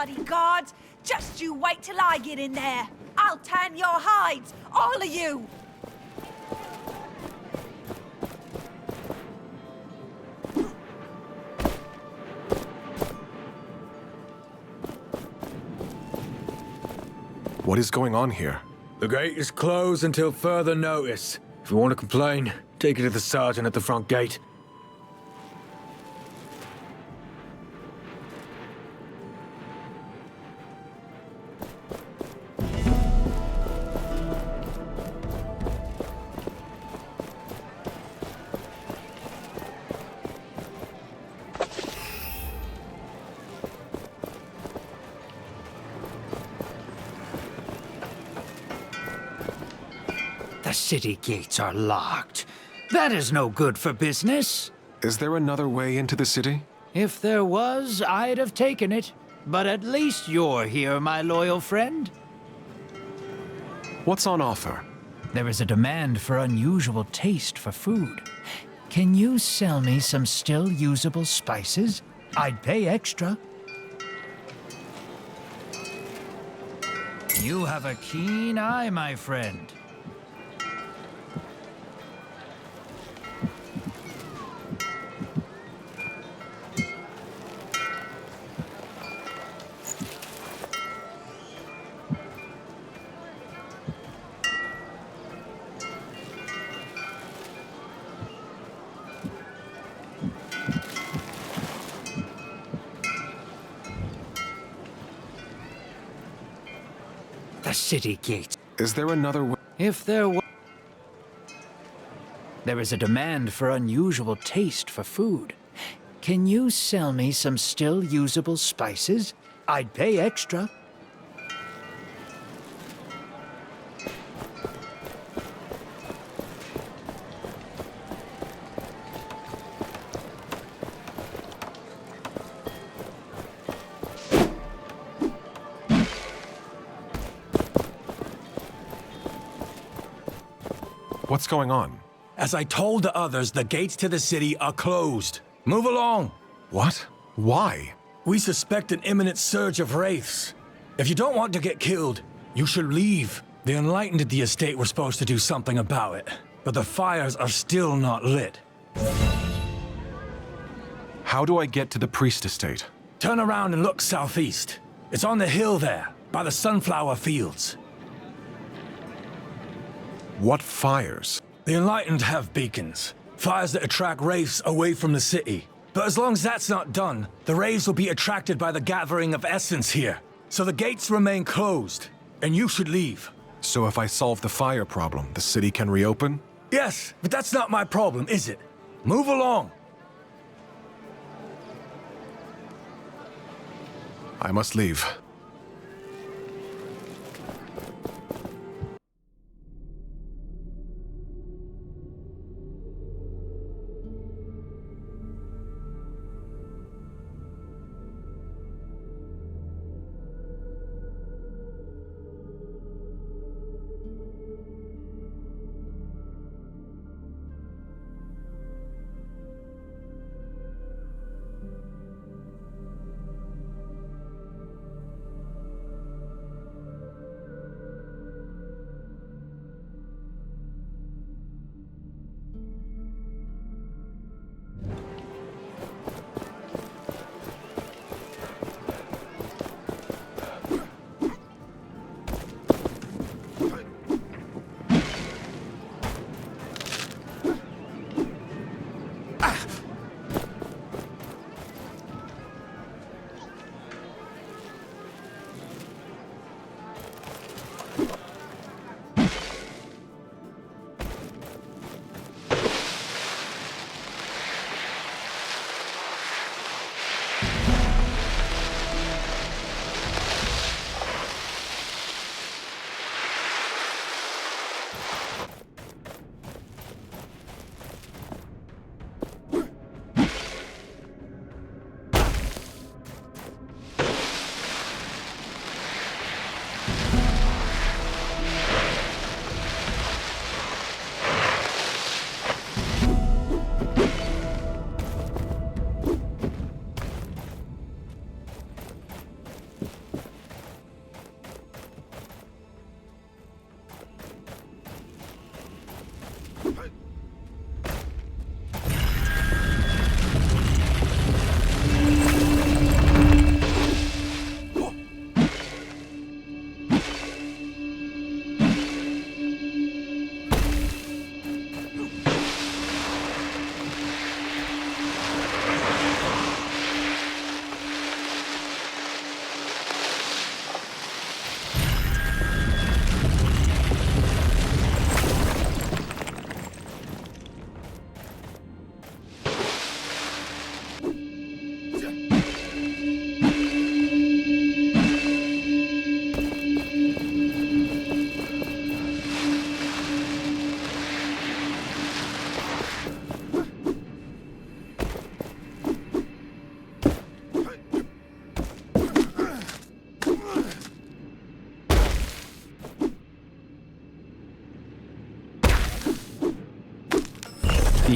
bodyguards. Just you wait till I get in there. I'll tan your hides, all of you. What is going on here? The gate is closed until further notice. If you want to complain, take it to the sergeant at the front gate. The city gates are locked. That is no good for business. Is there another way into the city? If there was, I'd have taken it. But at least you're here, my loyal friend. What's on offer? There is a demand for unusual taste for food. Can you sell me some still usable spices? I'd pay extra. You have a keen eye, my friend. City gates. Is there another way? If there were... There is a demand for unusual taste for food. Can you sell me some still usable spices? I'd pay extra. What's going on? As I told the others, the gates to the city are closed. Move along. What? Why? We suspect an imminent surge of wraiths. If you don't want to get killed, you should leave. The Enlightened at the estate were supposed to do something about it, but the fires are still not lit. How do I get to the priest estate? Turn around and look southeast. It's on the hill there, by the sunflower fields. What fires? The Enlightened have beacons. Fires that attract wraiths away from the city. But as long as that's not done, the wraiths will be attracted by the gathering of essence here. So the gates remain closed, and you should leave. So if I solve the fire problem, the city can reopen? Yes, but that's not my problem, is it? Move along. I must leave.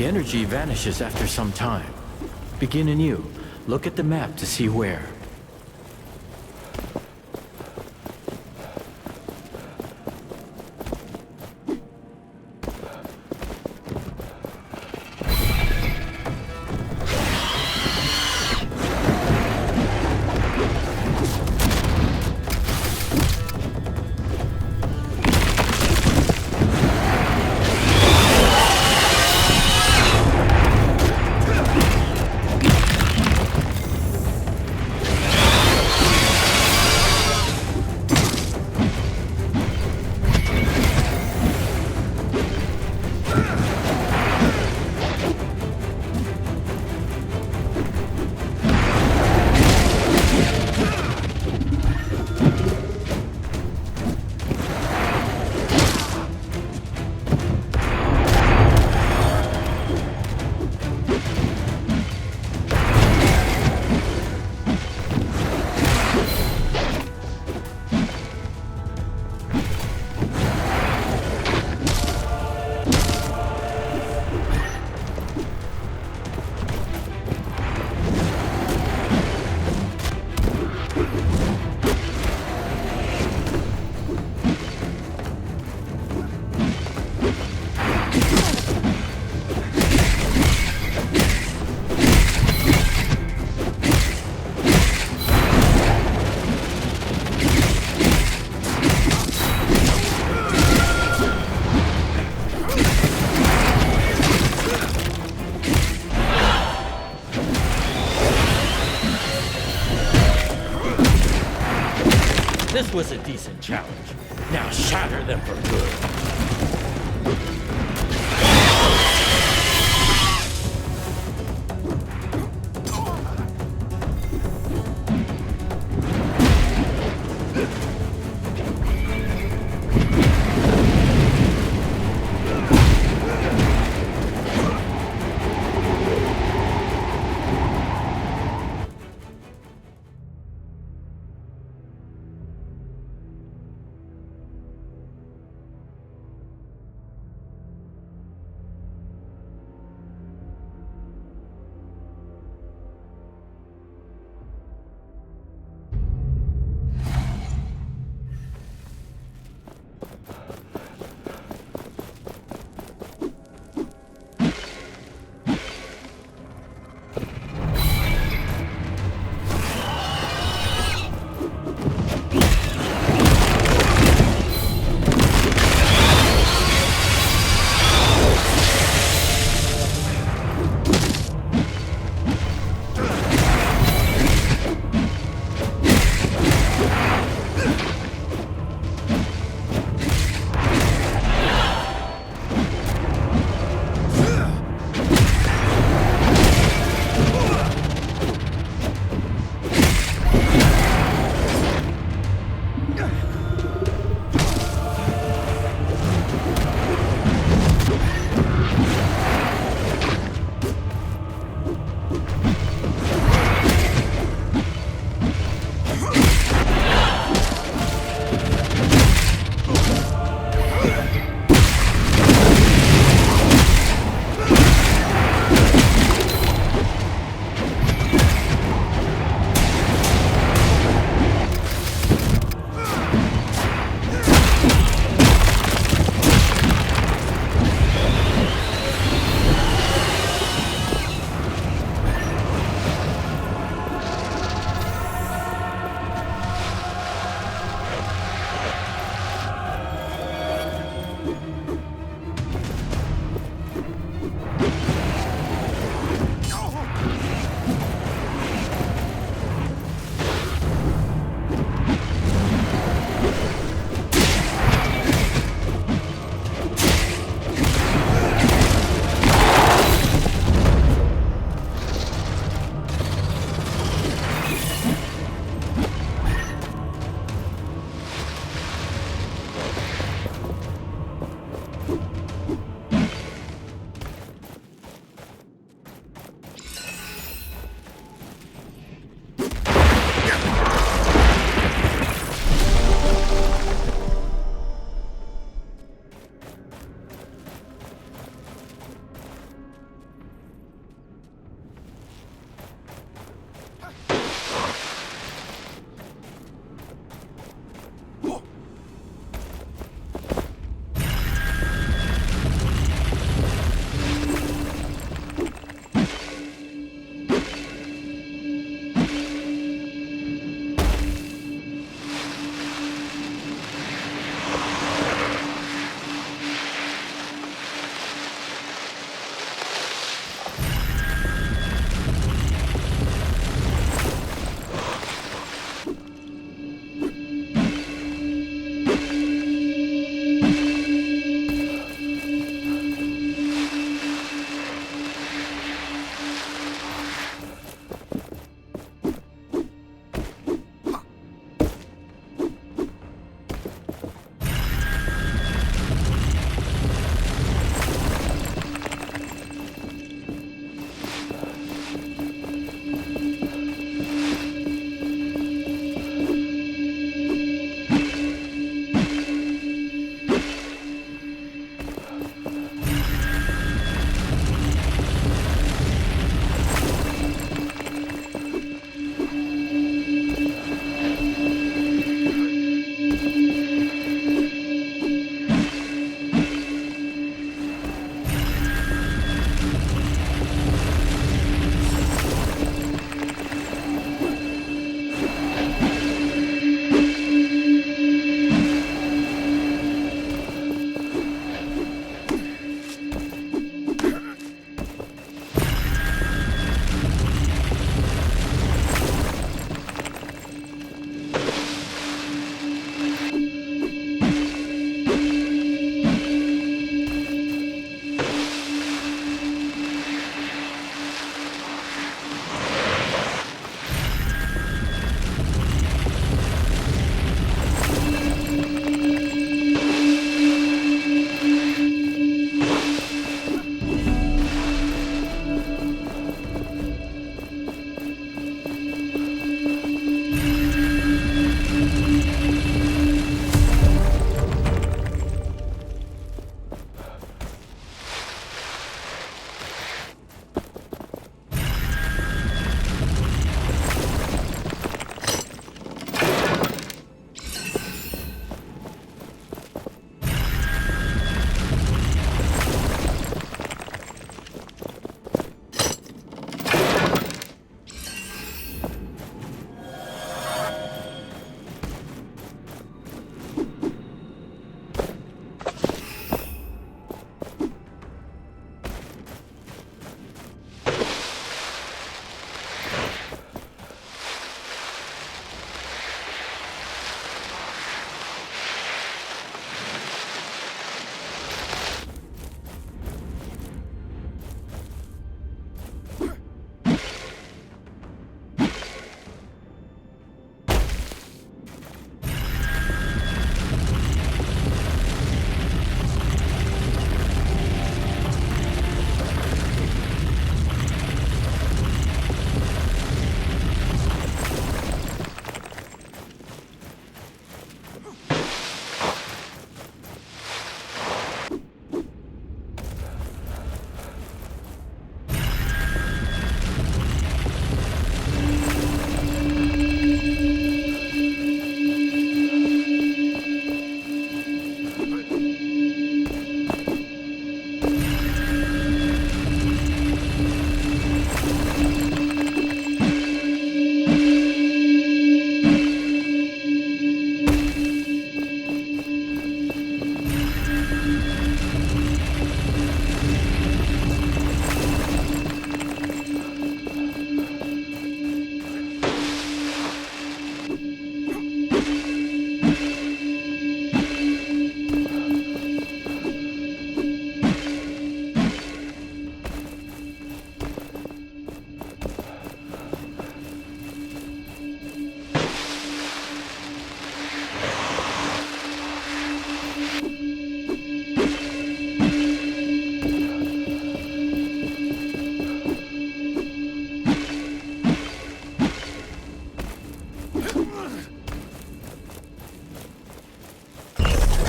energy vanishes after some time. Begin anew. Look at the map to see where. This was a decent challenge. Now shatter them for good.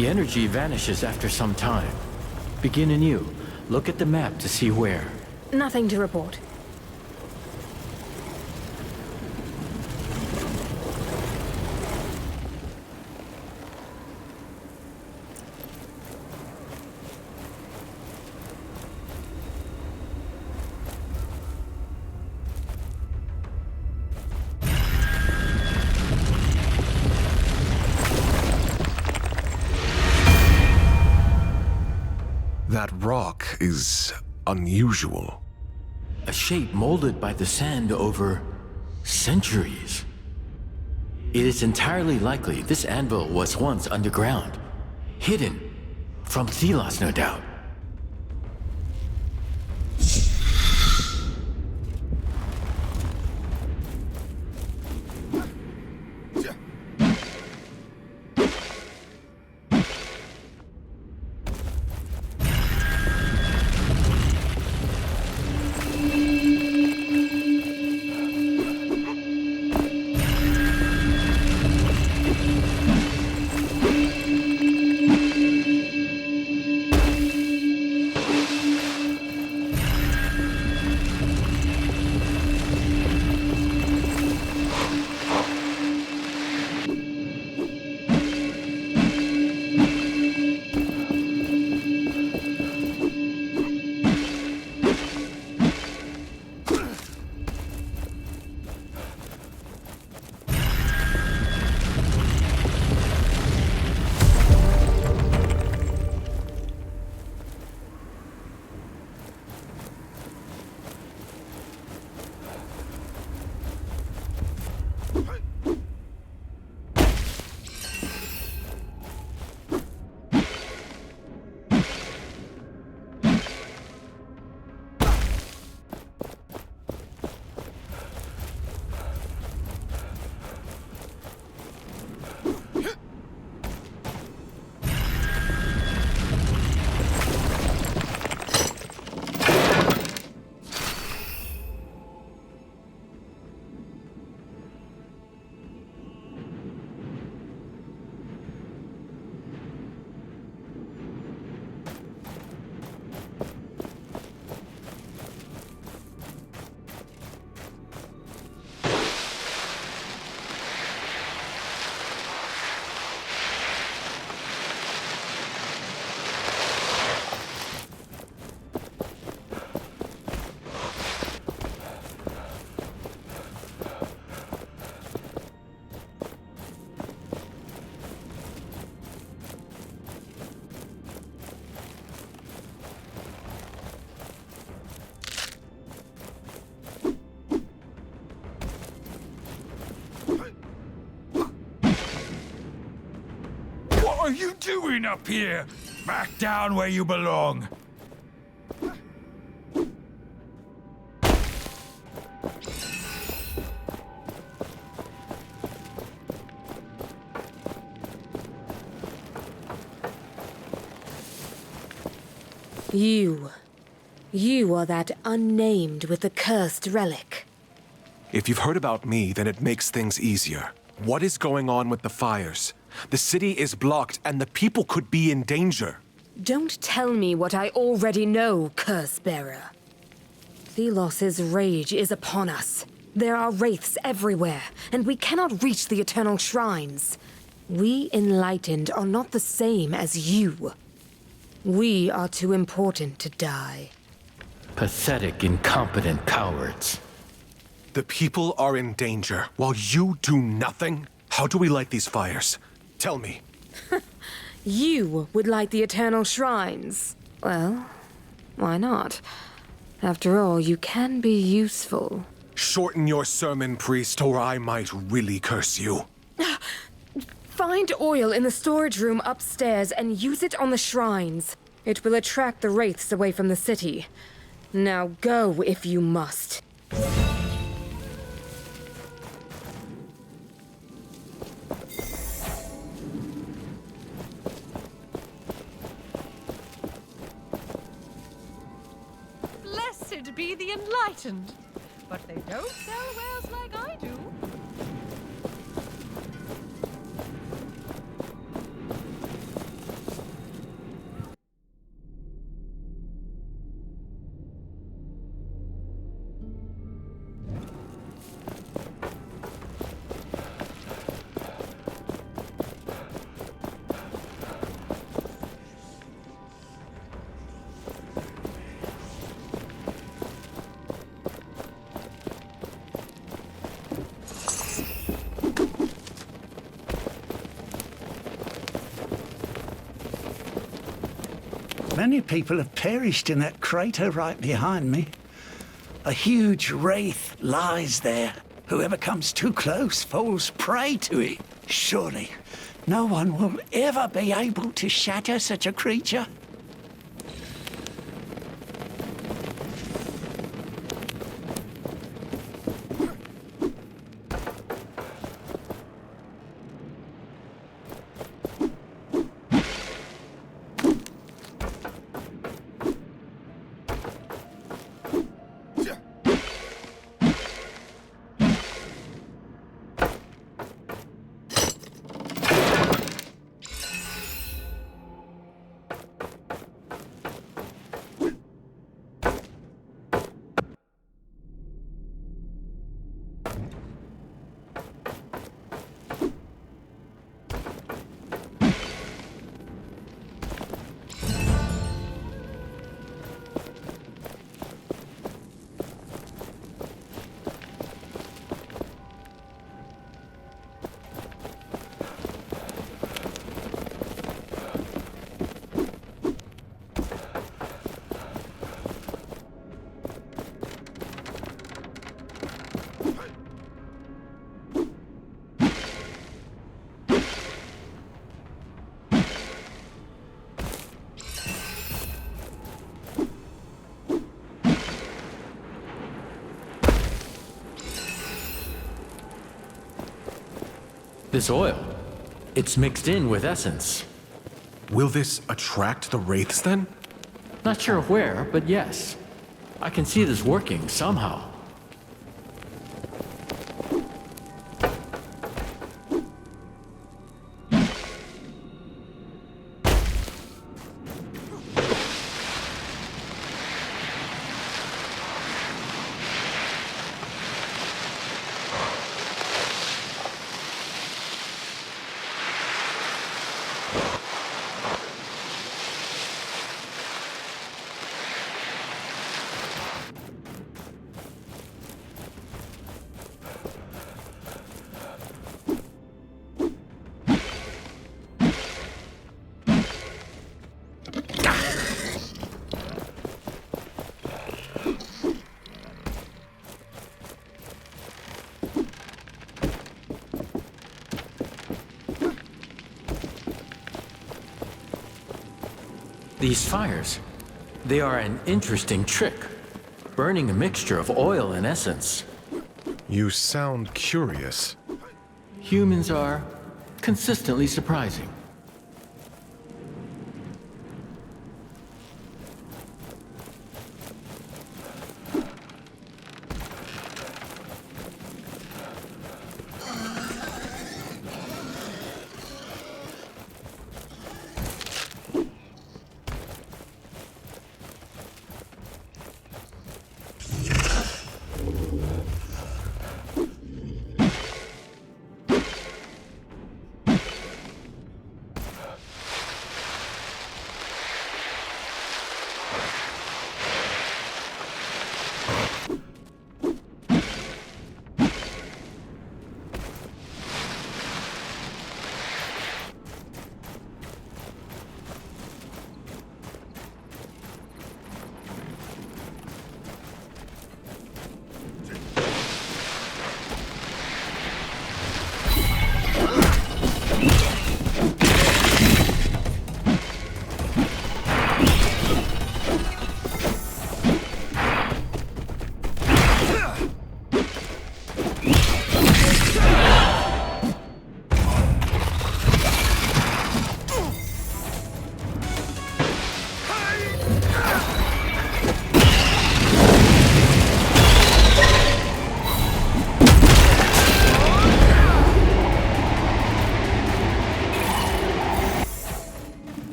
The energy vanishes after some time. Begin anew. Look at the map to see where. Nothing to report. That rock is unusual. A shape molded by the sand over centuries. It is entirely likely this anvil was once underground, hidden from Thelos, no doubt. What are you doing up here? Back down where you belong. You are that unnamed with the cursed relic. If you've heard about me, then it makes things easier. What is going on with the fires? The city is blocked, and the people could be in danger. Don't tell me what I already know, Curse-bearer. Thelos's rage is upon us. There are wraiths everywhere, and we cannot reach the eternal shrines. We enlightened are not the same as you. We are too important to die. Pathetic, incompetent cowards. The people are in danger, while you do nothing? How do we light these fires? Tell me. You would light the eternal shrines. Well, why not? After all, you can be useful. Shorten your sermon, priest, or I might really curse you. Find oil in the storage room upstairs and use it on the shrines. It will attract the wraiths away from the city. Now go if you must. Blessed be the enlightened. But they don't sell wares like I do. Many people have perished in that crater right behind me. A huge wraith lies there. Whoever comes too close falls prey to it. Surely, no one will ever be able to shatter such a creature. This oil, it's mixed in with essence. Will this attract the wraiths then? Not sure where, but yes. I can see this working somehow. These fires, they are an interesting trick, burning a mixture of oil and essence. You sound curious. Humans are consistently surprising.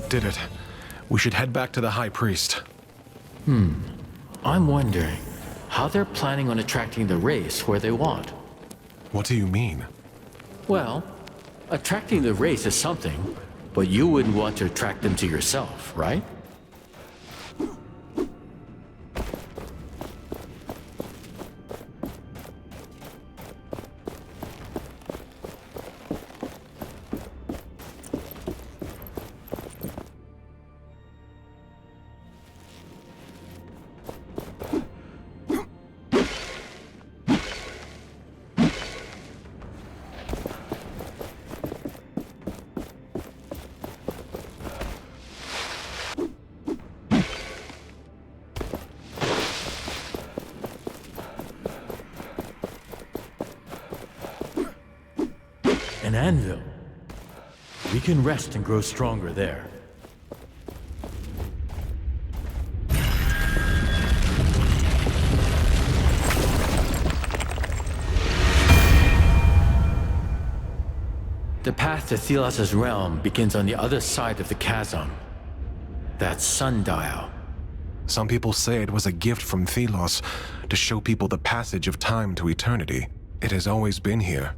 That did it. We should head back to the High Priest. I'm wondering how they're planning on attracting the race where they want. What do you mean? Well, attracting the race is something, but you wouldn't want to attract them to yourself, right? An anvil. We can rest and grow stronger there. The path to Thelos' realm begins on the other side of the chasm. That sundial. Some people say it was a gift from Thelos to show people the passage of time to eternity. It has always been here.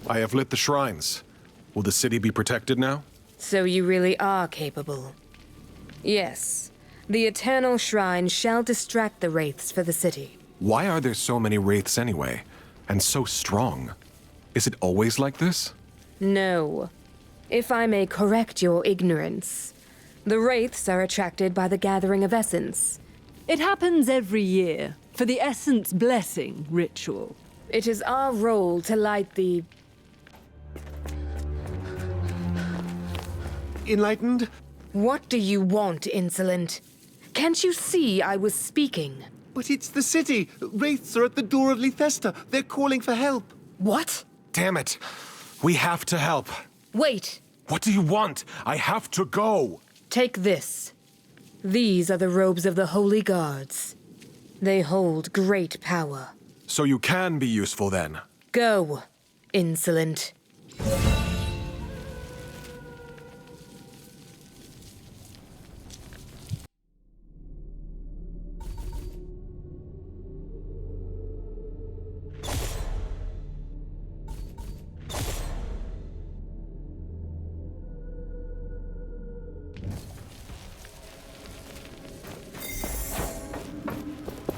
I have lit the shrines. Will the city be protected now? So you really are capable. Yes. The Eternal Shrine shall distract the wraiths for the city. Why are there so many wraiths anyway? And so strong? Is it always like this? No. If I may correct your ignorance, the wraiths are attracted by the gathering of essence. It happens every year, for the Essence Blessing ritual. It is our role to light the... Enlightened? What do you want, insolent? Can't you see I was speaking? But it's the city. Wraiths are at the door of Lethesta. They're calling for help. What? Damn it. We have to help. Wait. What do you want? I have to go. Take this. These are the robes of the Holy Guards. They hold great power. So you can be useful then? Go, insolent.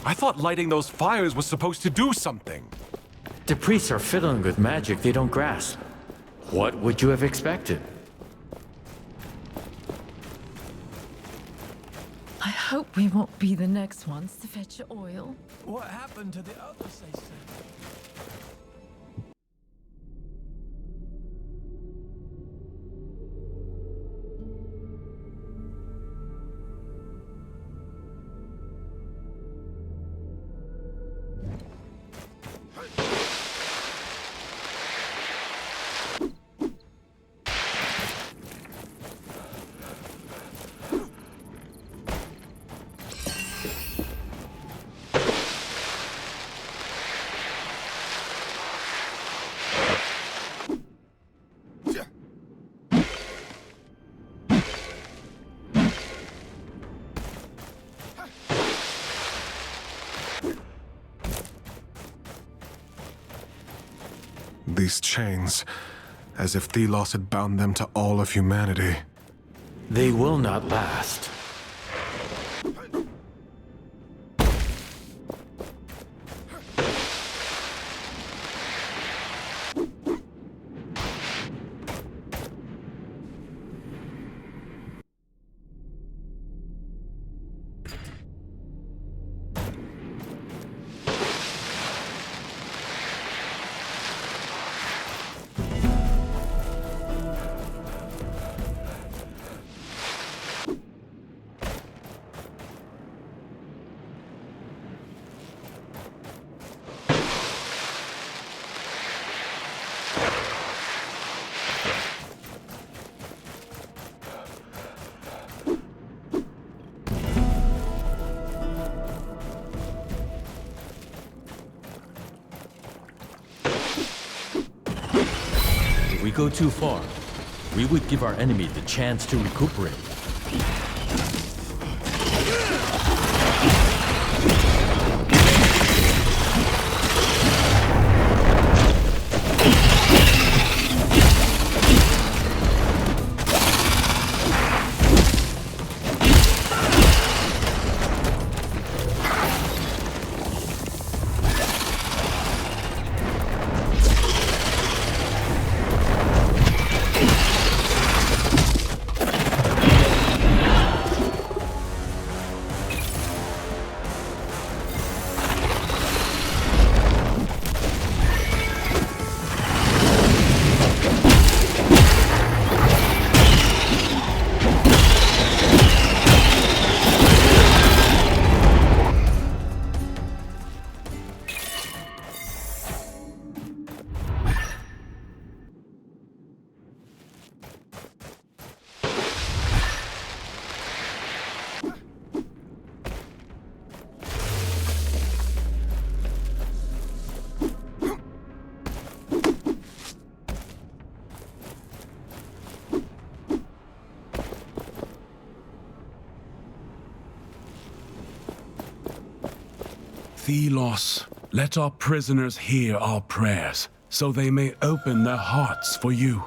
I thought lighting those fires was supposed to do something. The priests are fiddling with magic they don't grasp. What would you have expected? I hope we won't be the next ones to fetch your oil. What happened to the others, they say? These chains, As if Thelos had bound them to all of humanity. They will not last. If we go too far, we would give our enemy the chance to recuperate. Thelos, let our prisoners hear our prayers, so they may open their hearts for you.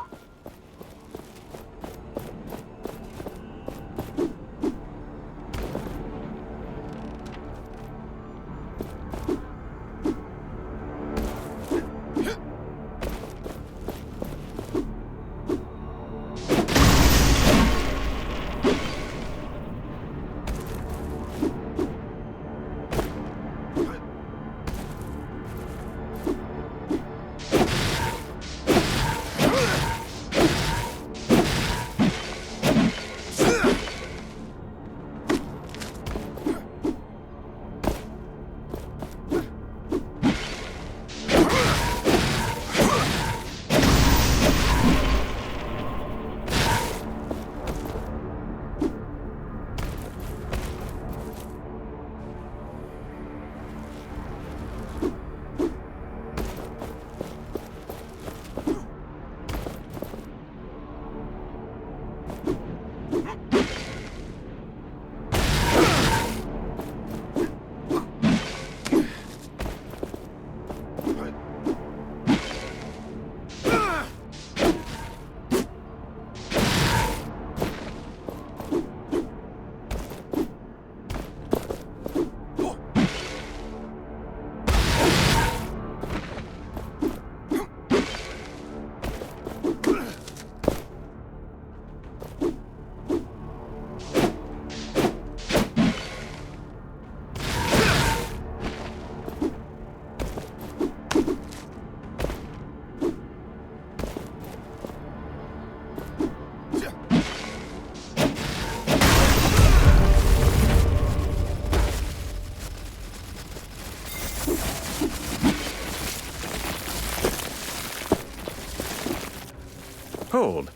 Hold.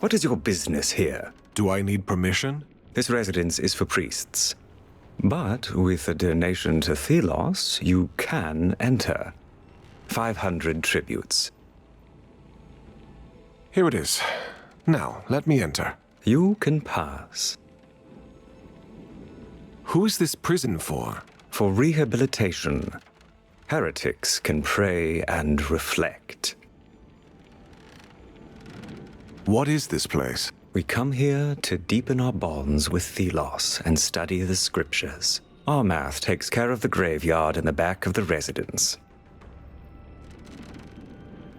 What is your business here? Do I need permission? This residence is for priests. But with a donation to Thelos, you can enter. 500 tributes. Here it is. Now, let me enter. You can pass. Who is this prison for? For rehabilitation. Heretics can pray and reflect. What is this place? We come here to deepen our bonds with Thelos and study the scriptures. Armath takes care of the graveyard in the back of the residence.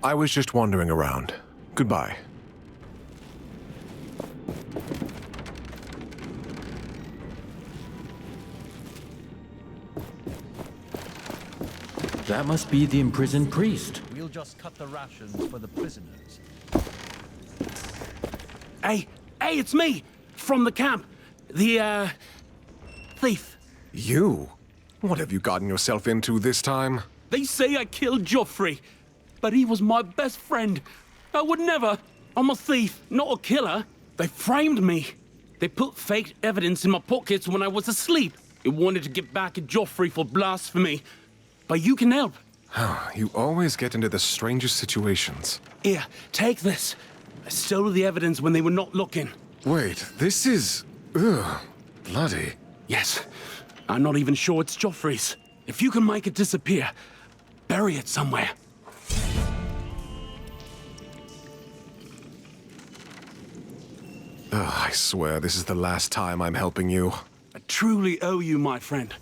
I was just wandering around. Goodbye. That must be the imprisoned priest. We'll just cut the rations for the prisoners. Hey, it's me! From the camp. The, thief. You? What have you gotten yourself into this time? They say I killed Joffrey, but he was my best friend. I would never. I'm a thief, not a killer. They framed me. They put fake evidence in my pockets when I was asleep. They wanted to get back at Joffrey for blasphemy. But you can help. You always get into the strangest situations. Here, take this. I stole the evidence when they were not looking. Wait, this is... ugh, bloody. Yes. I'm not even sure it's Joffrey's. If you can make it disappear, bury it somewhere. I swear this is the last time I'm helping you. I truly owe you, my friend.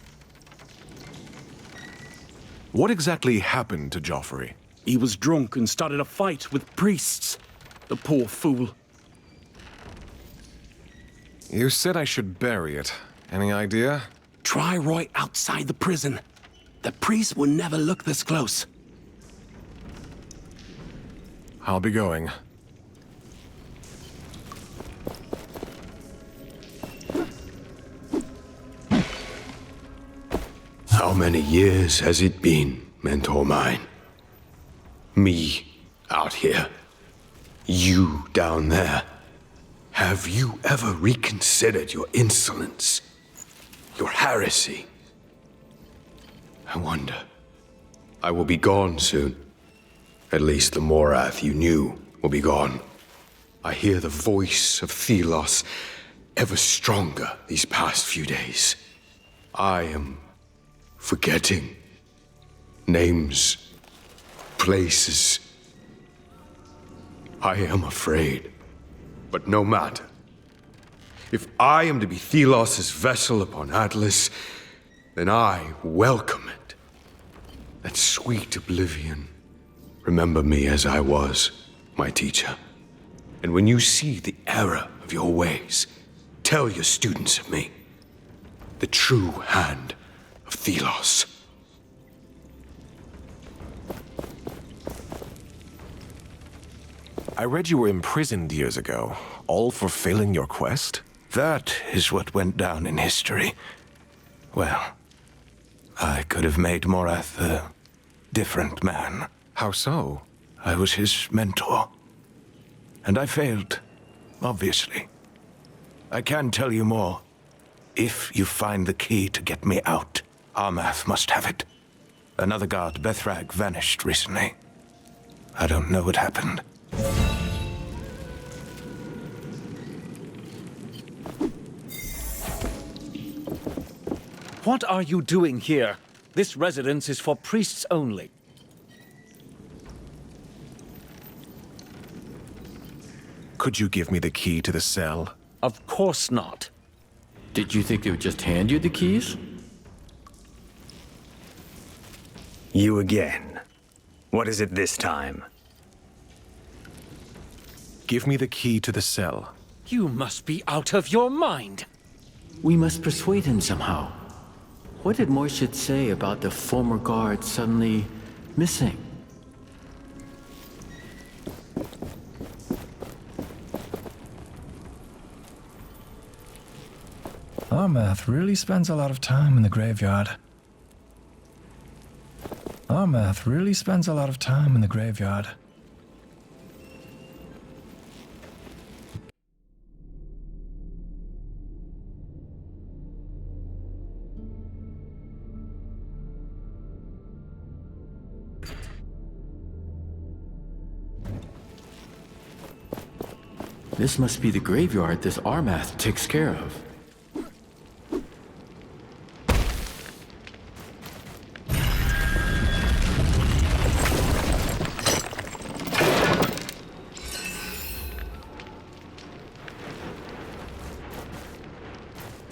What exactly happened to Joffrey? He was drunk and started a fight with priests. The poor fool. You said I should bury it. Any idea? Try right outside the prison. The priests will never look this close. I'll be going. How many years has it been, mentor mine? Me out here. You down there. Have you ever reconsidered your insolence? Your heresy? I wonder. I will be gone soon. At least the Morath you knew will be gone. I hear the voice of Thelos ever stronger these past few days. I am forgetting names, places. I am afraid, but no matter. If I am to be Thelos' vessel upon Atlas, then I welcome it. That sweet oblivion. Remember me as I was, my teacher. And when you see the error of your ways, tell your students of me. The true hand of Thelos. I read you were imprisoned years ago, all for failing your quest? That is what went down in history. Well, I could have made Morath a different man. How so? I was his mentor. And I failed, obviously. I can tell you more. If you find the key to get me out, Armath must have it. Another guard, Bethrag, vanished recently. I don't know what happened. What are you doing here? This residence is for priests only. Could you give me the key to the cell? Of course not. Did you think they would just hand you the keys? You again. What is it this time? Give me the key to the cell. You must be out of your mind. We must persuade him somehow. What did Morshid say about the former guard suddenly missing? Armath really spends a lot of time in the graveyard. Armath really spends a lot of time in the graveyard. This must be the graveyard this Armath takes care of.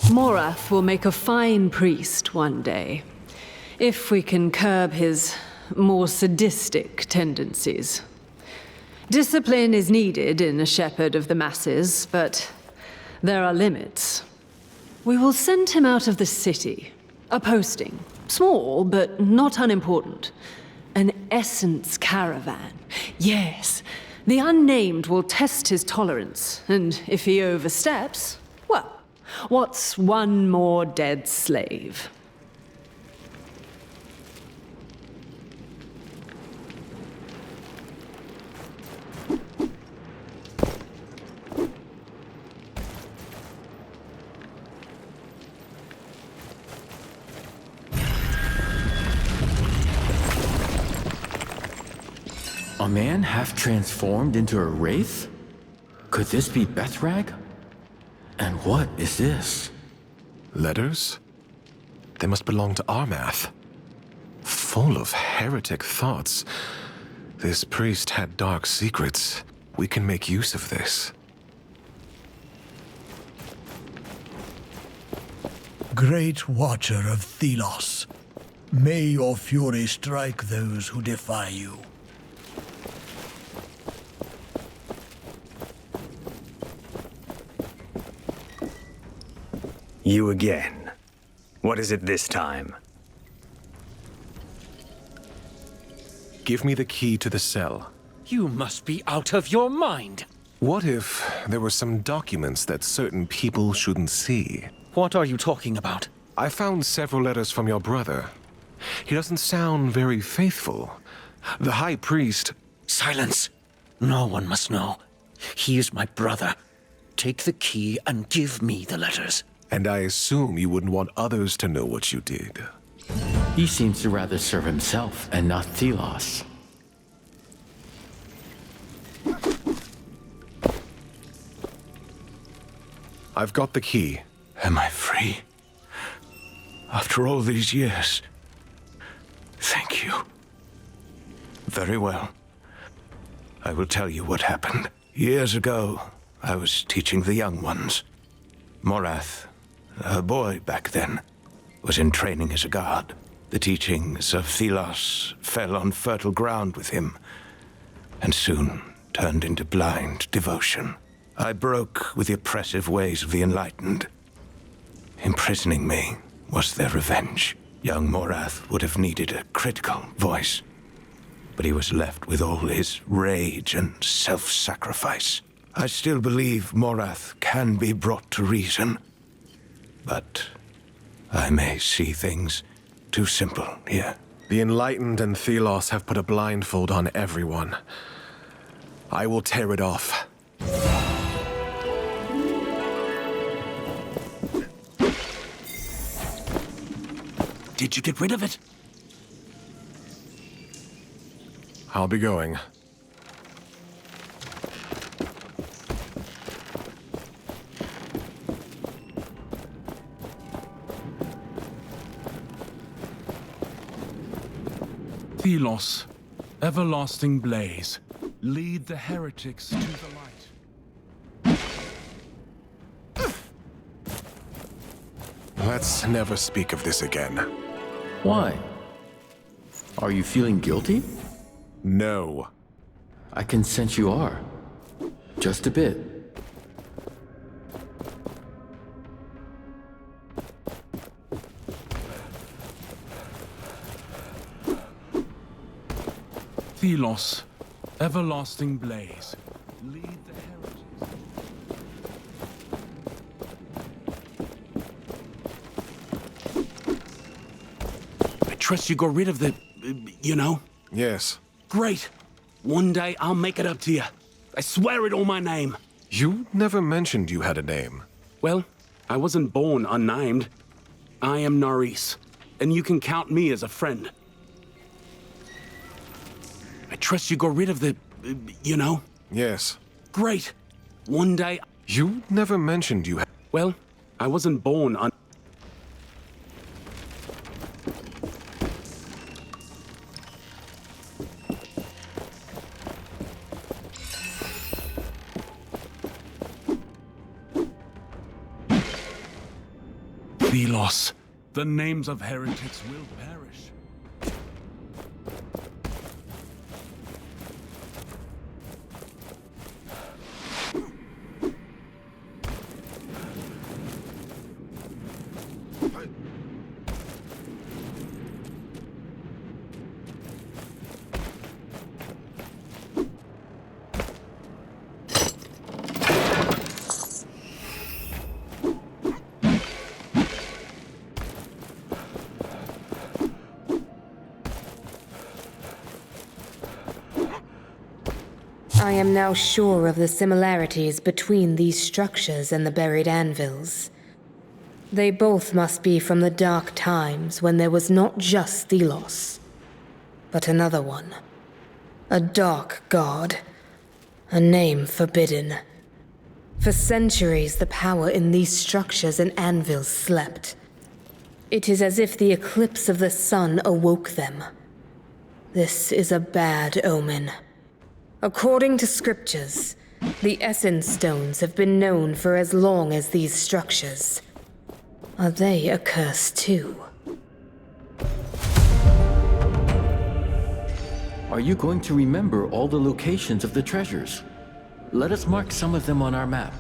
Morath will make a fine priest one day, if we can curb his more sadistic tendencies. Discipline is needed in a shepherd of the masses, but there are limits. We will send him out of the city. A posting. Small, but not unimportant. An essence caravan. Yes, the unnamed will test his tolerance, and if he oversteps, well, what's one more dead slave? A man half transformed into a wraith? Could this be Bethrag? And what is this? Letters? They must belong to Armath. Full of heretic thoughts. This priest had dark secrets. We can make use of this. Great Watcher of Thelos, may your fury strike those who defy you. You again. What is it this time? Give me the key to the cell. You must be out of your mind. What if there were some documents that certain people shouldn't see? What are you talking about? I found several letters from your brother. He doesn't sound very faithful. The High Priest... Silence! No one must know. He is my brother. Take the key and give me the letters. And I assume you wouldn't want others to know what you did. He seems to rather serve himself and not Thelos. I've got the key. Am I free? After all these years? Thank you. Very well. I will tell you what happened. Years ago, I was teaching the young ones. Morath, a boy back then, was in training as a guard. The teachings of Thelos fell on fertile ground with him, and soon turned into blind devotion. I broke with the oppressive ways of the enlightened. Imprisoning me was their revenge. Young Morath would have needed a critical voice, but he was left with all his rage and self-sacrifice. I still believe Morath can be brought to reason, but I may see things too simple here. The Enlightened and Thelos have put a blindfold on everyone. I will tear it off. Did you get rid of it? I'll be going. Thelos, everlasting blaze, lead the heretics to the light. Let's never speak of this again. Why? Are you feeling guilty? No. I can sense you are. Just a bit. Thelos, everlasting blaze, lead the heretics. I trust you got rid of the... you know? Yes. Great. One day I'll make it up to you. I swear it on my name. You never mentioned you had a name. Well, I wasn't born unnamed. I am Naris, and you can count me as a friend. I trust you got rid of the... you know? Yes. Great. One day... You never mentioned you had... Well, I wasn't born un... Thelos, the names of heretics will perish. I am now sure of the similarities between these structures and the buried anvils. They both must be from the dark times when there was not just Thelos, but another one. A dark god. A name forbidden. For centuries, the power in these structures and anvils slept. It is as if the eclipse of the sun awoke them. This is a bad omen. According to scriptures, the Essence Stones have been known for as long as these structures. Are they a curse too? Are you going to remember all the locations of the treasures? Let us mark some of them on our map.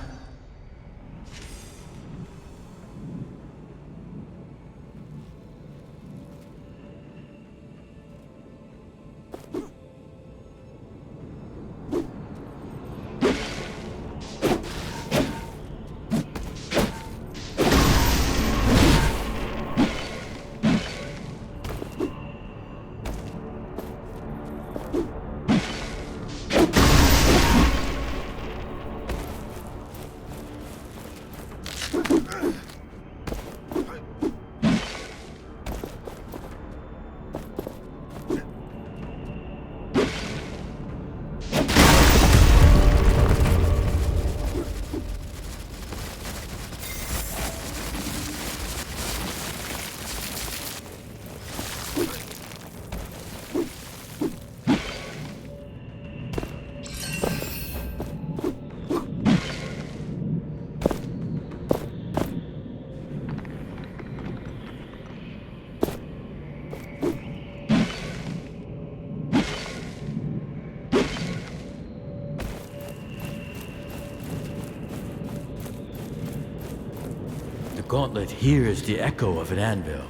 The gauntlet hears the echo of an anvil.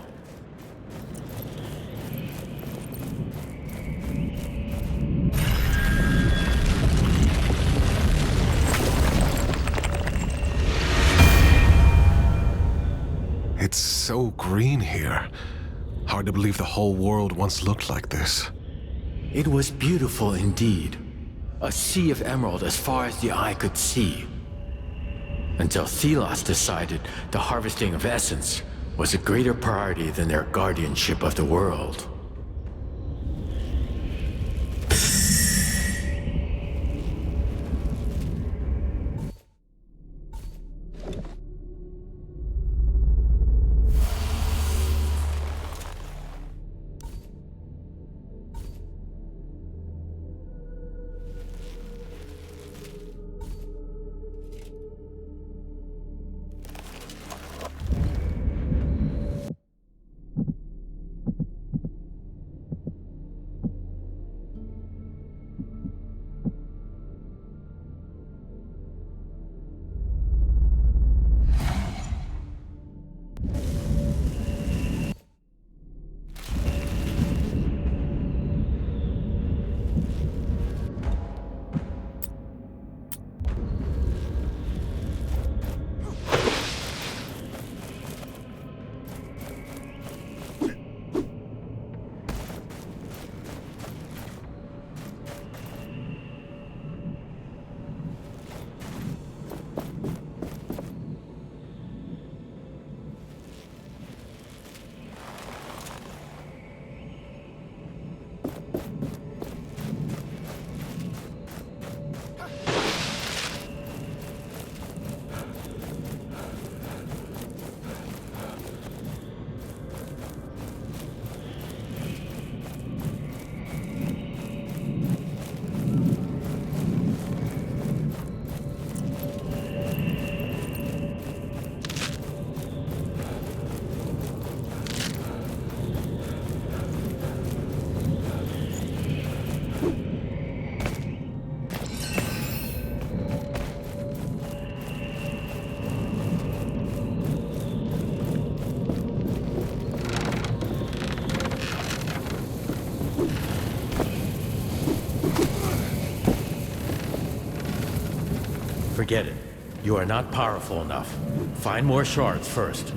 It's so green here. Hard to believe the whole world once looked like this. It was beautiful indeed. A sea of emerald as far as the eye could see. Until Thelos decided the harvesting of essence was a greater priority than their guardianship of the world. Forget it. You are not powerful enough. Find more shards first.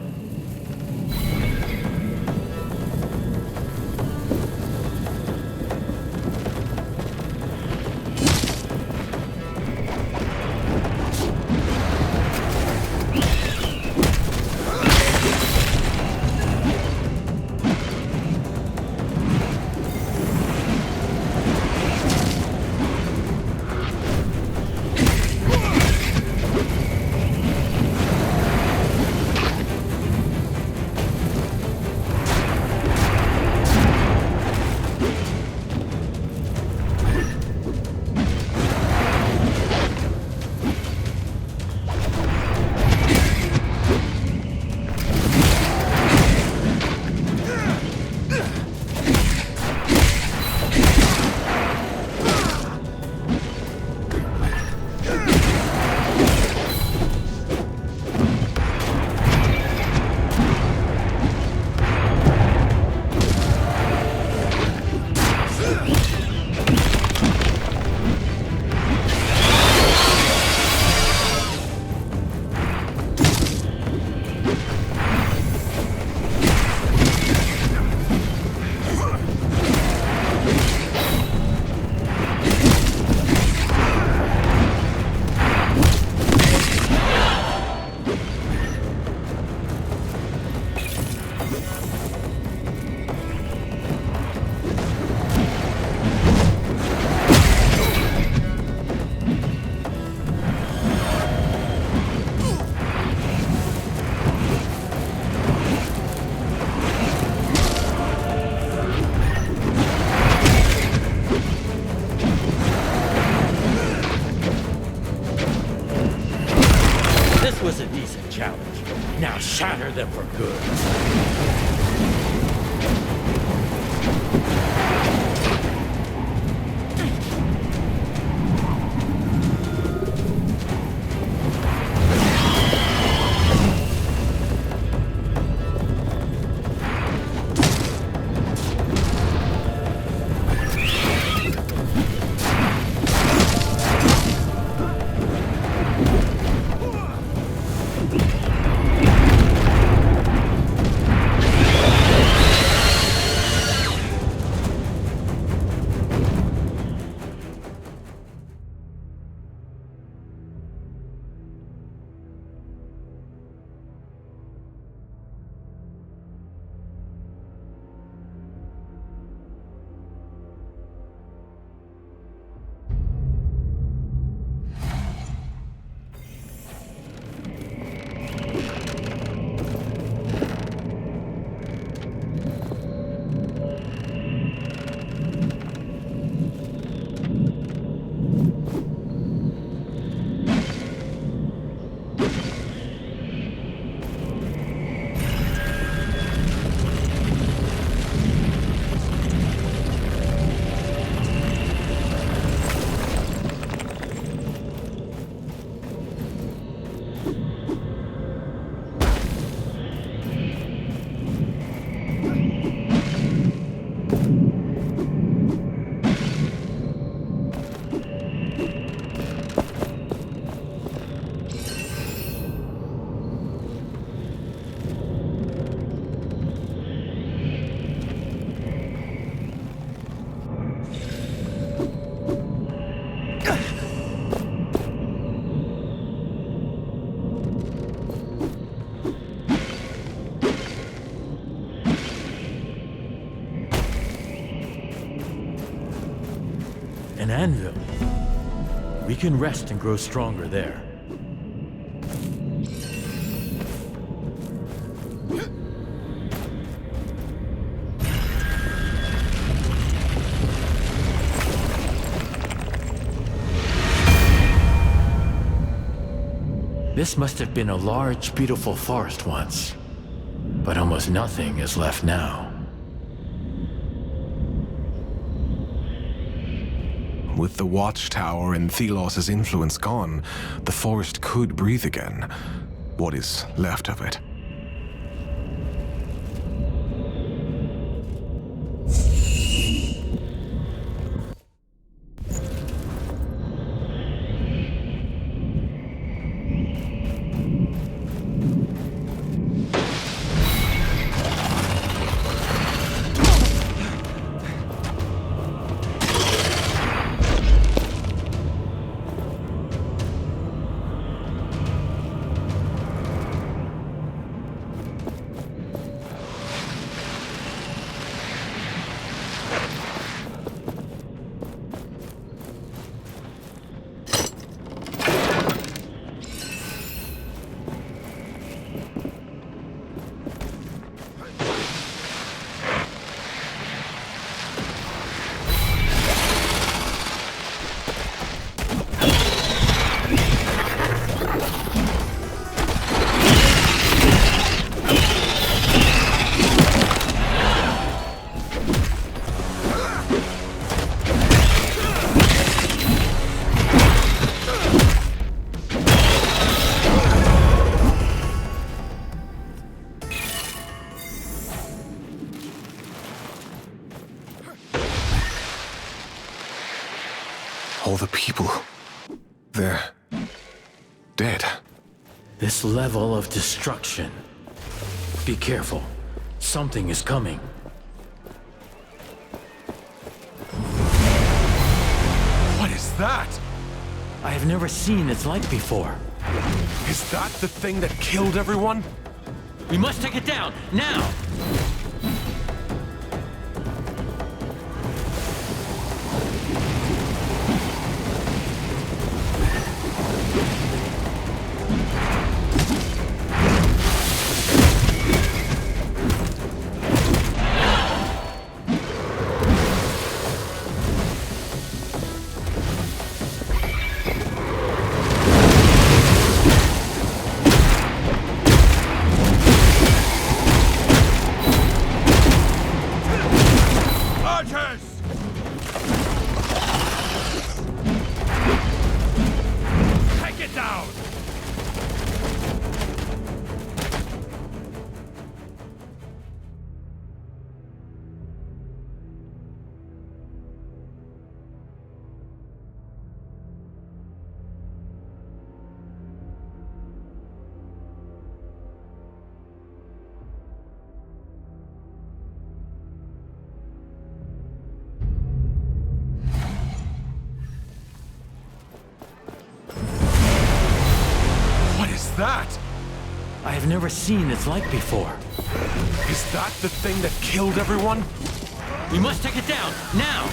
Was a decent challenge. Now shatter them for good. An anvil. We can rest and grow stronger there. This must have been a large, beautiful forest once, but almost nothing is left now. With the watchtower and Thelos' influence gone, the forest could breathe again. What is left of it. all the people. They're dead. This level of destruction. Be careful. Something is coming. What is that? I have never seen its like before. Is that the thing that killed everyone? We must take it down, now! That? I have never seen its like before. Is that the thing that killed everyone? We must take it down, now!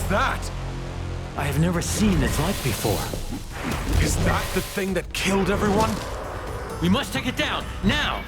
That? I have never seen its like before. Is that the thing that killed everyone? We must take it down, now!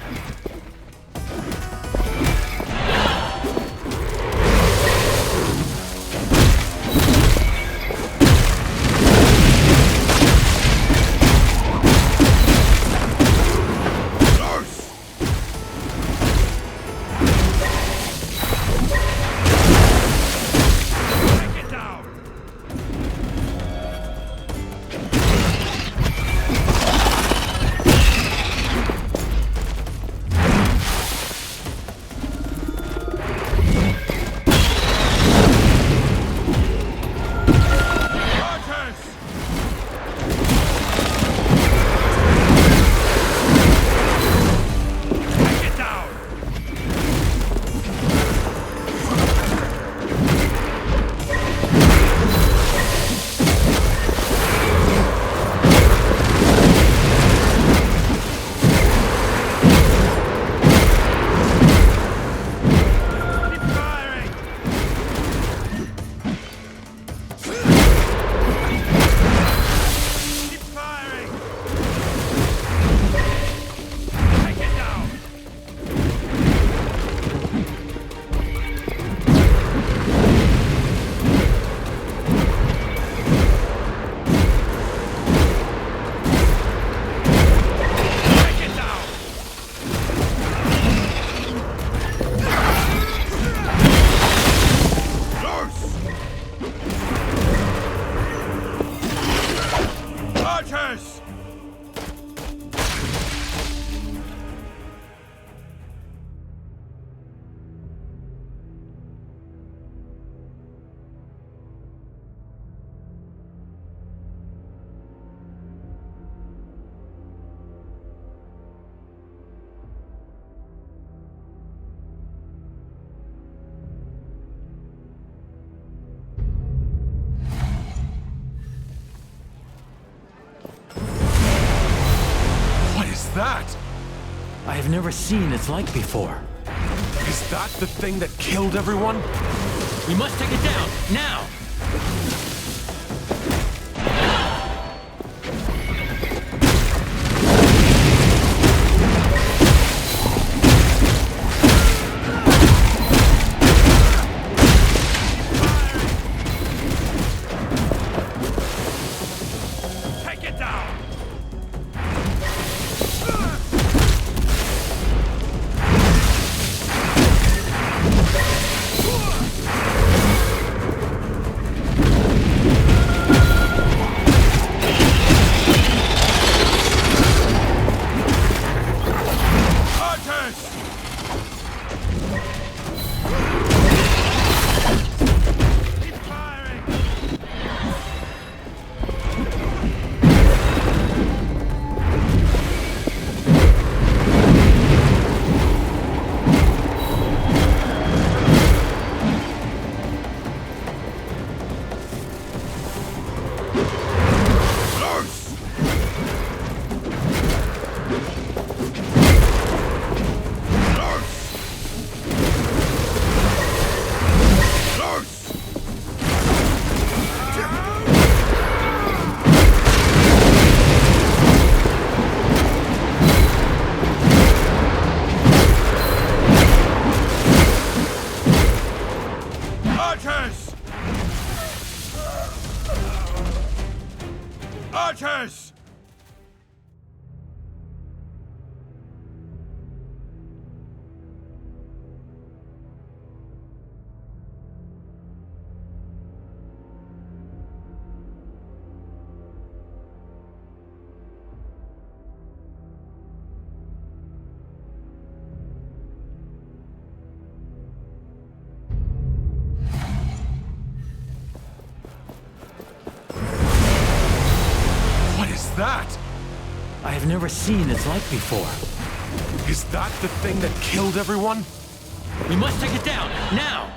that? I have never seen its like before. Is that the thing that killed everyone? We must take it down, now! Archers! That? I have never seen its like before. Is that the thing that killed everyone? We must take it down, now!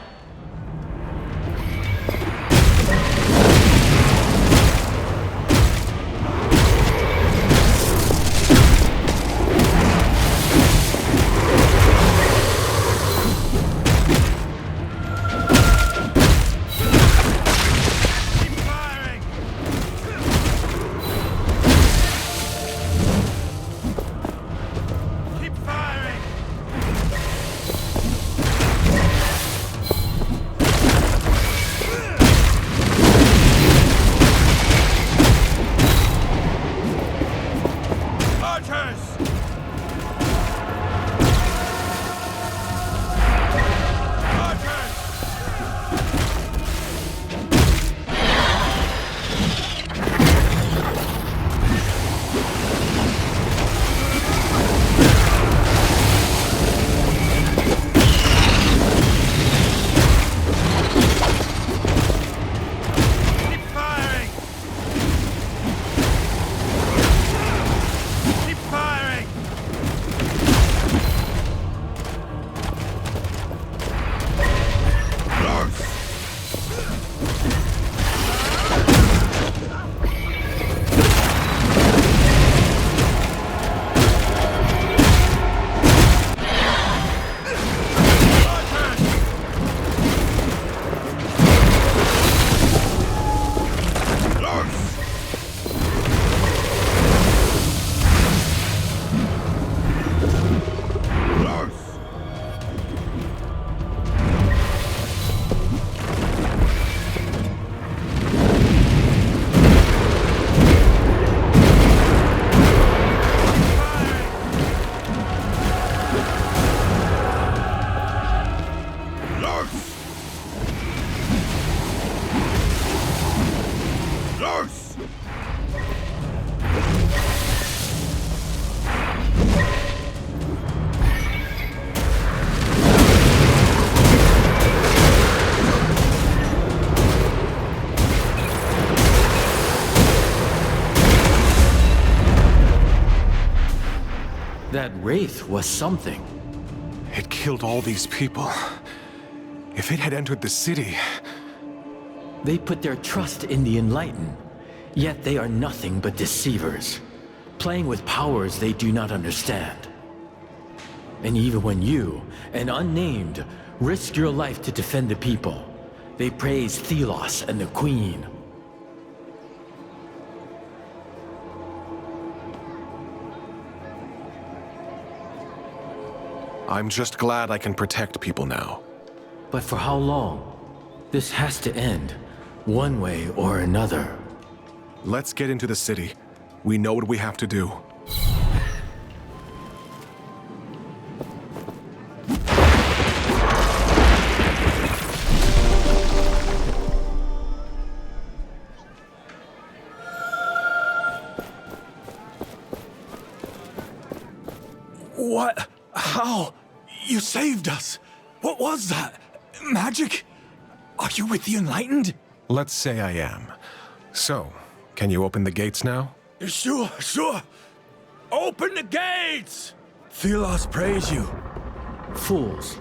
That wraith was something. It killed all these people. If it had entered the city... They put their trust in the enlightened, yet they are nothing but deceivers. playing with powers they do not understand. And even when you, an unnamed, risk your life to defend the people, they praise Thelos and the Queen. I'm just glad I can protect people now. But for how long? This has to end, one way or another. Let's get into the city. We know what we have to do. What? How? You saved us! What was that? Magic? Are you with the Enlightened? Let's say I am. So, can you open the gates now? Sure. Open the gates! Thelos praise you. Fools,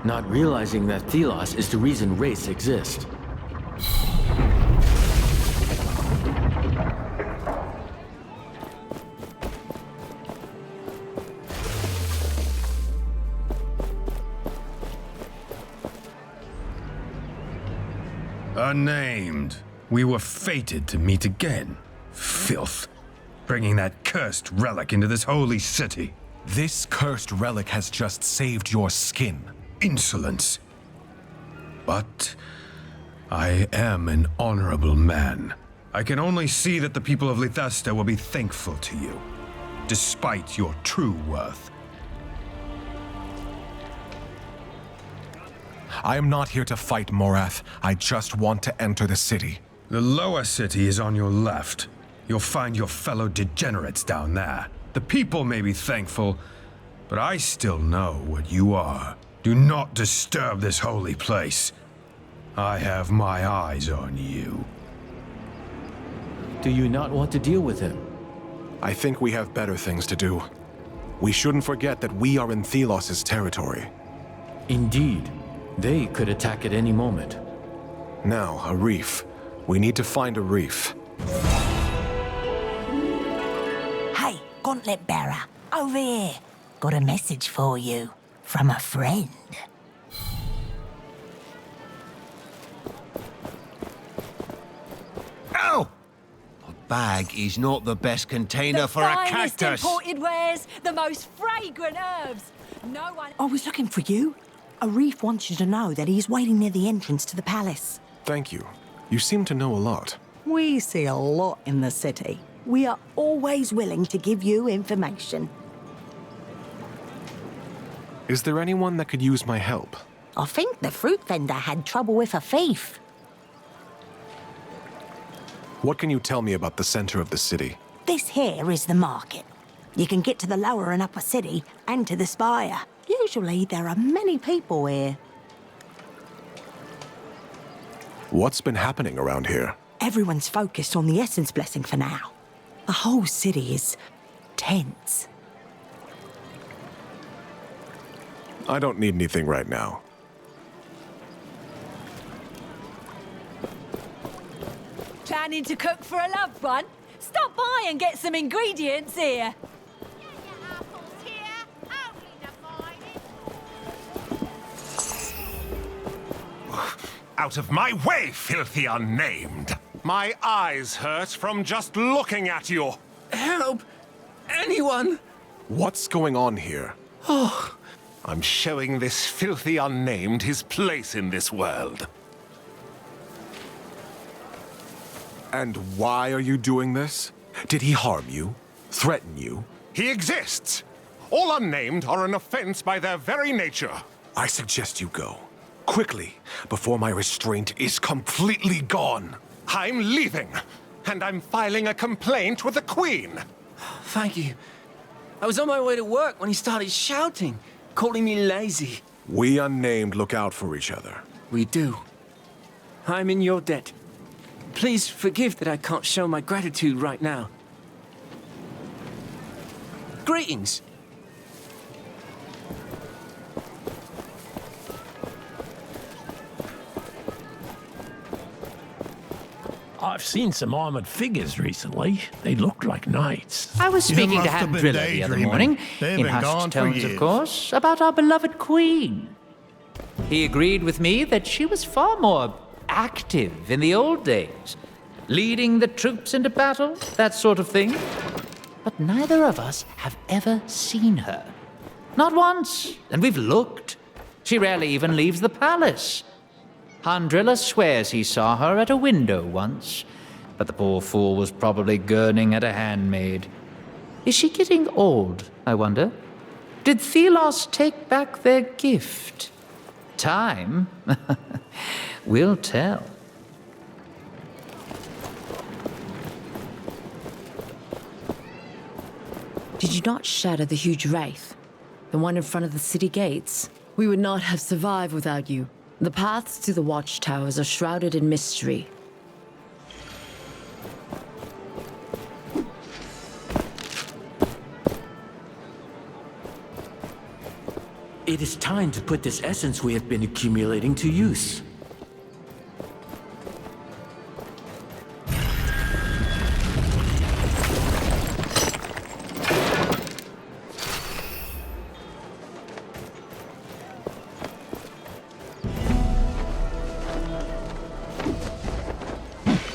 not realizing that Thelos is the reason wraiths exist. Unnamed. We were fated to meet again. Filth. Bringing that cursed relic into this holy city. This cursed relic has just saved your skin. Insolence. But I am an honorable man. I can only see that the people of Lethesta will be thankful to you, despite your true worth. I am not here to fight Morath. I just want to enter the city. The lower city is on your left. You'll find your fellow degenerates down there. The people may be thankful, but I still know what you are. Do not disturb this holy place. I have my eyes on you. Do you not want to deal with him? I think we have better things to do. We shouldn't forget that we are in Thelos' territory. Indeed. They could attack at any moment. Now, a reef. We need to find a reef. Hey, Gauntlet Bearer, over here. Got a message for you from a friend. Ow! A bag is not the best container for a finest cactus. imported wares, the most fragrant herbs. No one. I was looking for you. A reef wants you to know that he's waiting near the entrance to the palace. Thank you. You seem to know a lot. We see a lot in the city. We are always willing to give you information. Is there anyone that could use my help? I think the fruit vendor had trouble with a thief. What can you tell me about the center of the city? This here is the market. You can get to the lower and upper city and to the spire. Usually there are many people here. What's been happening around here? Everyone's focused on the essence blessing for now. The whole city is tense. I don't need anything right now. Planning to cook for a loved one? Stop by and get some ingredients here. Out of my way, filthy unnamed! My eyes hurt from just looking at you! Help! Anyone! What's going on here? Oh, I'm showing this filthy unnamed his place in this world. And why are you doing this? Did he harm you? Threaten you? He exists! All unnamed are an offense by their very nature. I suggest you go. Quickly, before my restraint is completely gone. I'm leaving, and I'm filing a complaint with the Queen. Thank you. I was on my way to work when he started shouting, calling me lazy. We unnamed look out for each other. We do. I'm in your debt. Please forgive that I can't show my gratitude right now. Greetings. I've seen some armored figures recently. They looked like knights. I was speaking to Hand Driller the other morning, in hushed tones, of course, about our beloved queen. He agreed with me that she was far more active in the old days, leading the troops into battle, that sort of thing. But neither of us have ever seen her. Not once, and we've looked. She rarely even leaves the palace. Handrilla swears he saw her at a window once, but the poor fool was probably gurning at a handmaid. Is she getting old, I wonder? Did Thelos take back their gift? Time will tell. Did you not shatter the huge wraith? The one in front of the city gates? We would not have survived without you. The paths to the watchtowers are shrouded in mystery. It is time to put this essence we have been accumulating to use.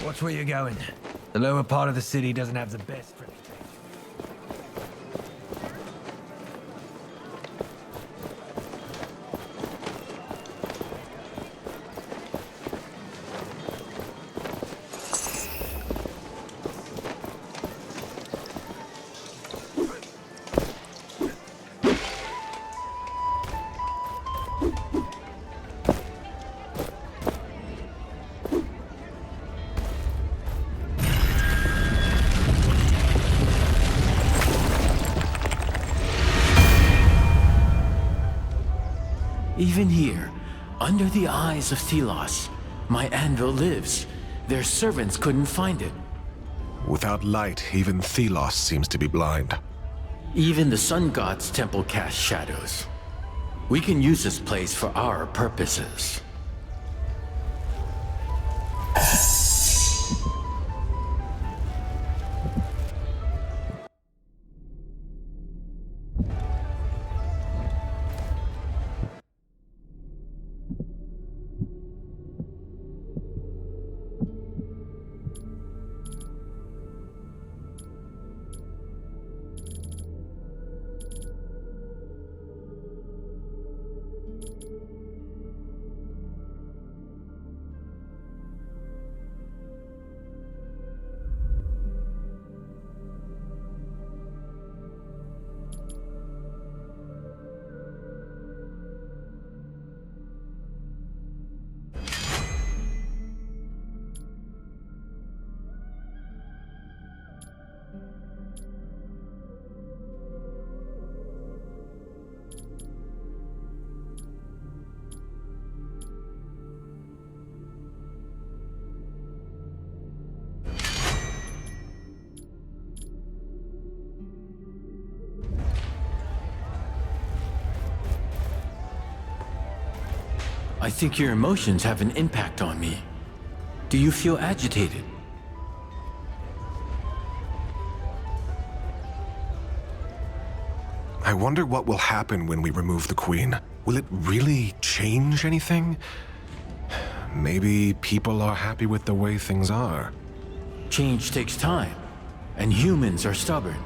Watch where you're going. The lower part of the city doesn't have the best reputation. Even here, under the eyes of Thelos, my anvil lives. Their servants couldn't find it. Without light, even Thelos seems to be blind. Even the sun god's temple casts shadows. We can use this place for our purposes. I think your emotions have an impact on me. Do you feel agitated? I wonder what will happen when we remove the Queen. Will it really change anything? Maybe people are happy with the way things are. Change takes time, and humans are stubborn.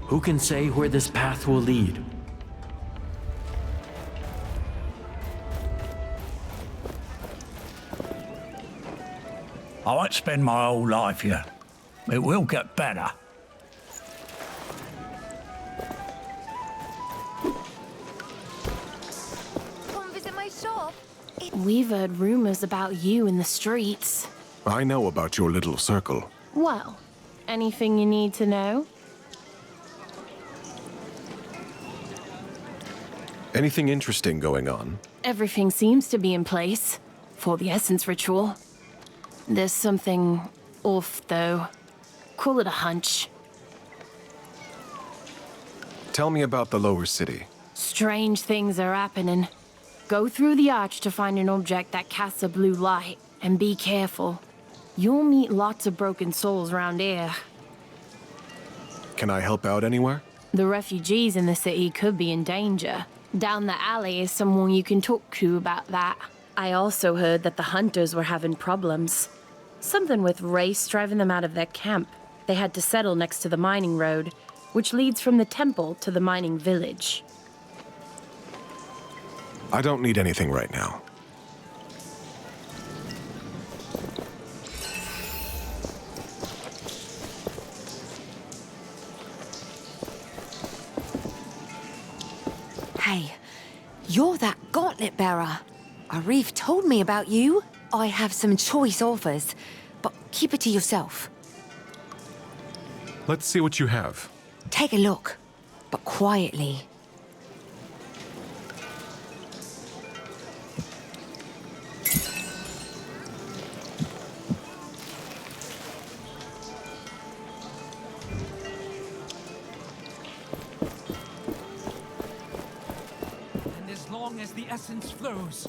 Who can say where this path will lead? I won't spend my whole life here. It will get better. Come visit my shop. We've heard rumors about you in the streets. I know about your little circle. Well, anything you need to know? Anything interesting going on? Everything seems to be in place for the essence ritual. There's something off, though. Call it a hunch. Tell me about the lower city. Strange things are happening. Go through the arch to find an object that casts a blue light, and be careful. You'll meet lots of broken souls around here. Can I help out anywhere? The refugees in the city could be in danger. Down the alley is someone you can talk to about that. I also heard that the hunters were having problems. Something with Race driving them out of their camp. They had to settle next to the mining road, which leads from the temple to the mining village. I don't need anything right now. Hey, you're that gauntlet bearer. Arif told me about you. I have some choice offers, but keep it to yourself. Let's see what you have. Take a look, but quietly. As long as the essence flows,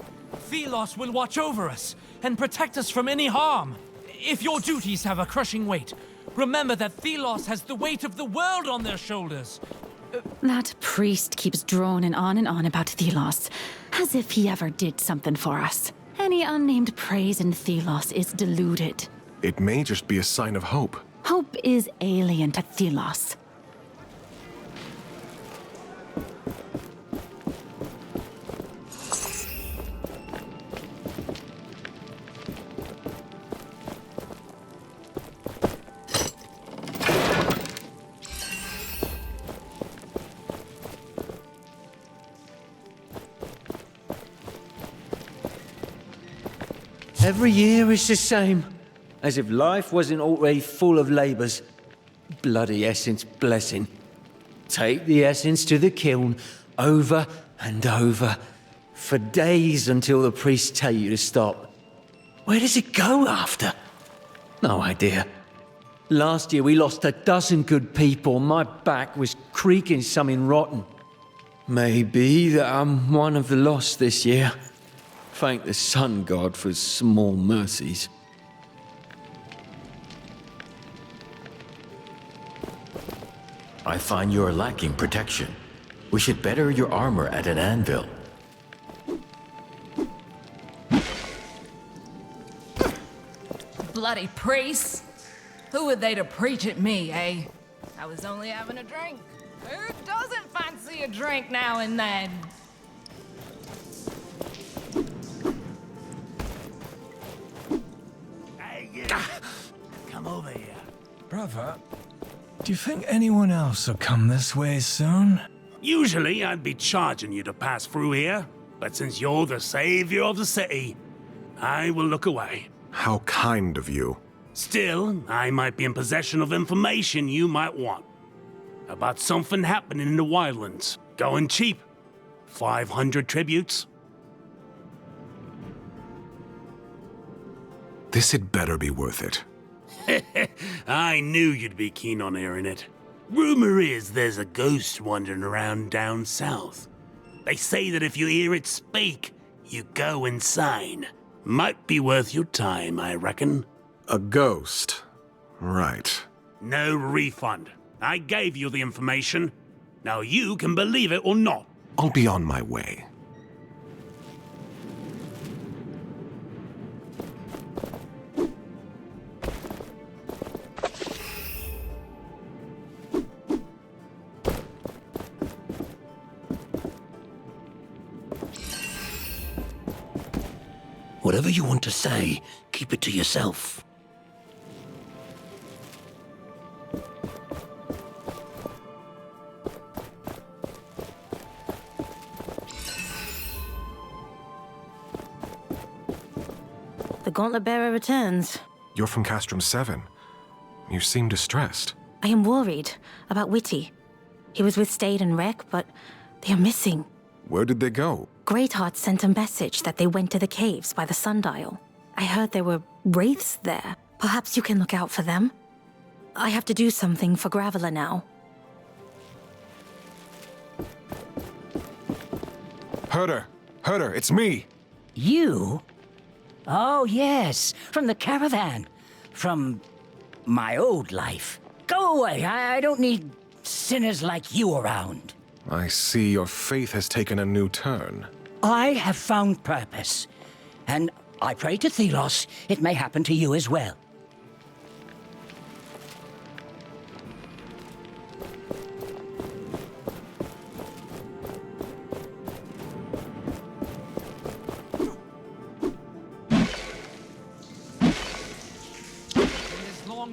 Thelos will watch over us and protect us from any harm. If your duties have a crushing weight, remember that Thelos has the weight of the world on their shoulders. That priest keeps droning on and on about Thelos, as if he ever did something for us. Any unnamed praise in Thelos is deluded. It may just be a sign of hope. Hope is alien to Thelos. Every year it's the same, as if life wasn't already full of labours. Bloody essence blessing. Take the essence to the kiln, over and over, for days until the priests tell you to stop. Where does it go after? No idea. Last year we lost a dozen good people. My back was creaking something rotten. Maybe that I'm one of the lost this year. Thank the sun god for small mercies. I find you're lacking protection. We should better your armor at an anvil. Bloody priests! Who are they to preach at me, eh? I was only having a drink. Who doesn't fancy a drink now and then? Come over here. Brother, do you think anyone else will come this way soon? Usually I'd be charging you to pass through here, but since you're the savior of the city, I will look away. How kind of you. Still, I might be in possession of information you might want. About something happening in the wildlands. Going cheap. 500 tributes. This had better be worth it. I knew you'd be keen on hearing it. Rumor is there's a ghost wandering around down south. They say that if you hear it speak, you go insane. Might be worth your time, I reckon. A ghost. Right. No refund. I gave you the information. Now you can believe it or not. I'll be on my way. Whatever you want to say, keep it to yourself. The gauntlet bearer returns. You're from Castrum 7. You seem distressed. I am worried about Witty. He was with Stade and Rek, but they are missing. Where did they go? Greatheart sent a message that they went to the caves by the sundial. I heard there were wraiths there. Perhaps you can look out for them? I have to do something for Gravela now. Herder! Herder, it's me! You? Oh, yes, from the caravan. from my old life. Go away. I don't need sinners like you around. I see your faith has taken a new turn. I have found purpose, and I pray to Thelos it may happen to you as well.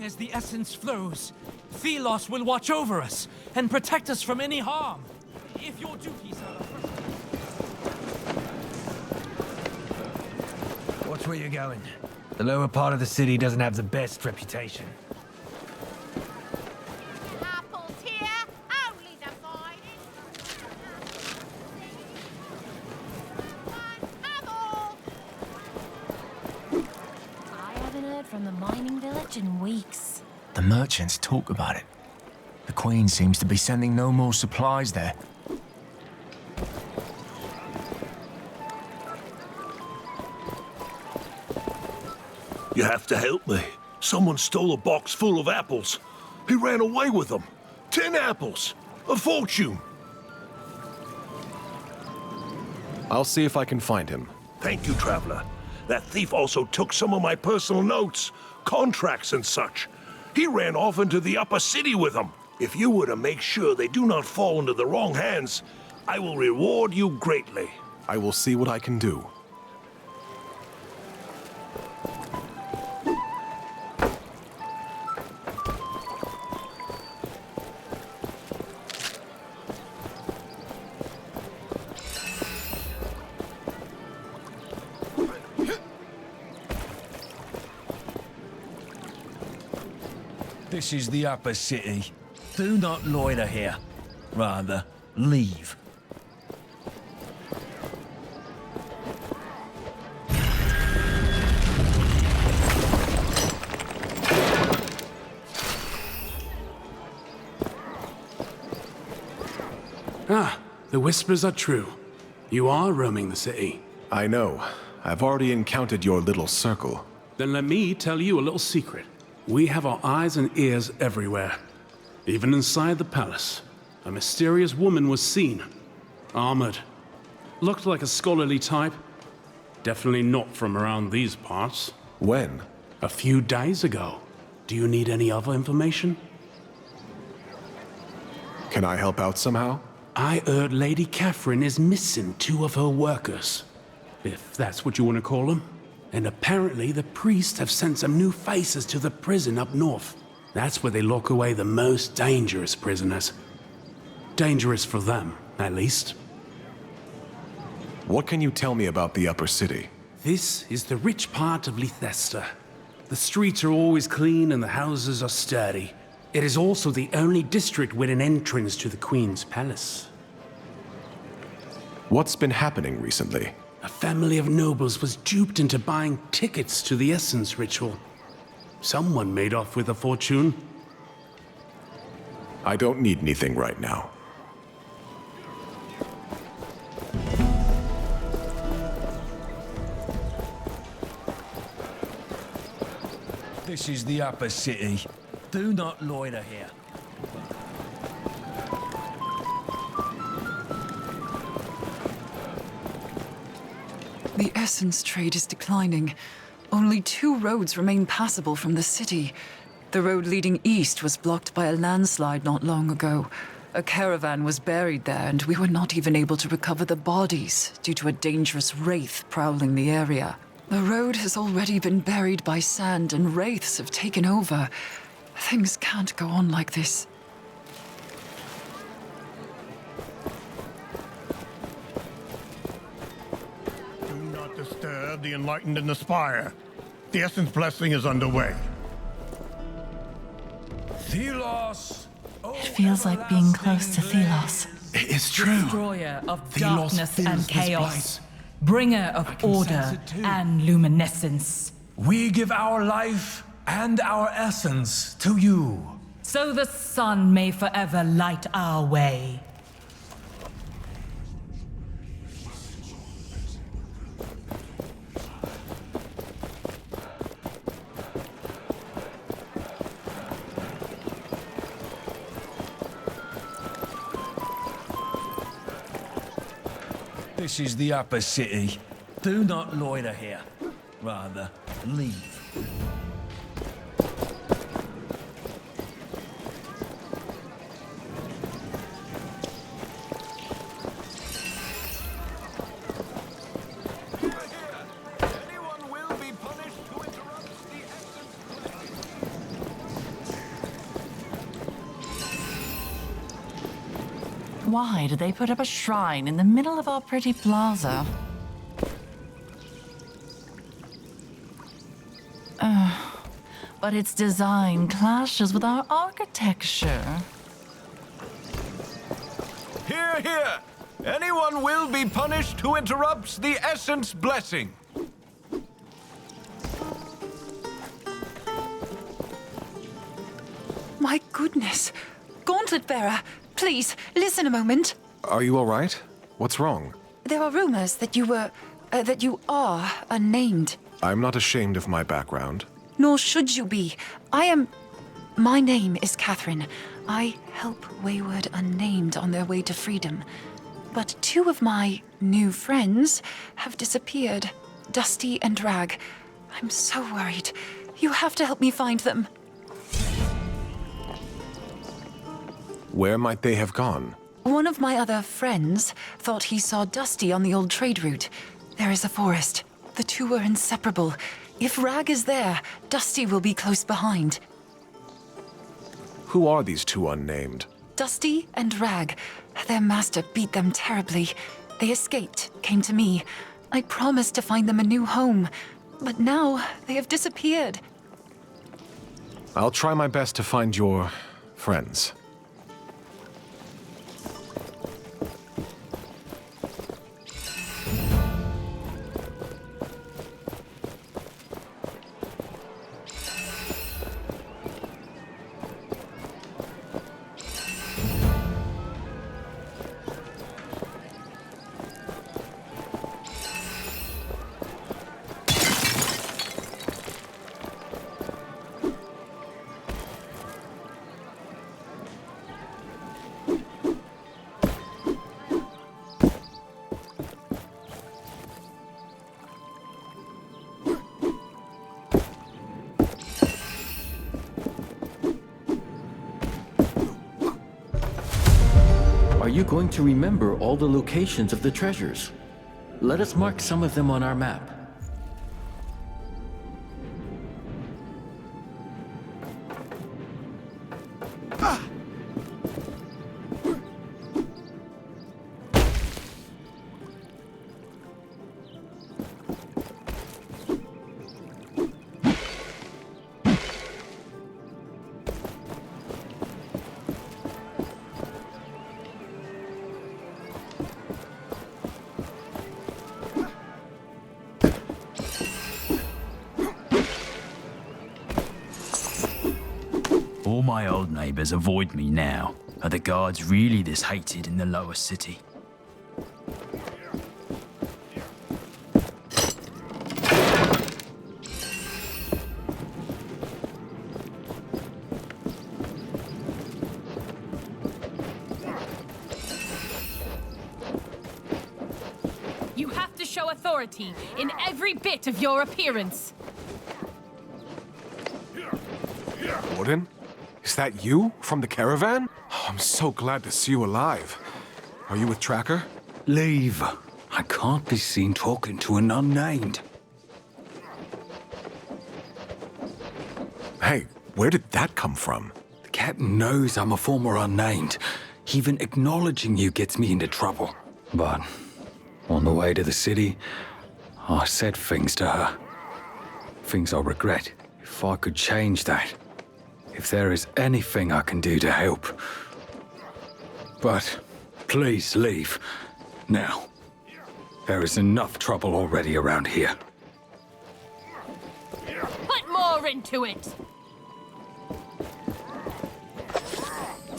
As the essence flows, Thelos will watch over us and protect us from any harm. If your duties are... Watch where you're going. The lower part of the city doesn't have the best reputation. Apples here, only divided. I haven't heard from the mining village in weeks. The merchants talk about it. The Queen seems to be sending no more supplies there. You have to help me. Someone stole a box full of apples. He ran away with them. 10 apples. A fortune. I'll see if I can find him. Thank you, traveler. That thief also took some of my personal notes, contracts and such. He ran off into the upper city with them. If you were to make sure they do not fall into the wrong hands, I will reward you greatly. I will see what I can do. This is the upper city. Do not loiter here. Rather, leave. Ah, the whispers are true. You are roaming the city. I know. I've already encountered your little circle. Then let me tell you a little secret. We have our eyes and ears everywhere. Even inside the palace, a mysterious woman was seen. Armored. Looked like a scholarly type. Definitely not from around these parts. When? A few days ago. Do you need any other information? Can I help out somehow? I heard Lady Catherine is missing 2 of her workers. If that's what you want to call them. And apparently the priests have sent some new faces to the prison up north. That's where they lock away the most dangerous prisoners. Dangerous for them, at least. What can you tell me about the upper city? This is the rich part of Leicester. The streets are always clean and the houses are sturdy. It is also the only district with an entrance to the Queen's palace. What's been happening recently? A family of nobles was duped into buying tickets to the Essence ritual. Someone made off with a fortune. I don't need anything right now. This is the upper city. Do not loiter here. The essence trade is declining. Only 2 roads remain passable from the city. The road leading east was blocked by a landslide not long ago. A caravan was buried there, and we were not even able to recover the bodies due to a dangerous wraith prowling the area. The road has already been buried by sand, and wraiths have taken over. Things can't go on like this. Disturb the enlightened and the spire. The Essence blessing is underway. Thelos! It feels like being close to Thelos. It is true. Destroyer of Thelos darkness fills and this chaos. place. Bringer of order and luminescence. We give our life and our essence to you. So the sun may forever light our way. This is the upper city. Do not loiter here. Rather, leave. Why did they put up a shrine in the middle of our pretty plaza? But its design clashes with our architecture. Hear, hear! Anyone will be punished who interrupts the essence blessing. My goodness. Gauntlet bearer, please, listen a moment. Are you all right? What's wrong? There are rumors that you are unnamed. I'm not ashamed of my background. Nor should you be. My name is Catherine. I help wayward unnamed on their way to freedom. But two of my new friends have disappeared. Dusty and Rag. I'm so worried. You have to help me find them. Where might they have gone? One of my other friends thought he saw Dusty on the old trade route. There is a forest. The two are inseparable. If Rag is there, Dusty will be close behind. Who are these two unnamed? Dusty and Rag. Their master beat them terribly. They escaped, came to me. I promised to find them a new home. But now they have disappeared. I'll try my best to find your friends. Are you going to remember all the locations of the treasures? Let us mark some of them on our map. All my old neighbours avoid me now. Are the guards really this hated in the lower city? You have to show authority in every bit of your appearance. Warden? Is that you from the caravan? Oh, I'm so glad to see you alive. Are you with Tracker? Leave. I can't be seen talking to an unnamed. Hey, where did that come from? The captain knows I'm a former unnamed. Even acknowledging you gets me into trouble. But on the way to the city, I said things to her. Things I regret. If I could change that. If there is anything I can do to help. But please leave. Now. There is enough trouble already around here. Put more into it!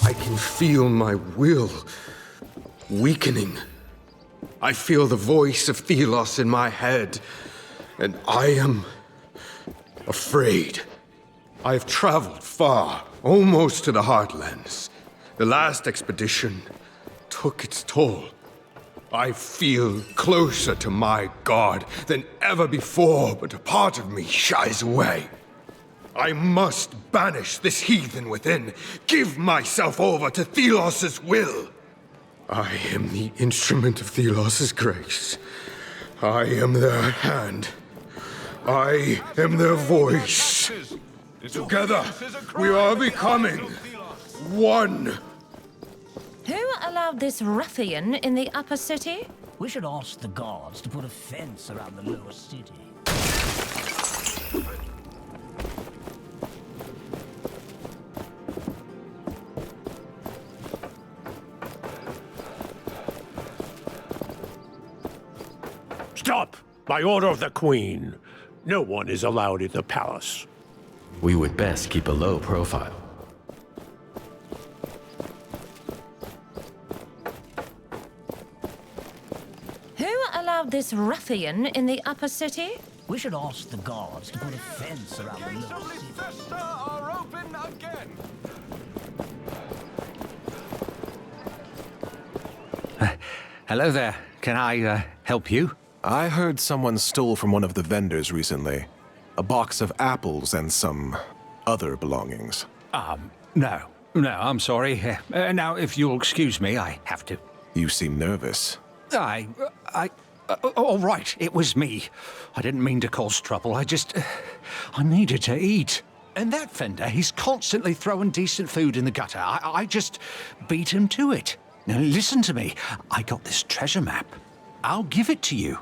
I can feel my will weakening. I feel the voice of Thelos in my head, and I am afraid. I have traveled far, almost to the Heartlands. The last expedition took its toll. I feel closer to my god than ever before, but a part of me shies away. I must banish this heathen within, give myself over to Thelos's will. I am the instrument of Thelos's grace. I am their hand. I am their voice. Together, we are becoming one. Who allowed this ruffian in the upper city? We should ask the guards to put a fence around the lower city. Stop! By order of the Queen. No one is allowed in the palace. We would best keep a low profile. Who allowed this ruffian in the upper city? We should ask the guards to put a fence around the lower city. Are open again. Hello there. Can I help you? I heard someone stole from one of the vendors recently. A box of apples and some other belongings. No, I'm sorry. Now, if you'll excuse me, I have to. You seem nervous. All right, it was me. I didn't mean to cause trouble. I needed to eat. And that vendor, he's constantly throwing decent food in the gutter. I just beat him to it. Now, listen to me. I got this treasure map. I'll give it to you.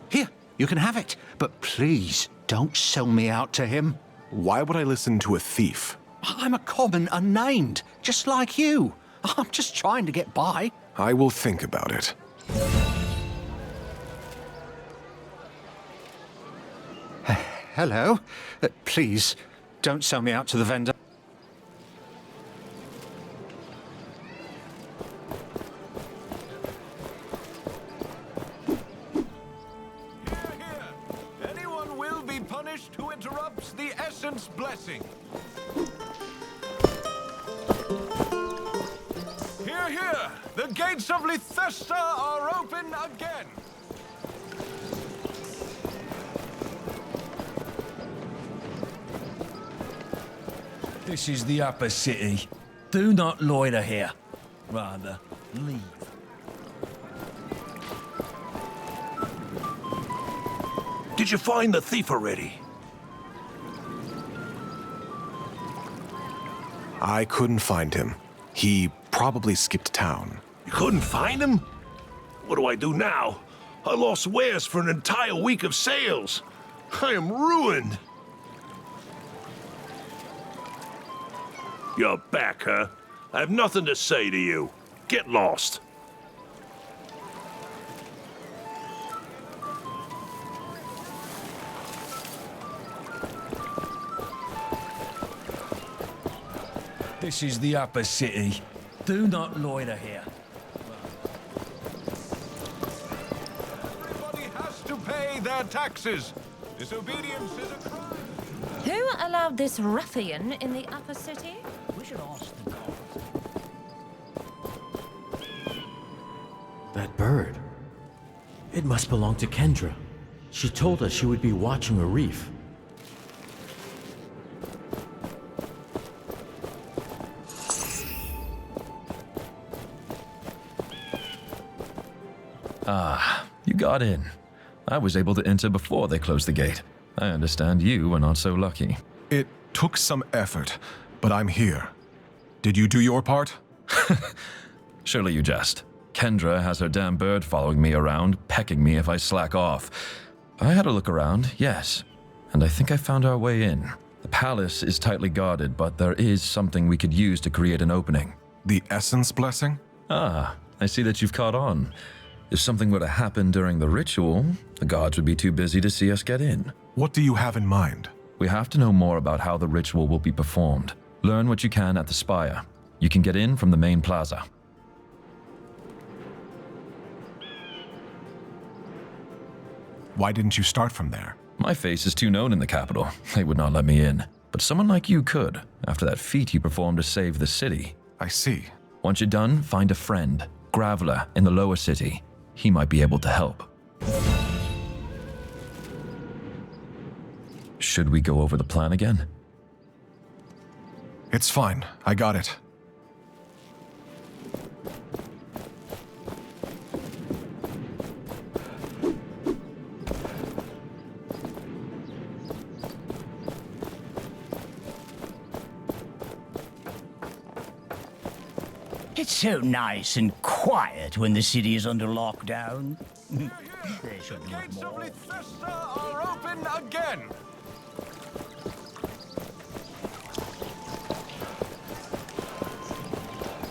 Here, you can have it. But please, don't sell me out to him. Why would I listen to a thief? I'm a common unnamed, just like you. I'm just trying to get by. I will think about it. Hello? Please, don't sell me out to the vendor. Anyone will be punished who interrupts the essence blessing. Hear, hear! The gates of Lithesta are open again! This is the upper city. Do not loiter here. Rather, leave. Did you find the thief already? I couldn't find him. He probably skipped town. You couldn't find him? What do I do now? I lost wares for an entire week of sales. I am ruined. You're back, huh? I have nothing to say to you. Get lost. This is the upper city. Do not loiter here. Everybody has to pay their taxes. Disobedience is a crime. Who allowed this ruffian in the upper city? We should ask the guards. That bird. It must belong to Kendra. She told us she would be watching a reef. Ah, you got in. I was able to enter before they closed the gate. I understand you were not so lucky. It took some effort, but I'm here. Did you do your part? Surely you jest. Kendra has her damn bird following me around, pecking me if I slack off. I had a look around, yes, and I think I found our way in. The palace is tightly guarded, but there is something we could use to create an opening. The essence blessing? Ah, I see that you've caught on. If something were to happen during the ritual, the gods would be too busy to see us get in. What do you have in mind? We have to know more about how the ritual will be performed. Learn what you can at the spire. You can get in from the main plaza. Why didn't you start from there? My face is too known in the capital. They would not let me in. But someone like you could, after that feat you performed to save the city. I see. Once you're done, find a friend, Graveler, in the lower city. He might be able to help. Should we go over the plan again? It's fine. I got it. It's so nice and quiet when the city is under lockdown. The gates of Lithesta are open again.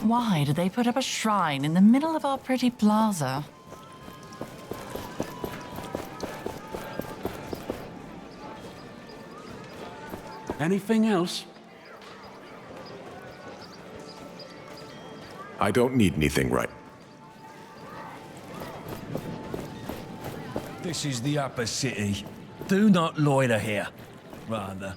Why did they put up a shrine in the middle of our pretty plaza? Anything else? I don't need anything right. This is the upper city. Do not loiter here, rather.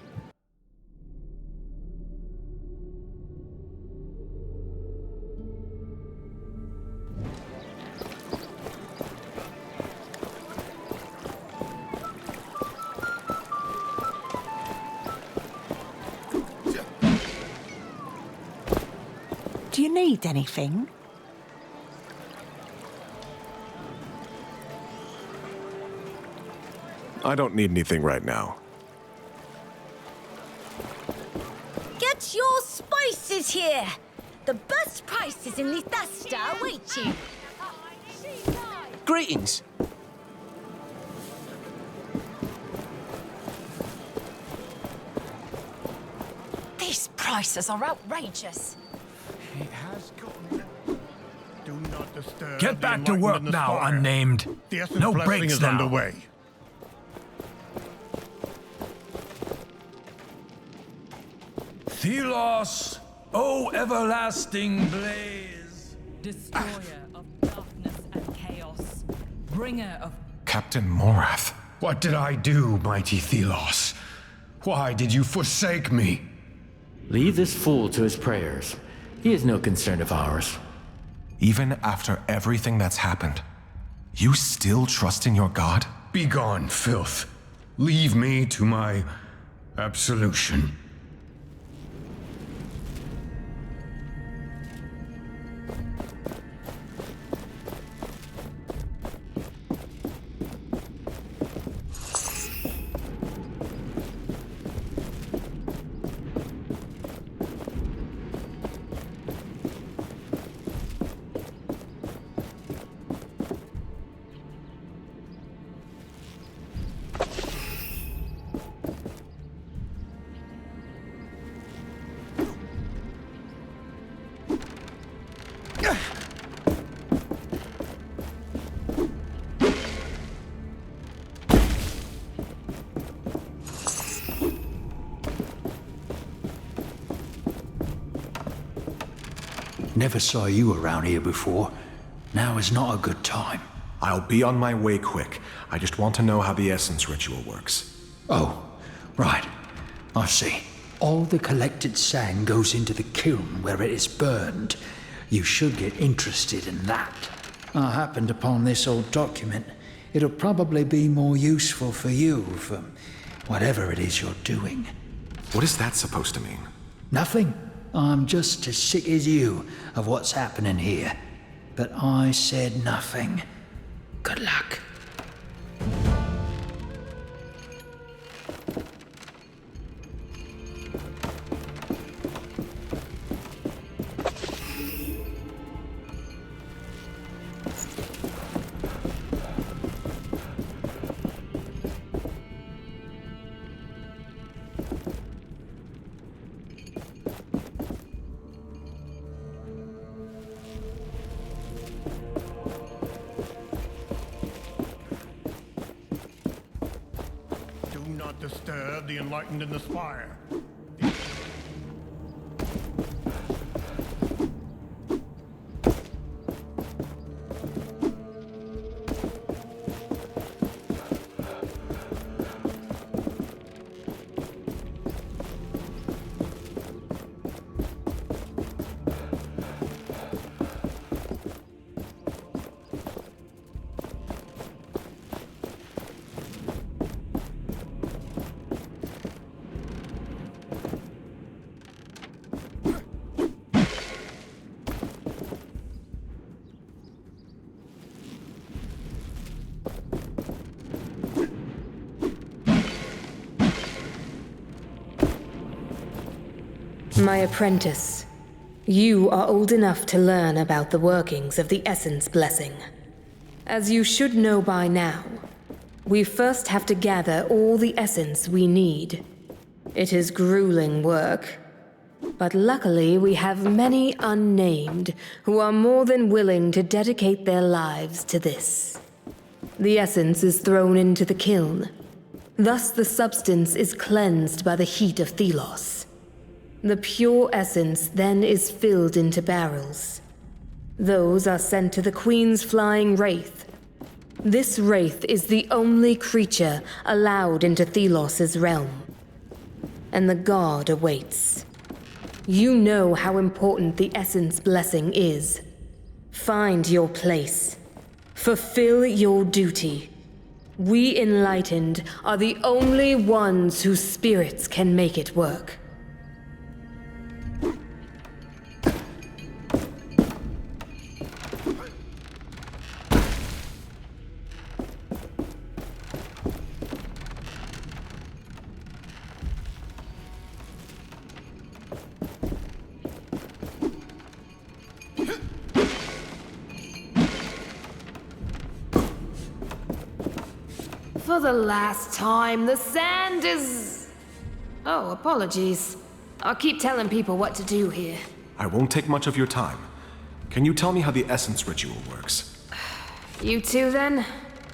Do you need anything? I don't need anything right now. Get your spices here! The best prices in Lithesta await you. Greetings. These prices are outrageous. It has gotten. Do not disturb. Get the back to enlightened work and the now, spire. unnamed. The essence No blessing breaks is now. underway. Thelos, O everlasting blaze. Destroyer of darkness and chaos. Bringer of Captain Morath. What did I do, mighty Thelos? Why did you forsake me? Leave this fool to his prayers. He is no concern of ours. Even after everything that's happened, you still trust in your god? Begone, filth. Leave me to my absolution. Never saw you around here before. Now is not a good time. I'll be on my way quick. I just want to know how the essence ritual works. Oh, right. I see. All the collected sand goes into the kiln where it is burned. You should get interested in that. I happened upon this old document. It'll probably be more useful for you for whatever it is you're doing. What is that supposed to mean? Nothing. I'm just as sick as you of what's happening here. But I said nothing. Good luck. Disturb the enlightened in the spire. My apprentice, you are old enough to learn about the workings of the Essence Blessing. As you should know by now, we first have to gather all the essence we need. It is grueling work, but luckily we have many unnamed who are more than willing to dedicate their lives to this. The essence is thrown into the kiln. Thus the substance is cleansed by the heat of Thelos. The pure essence then is filled into barrels. Those are sent to the Queen's flying wraith. This wraith is the only creature allowed into Thelos' realm. And the god awaits. You know how important the Essence Blessing is. Find your place. Fulfill your duty. We Enlightened are the only ones whose spirits can make it work. For the last time, the sand is... Oh, apologies. I'll keep telling people what to do here. I won't take much of your time. Can you tell me how the essence ritual works? You two, then?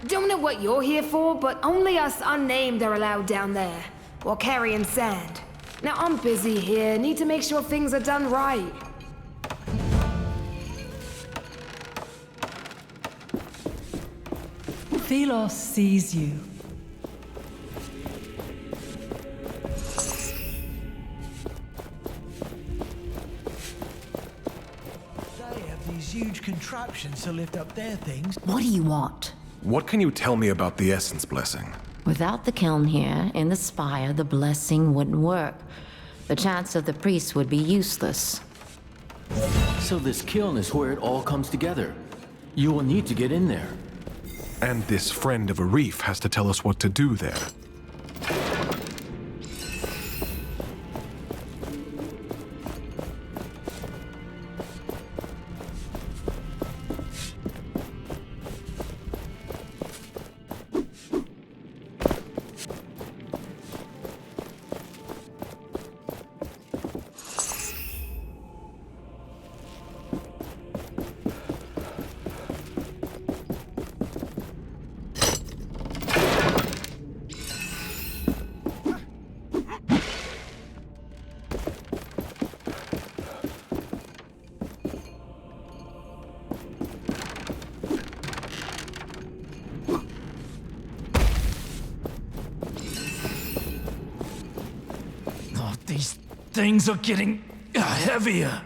Don't know what you're here for, but only us unnamed are allowed down there, while carrying sand. Now, I'm busy here, need to make sure things are done right. Thelos sees you. They have these huge contraptions to lift up their things. What do you want? What can you tell me about the Essence Blessing? Without the kiln here, in the spire, the blessing wouldn't work. The chants of the priests would be useless. So this kiln is where it all comes together. You will need to get in there. And this friend of a reef has to tell us what to do there. These things are getting heavier.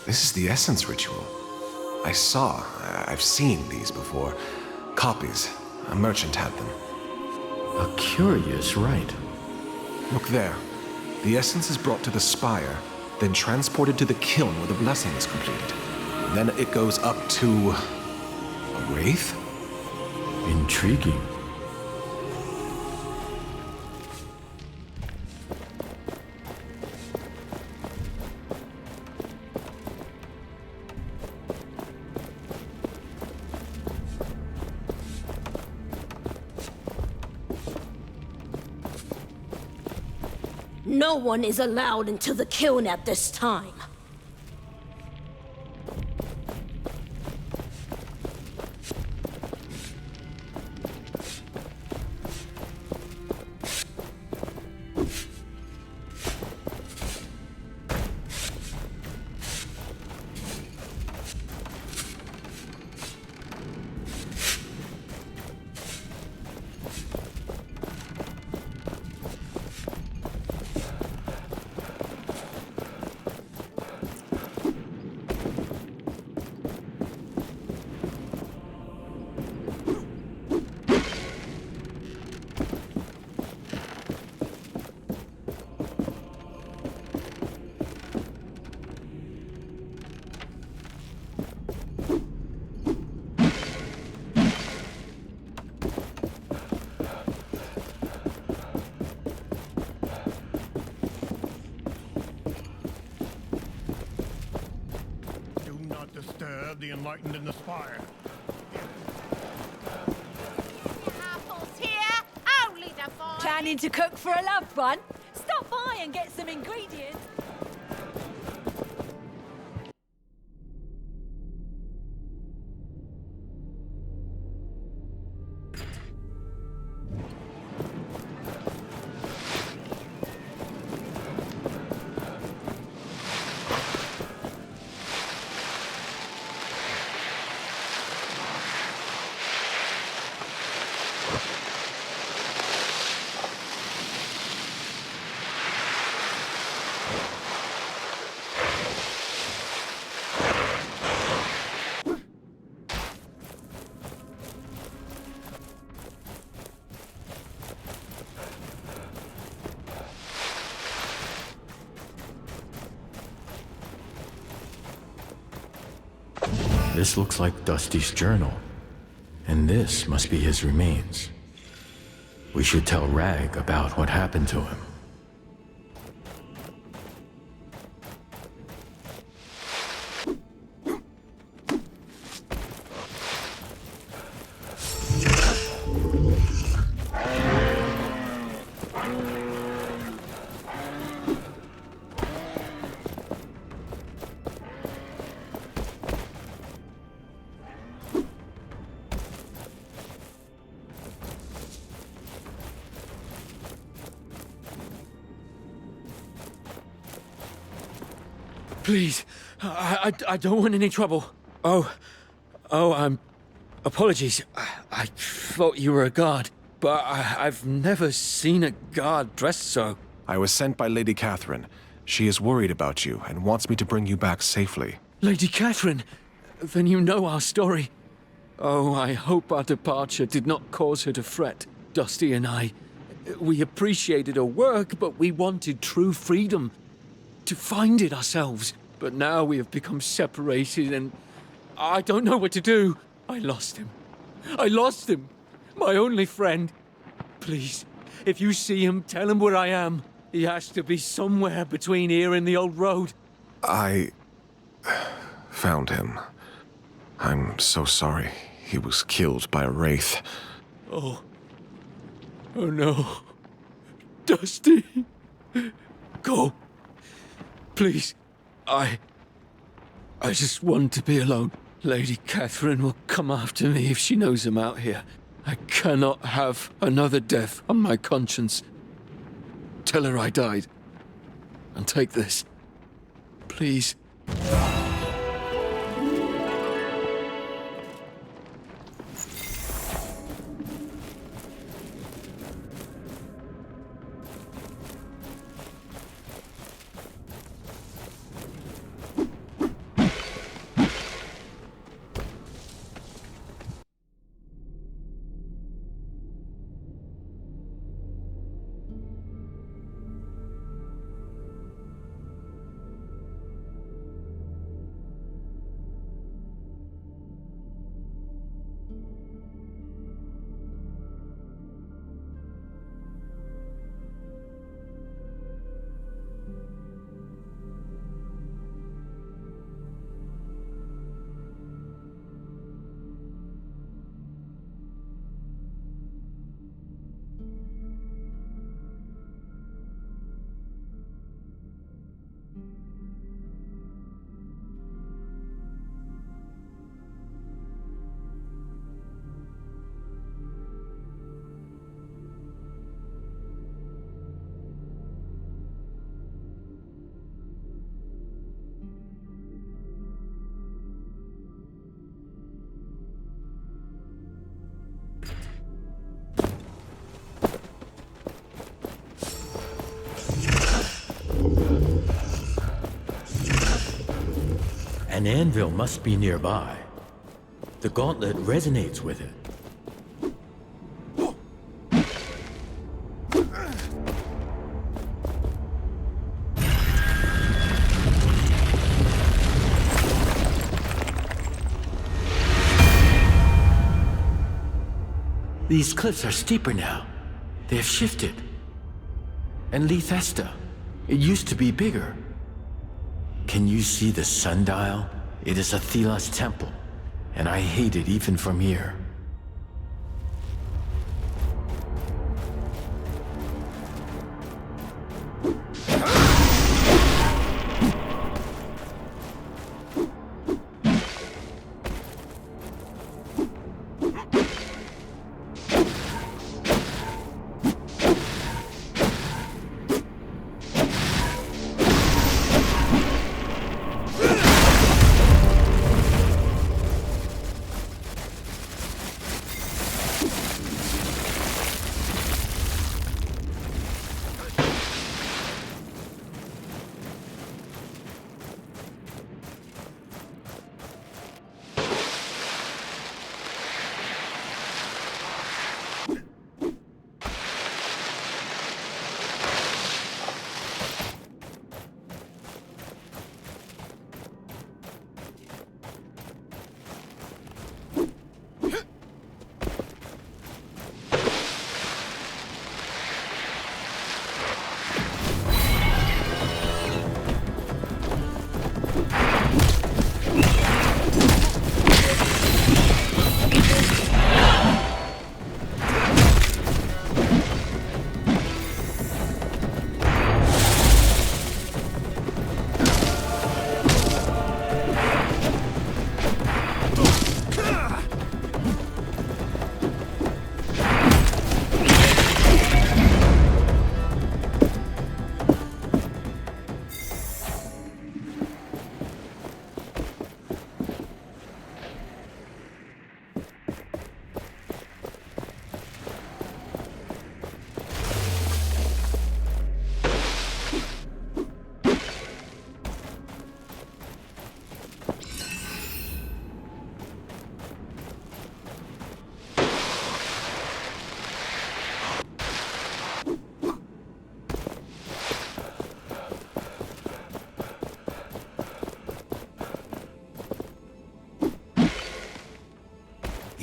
This is the Essence Ritual. I've seen these before. Copies. A merchant had them. A curious rite. Look there. The essence is brought to the spire, then transported to the kiln where the blessing is completed. Then it goes up to... a wraith? Intriguing. No one is allowed into the kiln at this time. disturb the enlightened in the spire. Planning to cook for a loved one? Stop by and get some ingredients. This looks like Dusty's journal, and this must be his remains. We should tell Rag about what happened to him. Please, I don't want any trouble. Apologies. I thought you were a guard, but I've never seen a guard dressed so. I was sent by Lady Catherine. She is worried about you and wants me to bring you back safely. Lady Catherine? Then you know our story. Oh, I hope our departure did not cause her to fret. Dusty and I, we appreciated her work, but we wanted true freedom. To find it ourselves. But now we have become separated and I don't know what to do. I lost him. My only friend. Please, if you see him, tell him where I am. He has to be somewhere between here and the old road. I found him. I'm so sorry. He was killed by a wraith. Oh no. Dusty. Go. Please, I just want to be alone. Lady Catherine will come after me if she knows I'm out here. I cannot have another death on my conscience. Tell her I died. And take this. Please. An anvil must be nearby. The gauntlet resonates with it. These cliffs are steeper now. They have shifted. And Lethesta, it used to be bigger. Can you see the sundial It is a Thelos temple, and I hate it even from here.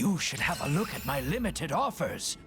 You should have a look at my limited offers.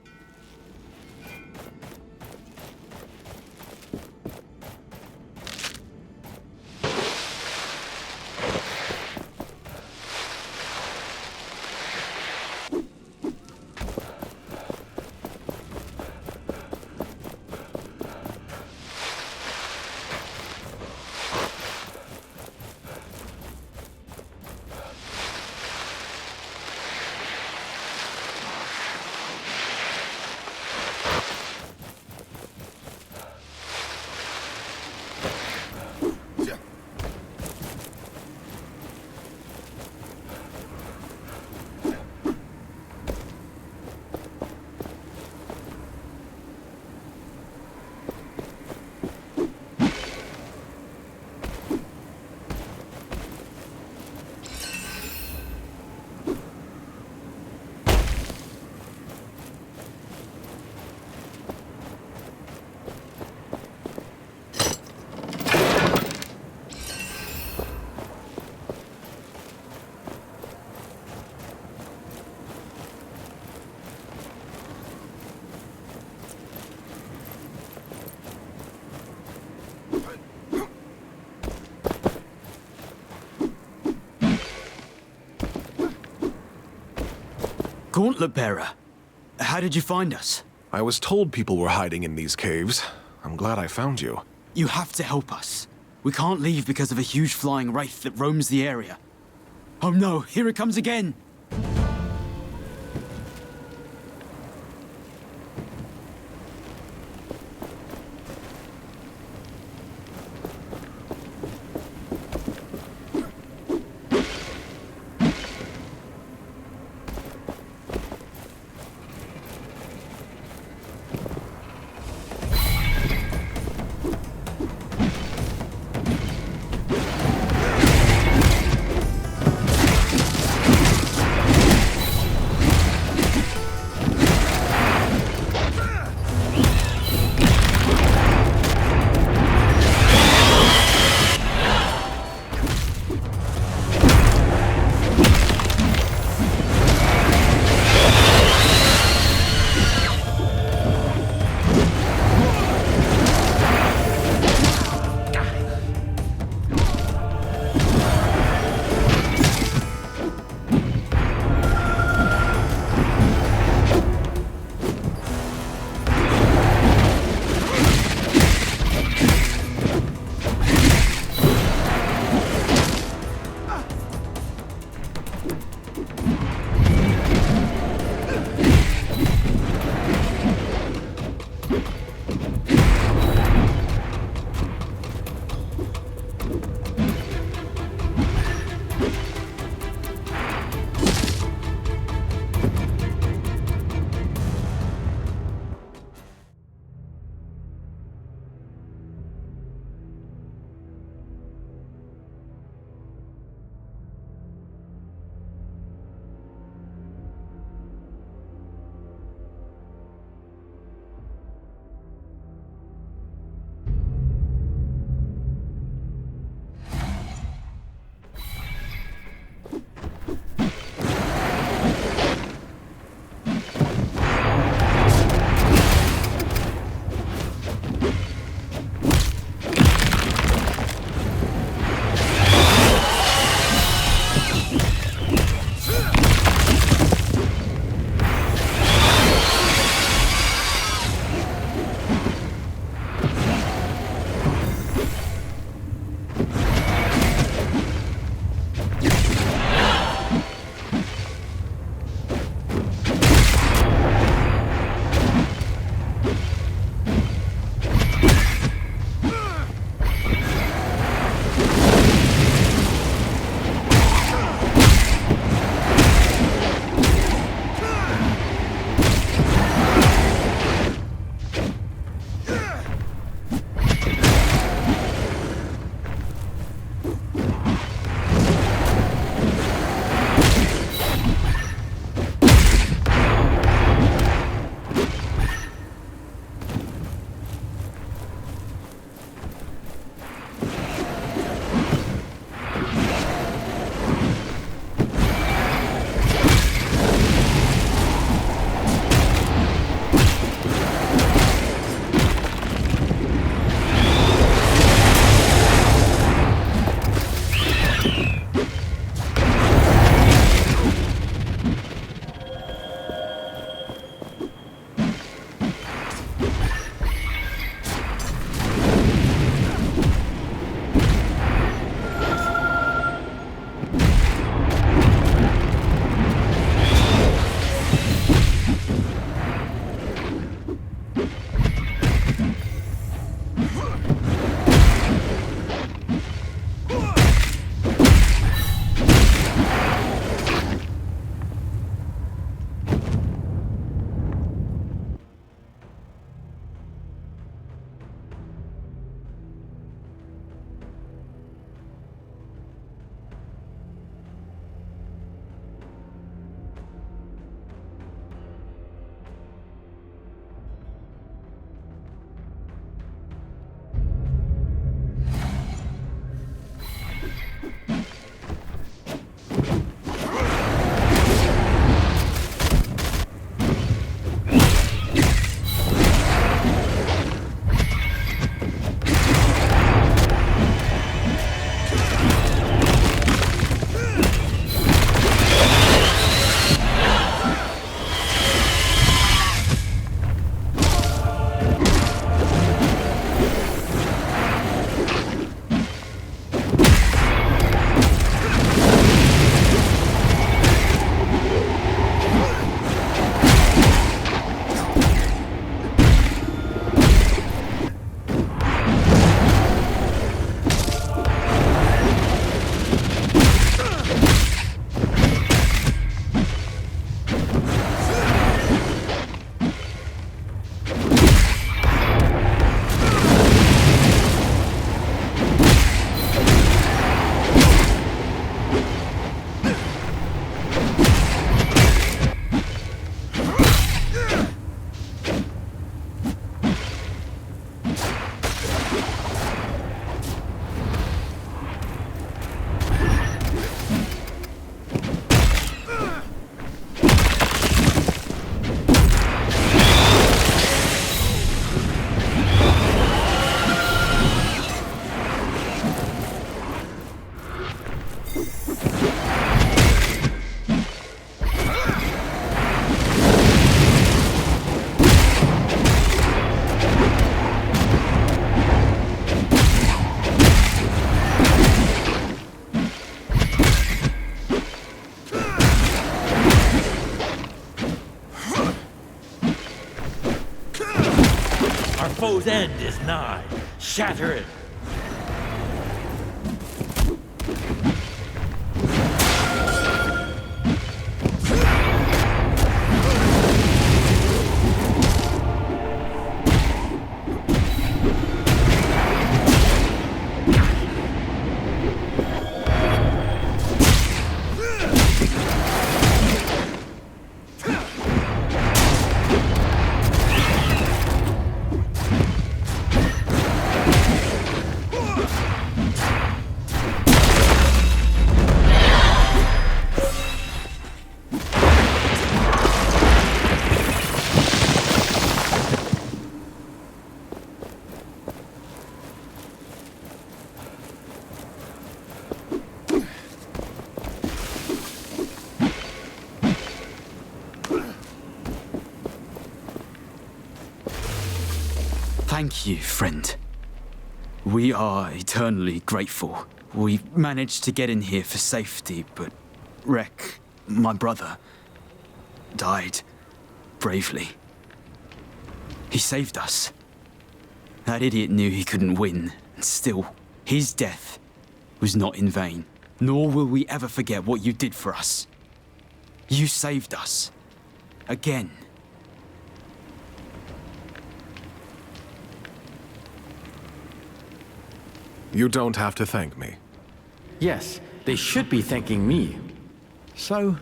Gauntlet Bearer, how did you find us? I was told people were hiding in these caves. I'm glad I found you. You have to help us. We can't leave because of a huge flying wraith that roams the area. Oh no, here it comes again! foe's end is nigh. Shatter it. Thank you, friend. We are eternally grateful. We managed to get in here for safety, but Rek, my brother, died bravely. He saved us. That idiot knew he couldn't win, and still, his death was not in vain. Nor will we ever forget what you did for us. You saved us. Again. You don't have to thank me. Yes, they should be thanking me. So,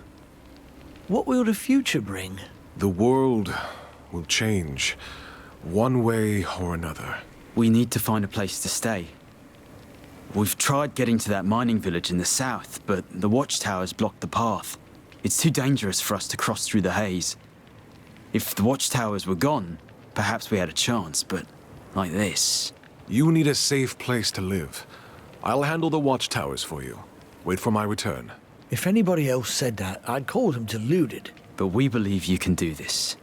what will the future bring? The world will change, one way or another. We need to find a place to stay. We've tried getting to that mining village in the south, but the watchtowers blocked the path. It's too dangerous for us to cross through the haze. If the watchtowers were gone, perhaps we had a chance, but like this... You need a safe place to live. I'll handle the watchtowers for you. Wait for my return. If anybody else said that, I'd call them deluded. But we believe you can do this.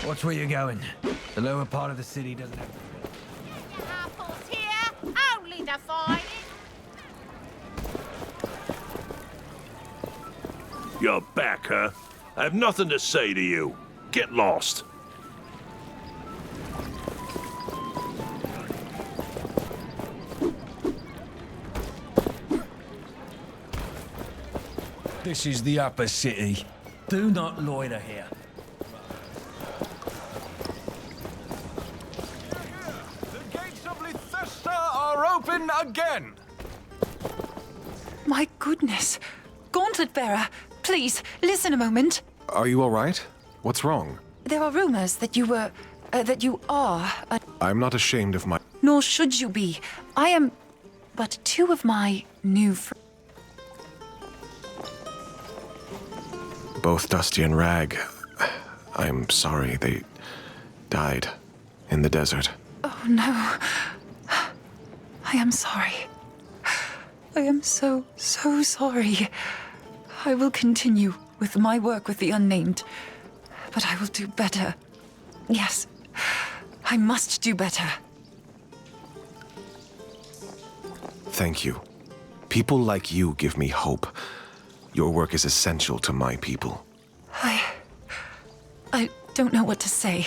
Watch where you're going. The lower part of the city doesn't have... Apples here, only the finest. You're back, huh? I have nothing to say to you. Get lost. This is the upper city. Do not loiter here. Open again! My goodness. Gauntlet bearer, please, listen a moment. Are you all right? What's wrong? There are rumors that you were... that you are... I'm not ashamed of my... Nor should you be. I am... but two of my new friends... Both Dusty and Rag. I'm sorry, they died in the desert. Oh, no. I am sorry. I am so sorry. I will continue with my work with the unnamed, but I will do better. Yes, I must do better. Thank you. People like you give me hope. Your work is essential to my people. I don't know what to say.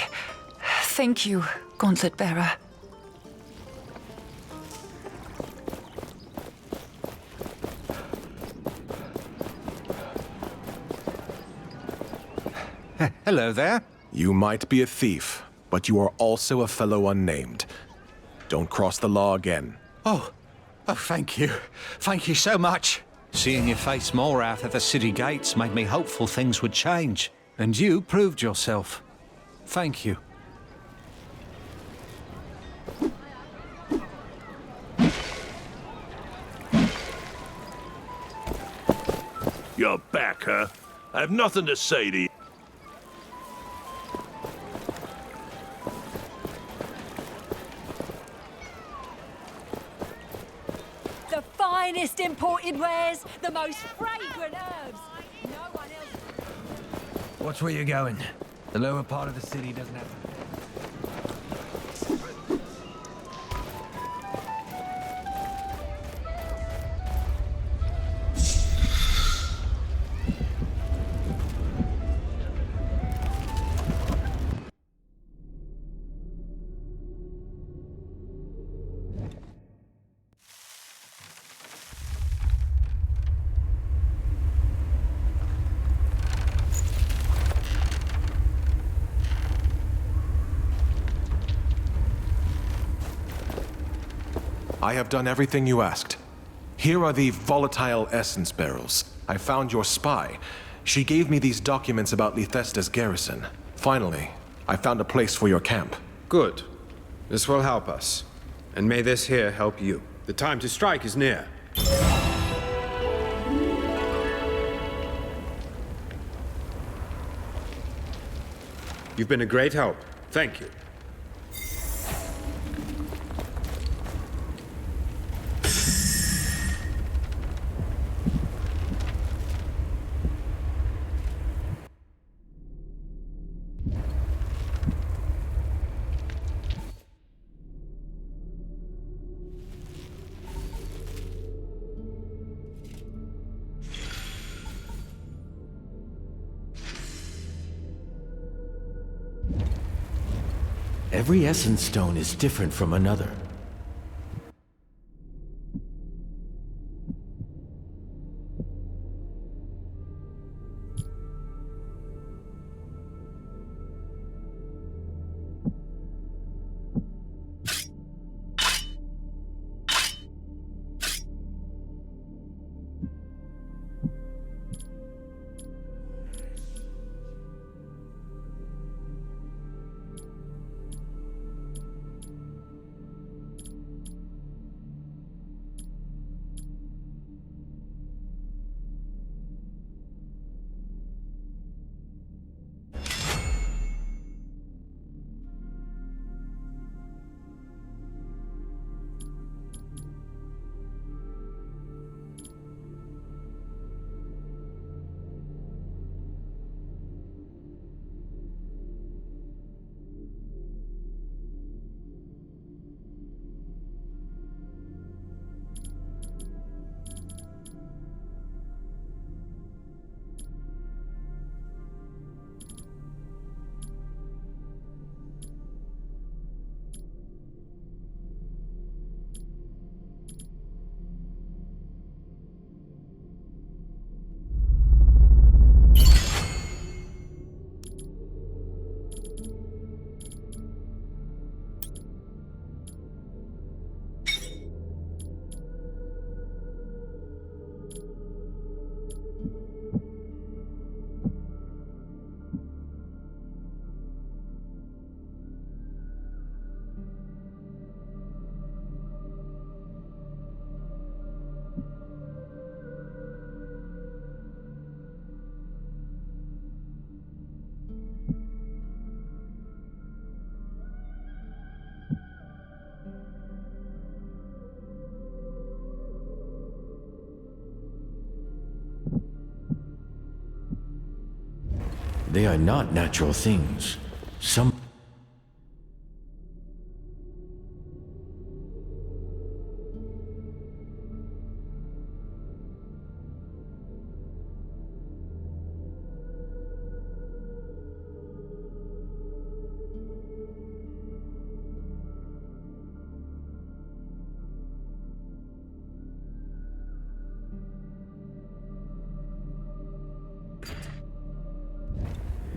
Thank you, Gauntlet Bearer. Hello there. You might be a thief, but you are also a fellow unnamed. Don't cross the law again. Oh, thank you. Thank you so much. Seeing your face more out of the city gates made me hopeful things would change. And you proved yourself. Thank you. You're back, huh? I have nothing to say to you. The finest imported wares, the most fragrant herbs. No one else. Watch where you're going. The lower part of the city doesn't have... I have done everything you asked. Here are the volatile essence barrels. I found your spy. She gave me these documents about Lethesta's garrison. Finally, I found a place for your camp. Good. This will help us. And may this here help you. The time to strike is near. You've been a great help. Thank you. Every essence stone is different from another. They are not natural things. Some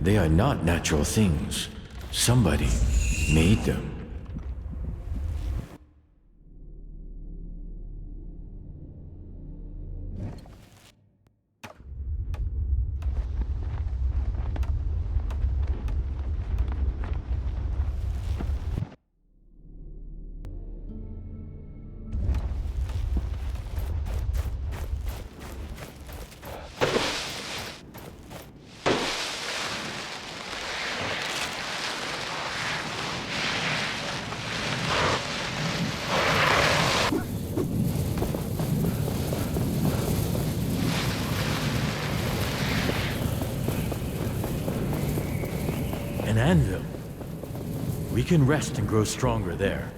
They are not natural things. Somebody made them. An anvil. We can rest and grow stronger there.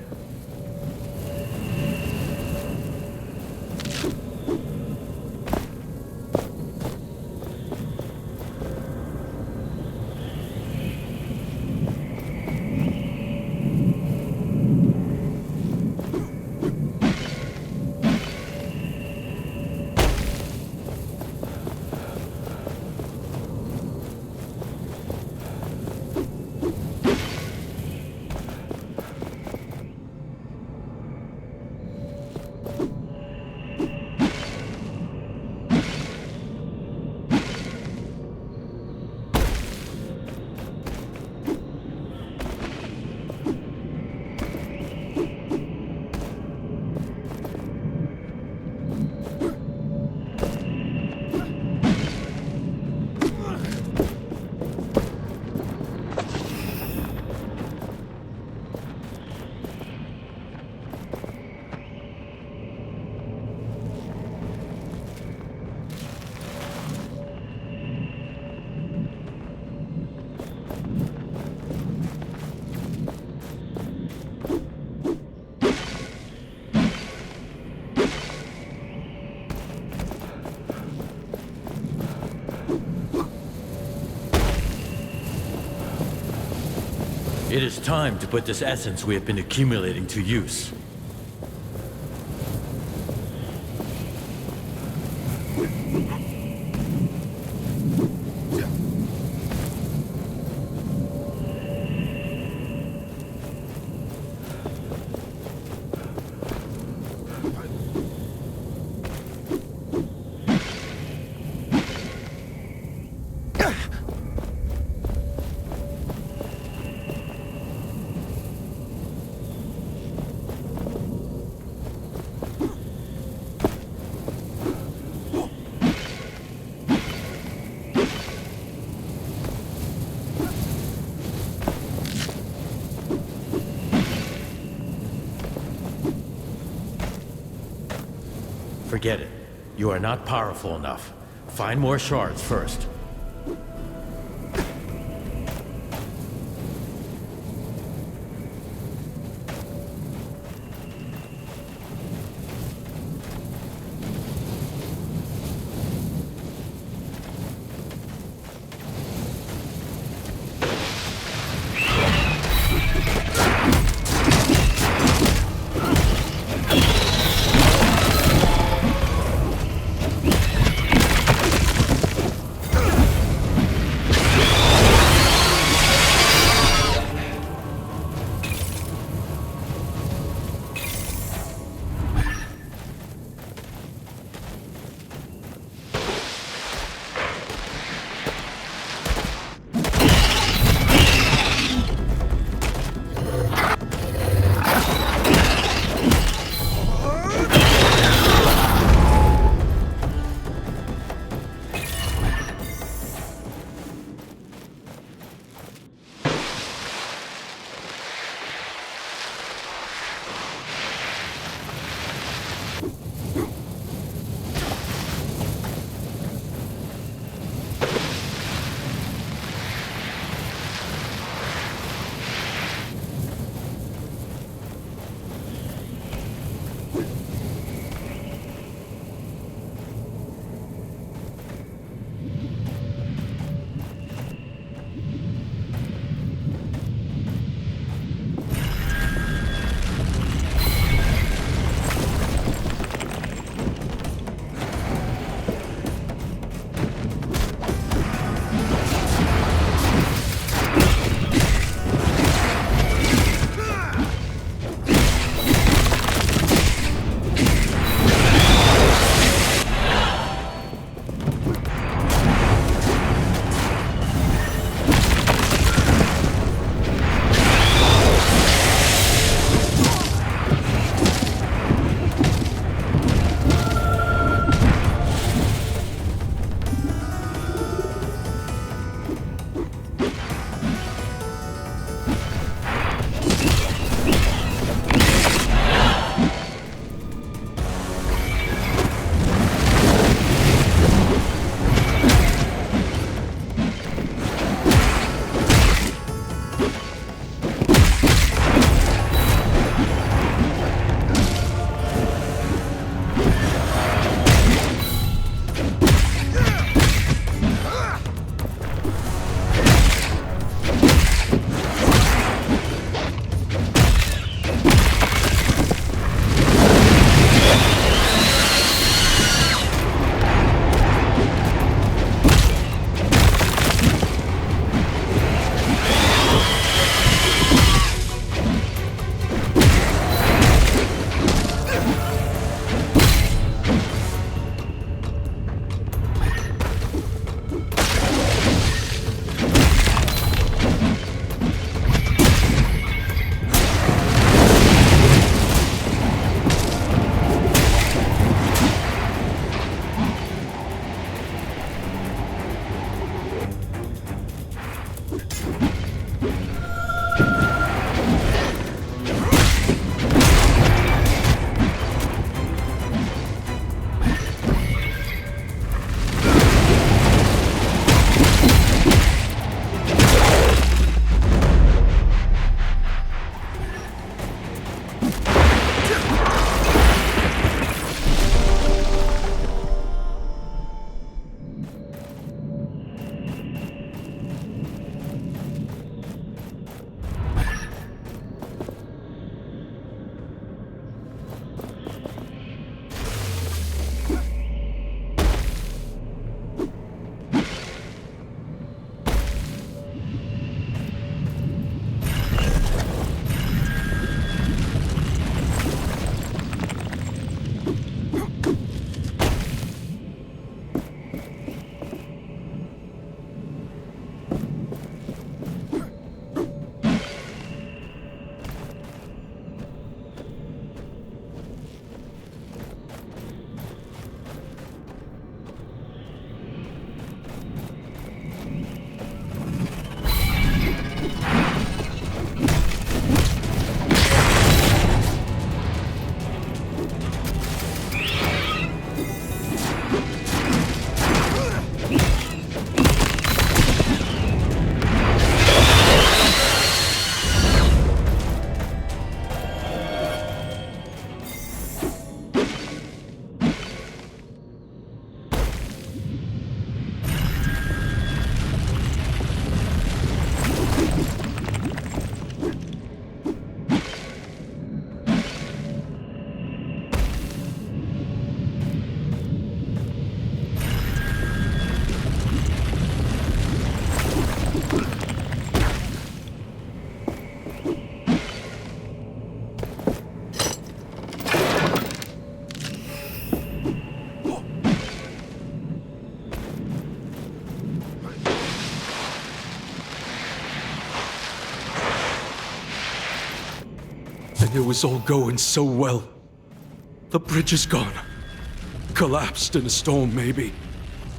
It is time to put this essence we have been accumulating to use. Forget it. You are not powerful enough. Find more shards first. It was all going so well. The bridge is gone. Collapsed in a storm, maybe.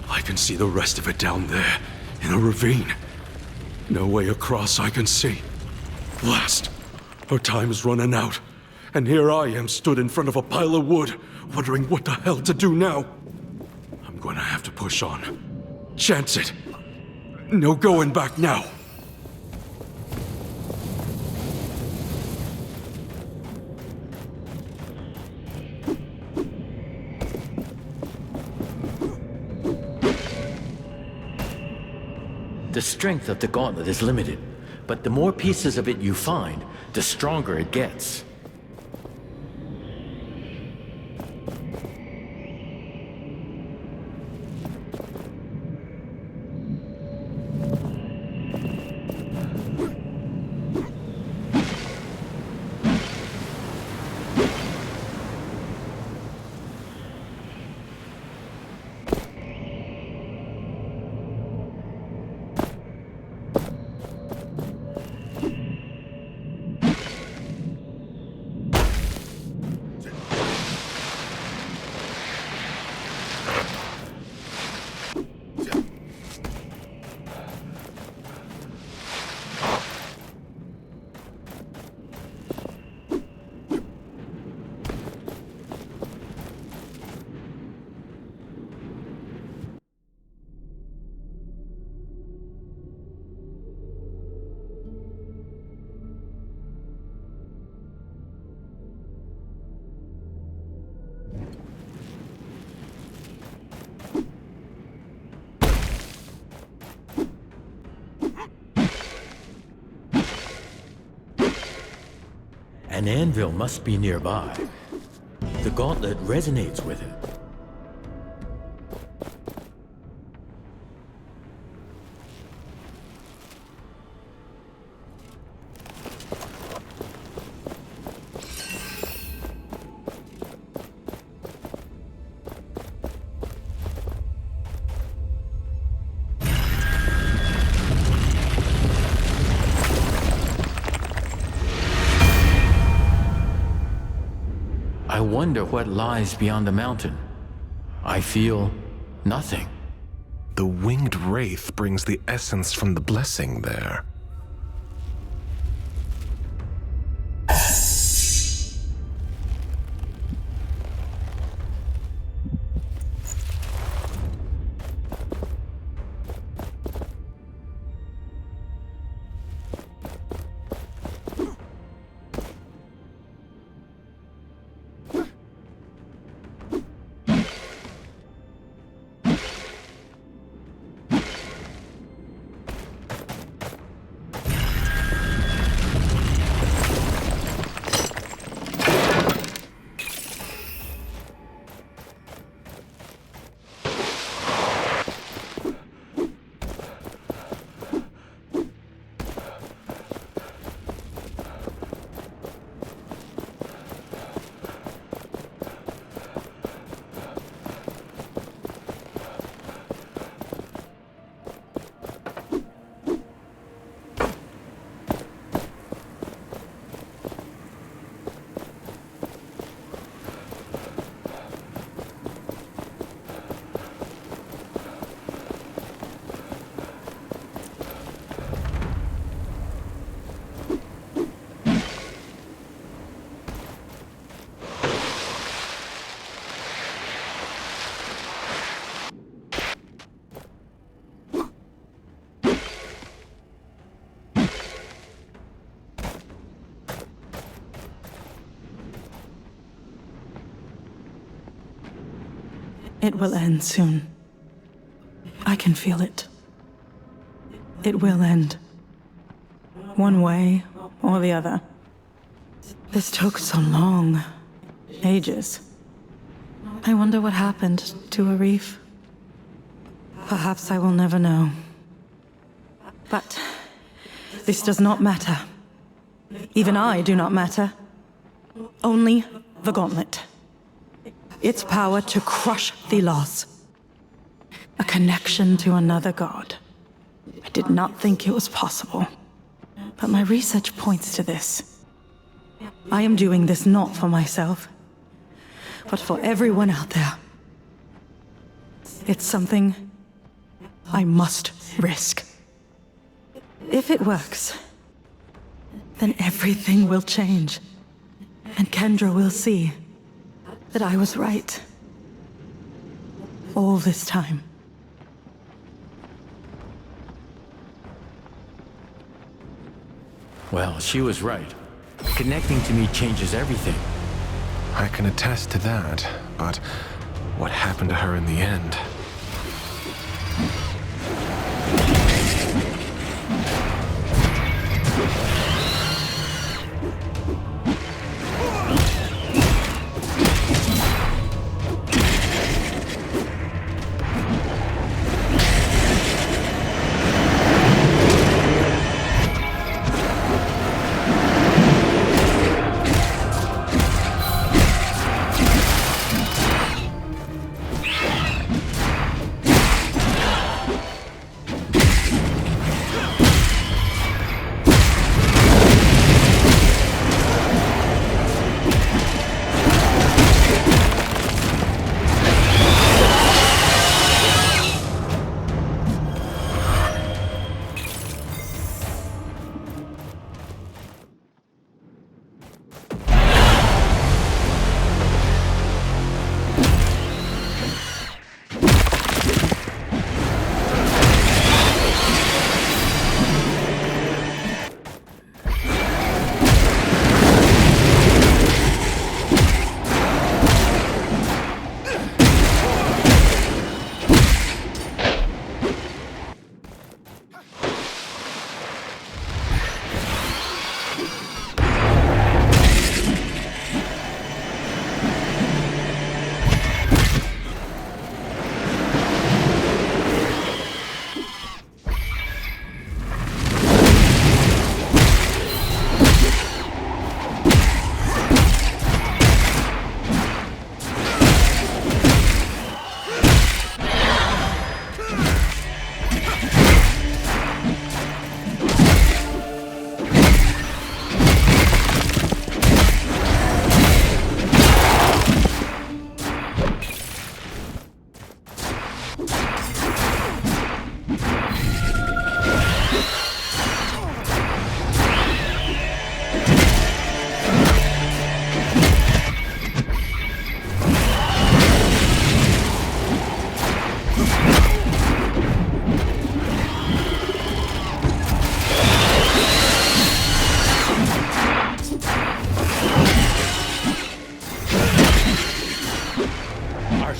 I can see the rest of it down there, in a ravine. No way across I can see. Blast! Our time's running out. And here I am stood in front of a pile of wood, wondering what the hell to do now. I'm gonna have to push on. Chance it. No going back now. The strength of the gauntlet is limited, but the more pieces of it you find, the stronger it gets. An anvil must be nearby. The gauntlet resonates with it. I wonder what lies beyond the mountain. I feel nothing. The winged wraith brings the essence from the blessing there. It will end soon. I can feel it. It will end. One way or the other. This took so long. Ages. I wonder what happened to a reef. Perhaps I will never know. But this does not matter. Even I do not matter. Only the gauntlet. Its power to crush the loss. A connection to another god. I did not think it was possible. But my research points to this. I am doing this not for myself, but for everyone out there. It's something I must risk. If it works, then everything will change, and Kendra will see that I was right all this time. Well, she was right. Connecting to me changes everything. I can attest to that, but what happened to her in the end?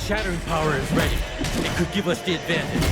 Shattering power is ready. It could give us the advantage.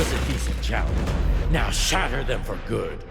was a decent challenge. Now shatter them for good.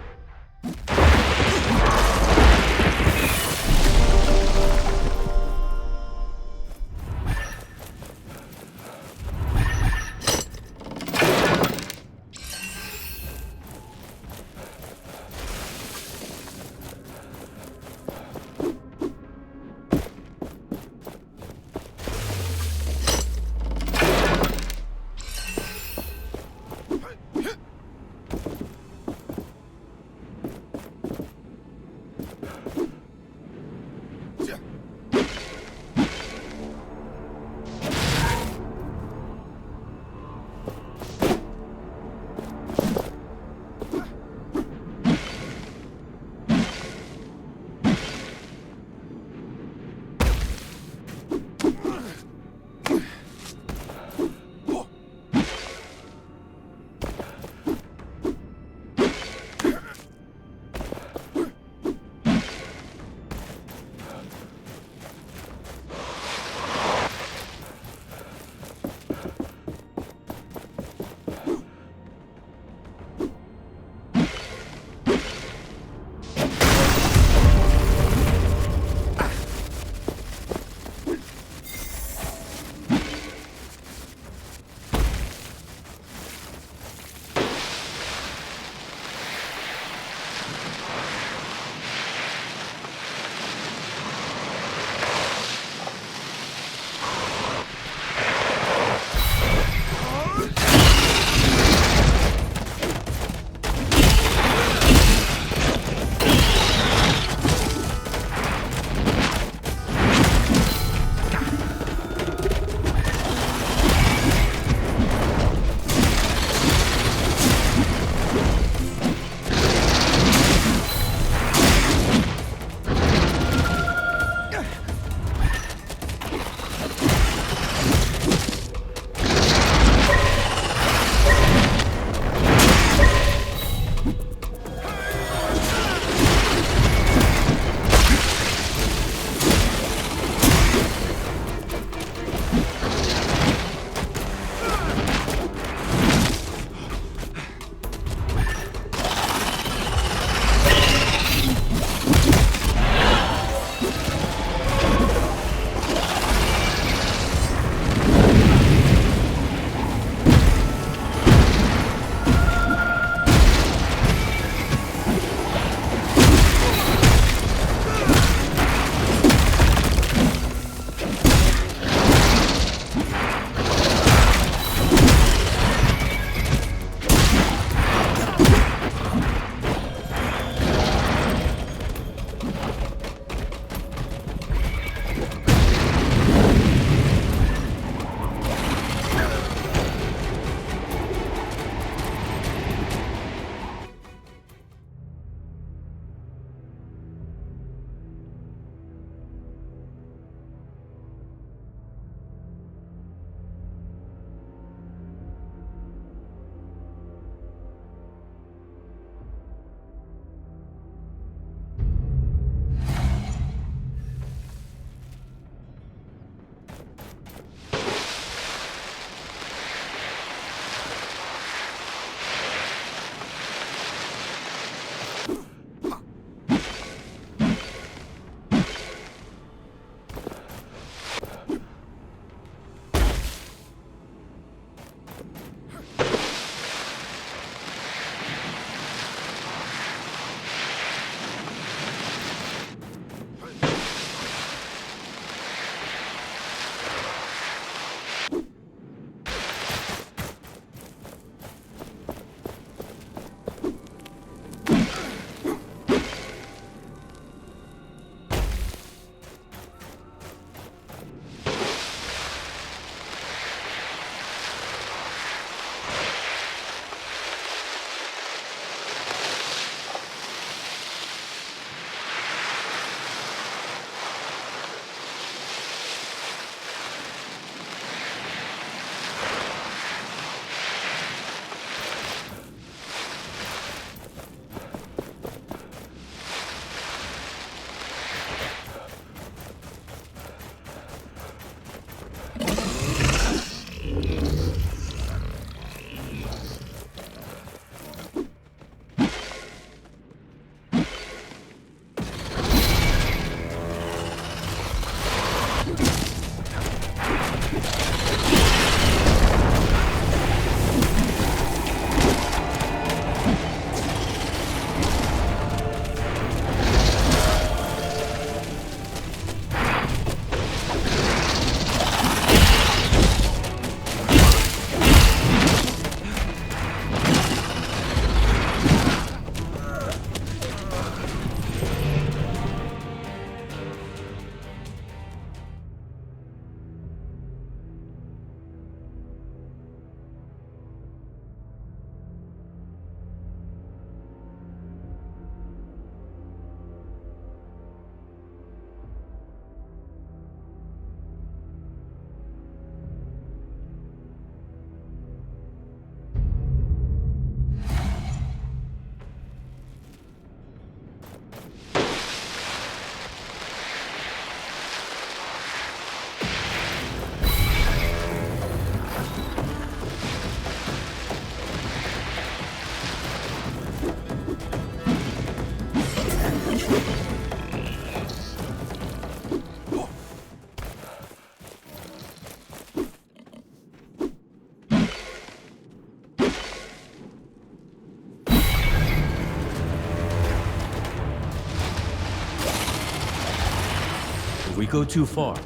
we go too far,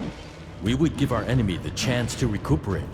we would give our enemy the chance to recuperate.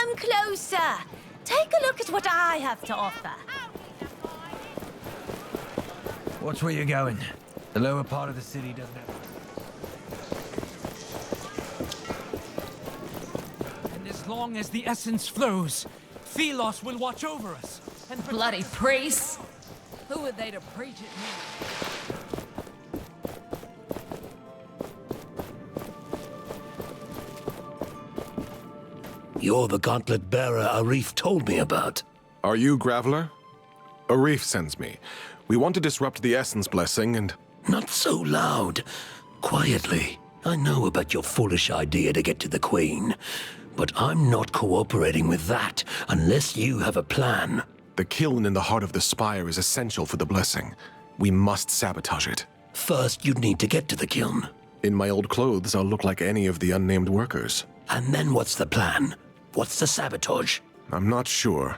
Come closer. Take a look at what I have to offer. Watch where you're going. The lower part of the city doesn't have... And as long as the essence flows, Thelos will watch over us. And Bloody priests! Who are they to preach at me? You're the gauntlet bearer Arif told me about. Are you Graveler? Arif sends me. We want to disrupt the Essence Blessing and... Not so loud. Quietly. I know about your foolish idea to get to the Queen, but I'm not cooperating with that unless you have a plan. The kiln in the heart of the spire is essential for the blessing. We must sabotage it. First, you'd need to get to the kiln. In my old clothes, I'll look like any of the unnamed workers. And then what's the plan? What's the sabotage? I'm not sure.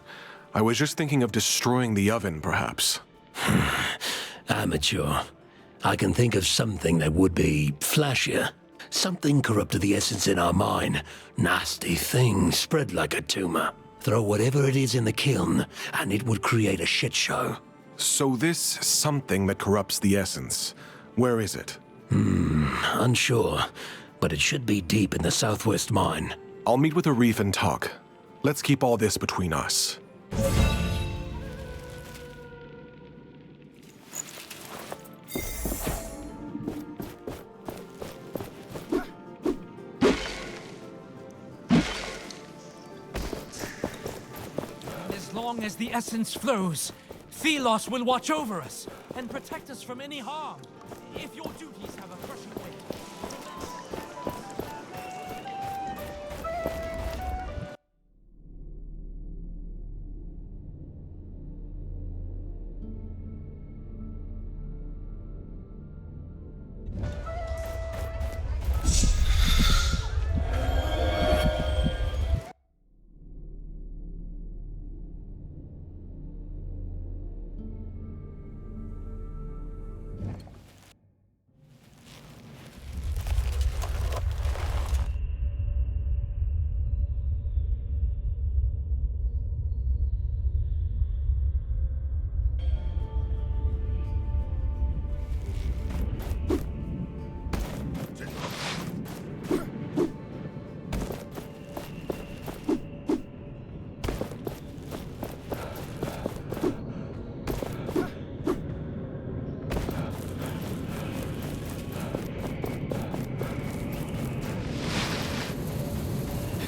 I was just thinking of destroying the oven, perhaps. Amateur. I can think of something that would be flashier. Something corrupted the essence in our mine. Nasty thing, spread like a tumor. Throw whatever it is in the kiln, and it would create a shit show. So this something that corrupts the essence, where is it? Unsure. But it should be deep in the southwest mine. I'll meet with Arif and talk. Let's keep all this between us. as long as the essence flows, Thelos will watch over us and protect us from any harm. If your duties have a crushing weight.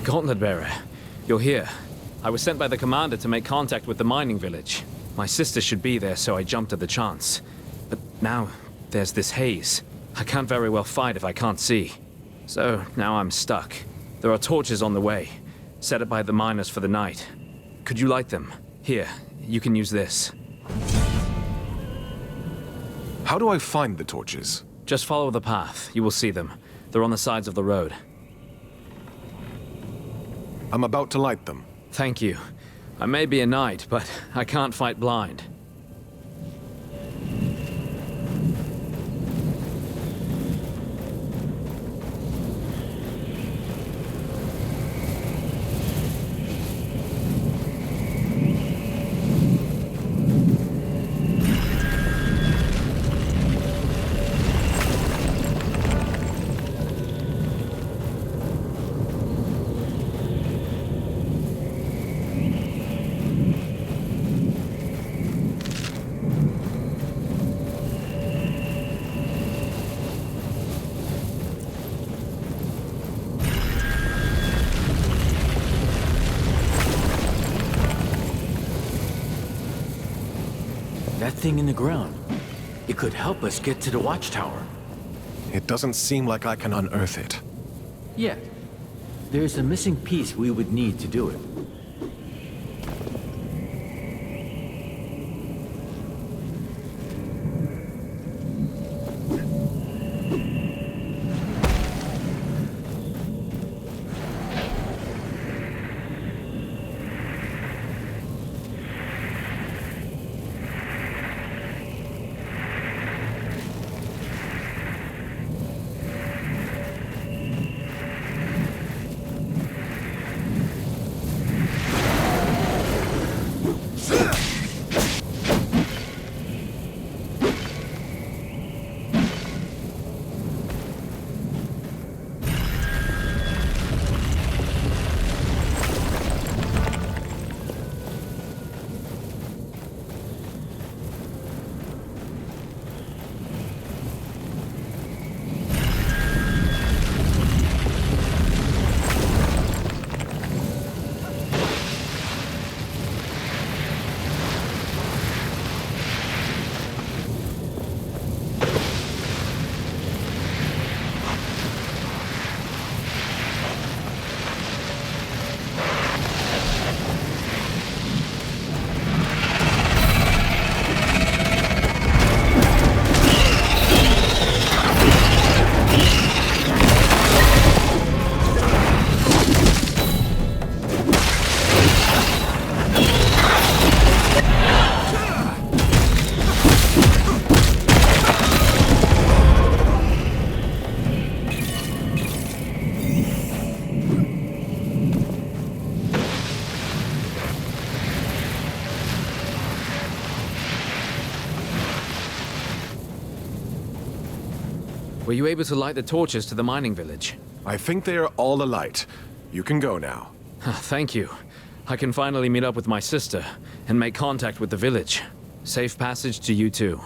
Gauntlet Bearer, you're here. I was sent by the commander to make contact with the mining village. My sister should be there, so I jumped at the chance. But now, there's this haze. I can't very well fight if I can't see. So, now I'm stuck. There are torches on the way, set up by the miners for the night. Could you light them? Here, you can use this. How do I find the torches? Just follow the path. You will see them. They're on the sides of the road. I'm about to light them. Thank you. I may be a knight, but I can't fight blind. That thing in the ground. It could help us get to the watchtower. It doesn't seem like I can unearth it. Yet. There's a missing piece we would need to do it. Were you able to light the torches to the mining village? I think they are all alight. You can go now. Thank you. I can finally meet up with my sister and make contact with the village. Safe passage to you too.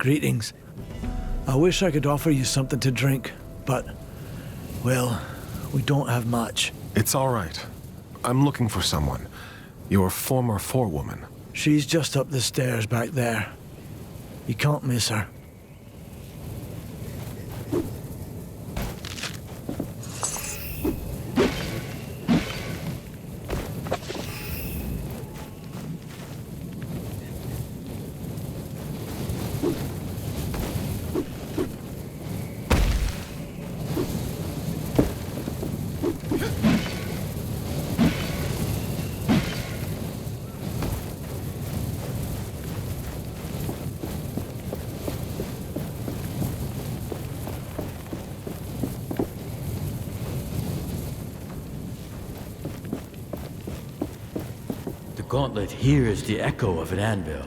Greetings. I wish I could offer you something to drink, but, well, we don't have much. It's all right. I'm looking for someone. Your former forewoman. She's just up the stairs back there. You can't miss her. gauntlet hears the echo of an anvil.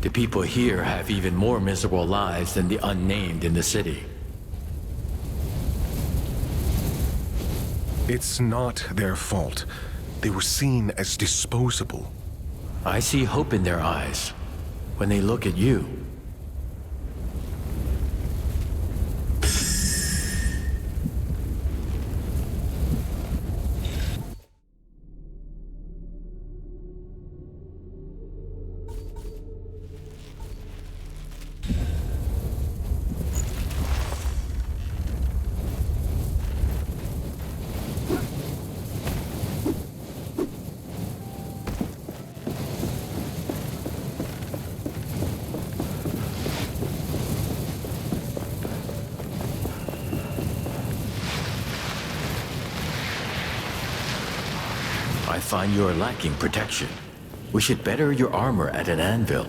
The people here have even more miserable lives than the unnamed in the city. It's not their fault. They were seen as disposable. I see hope in their eyes when they look at you. I find you are lacking protection. We should better your armor at an anvil.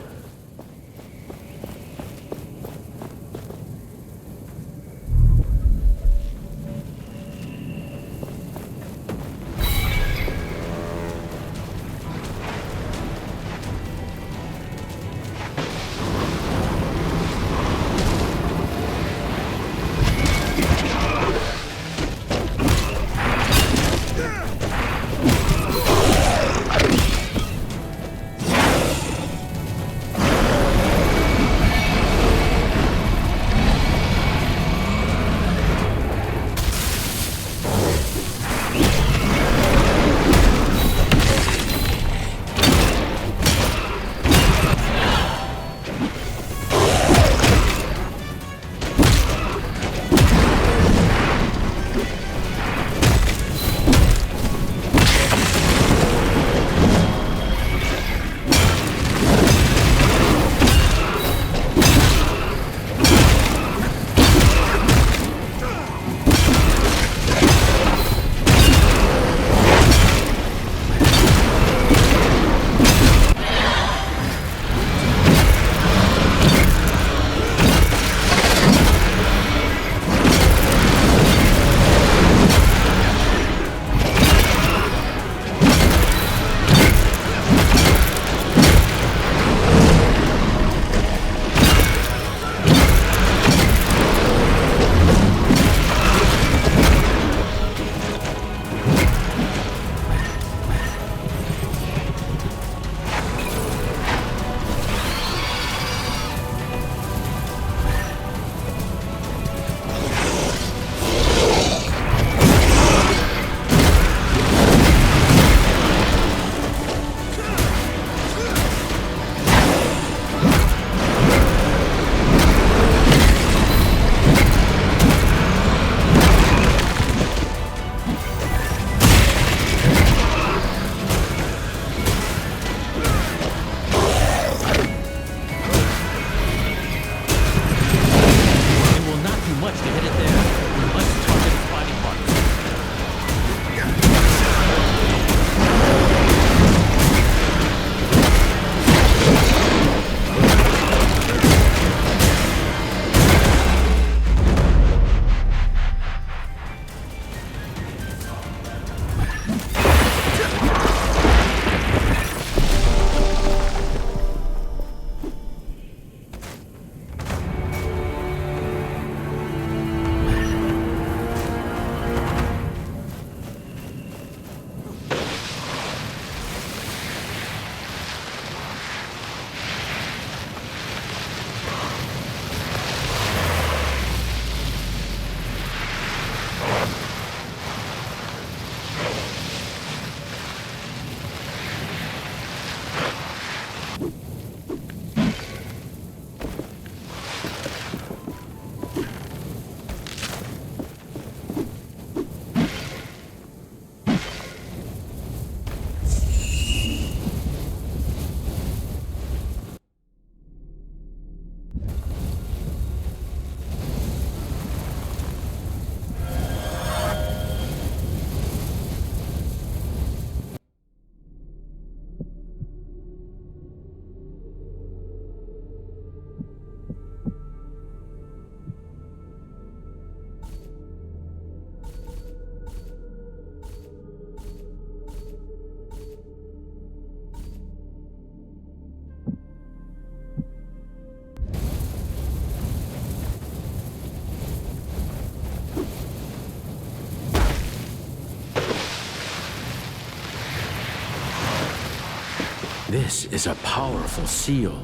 This is a powerful seal.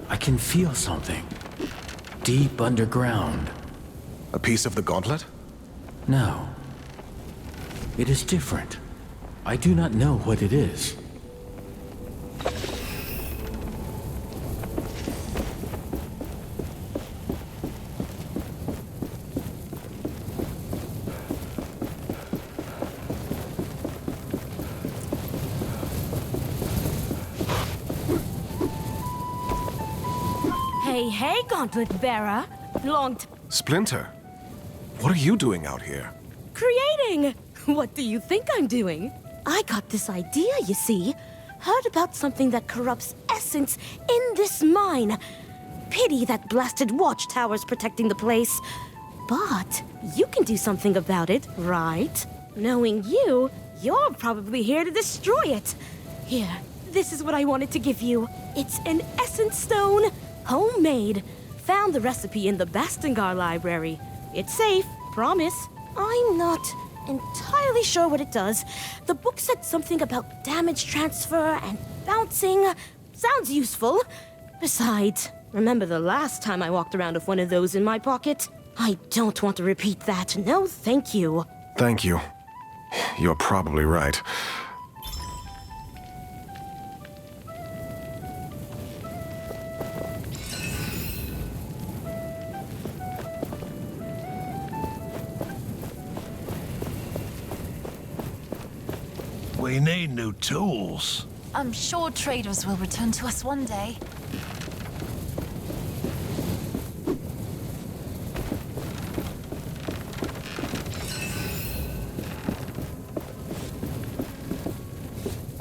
I can feel something. Deep underground. A piece of the gauntlet? No. It is different. I do not know what it is. Hey, Gauntlet Bearer. Splinter, what are you doing out here? Creating! What do you think I'm doing? I got this idea, you see. Heard about something that corrupts essence in this mine. Pity that blasted watchtowers protecting the place. But you can do something about it, right? Knowing you, you're probably here to destroy it. Here, this is what I wanted to give you. It's an essence stone. Homemade. Found the recipe in the Bastingar library. It's safe, promise. I'm not entirely sure what it does. The book said something about damage transfer and bouncing. Sounds useful. Besides, remember the last time I walked around with one of those in my pocket? I don't want to repeat that. No, thank you. Thank you. You're probably right. We need new tools. I'm sure traders will return to us one day.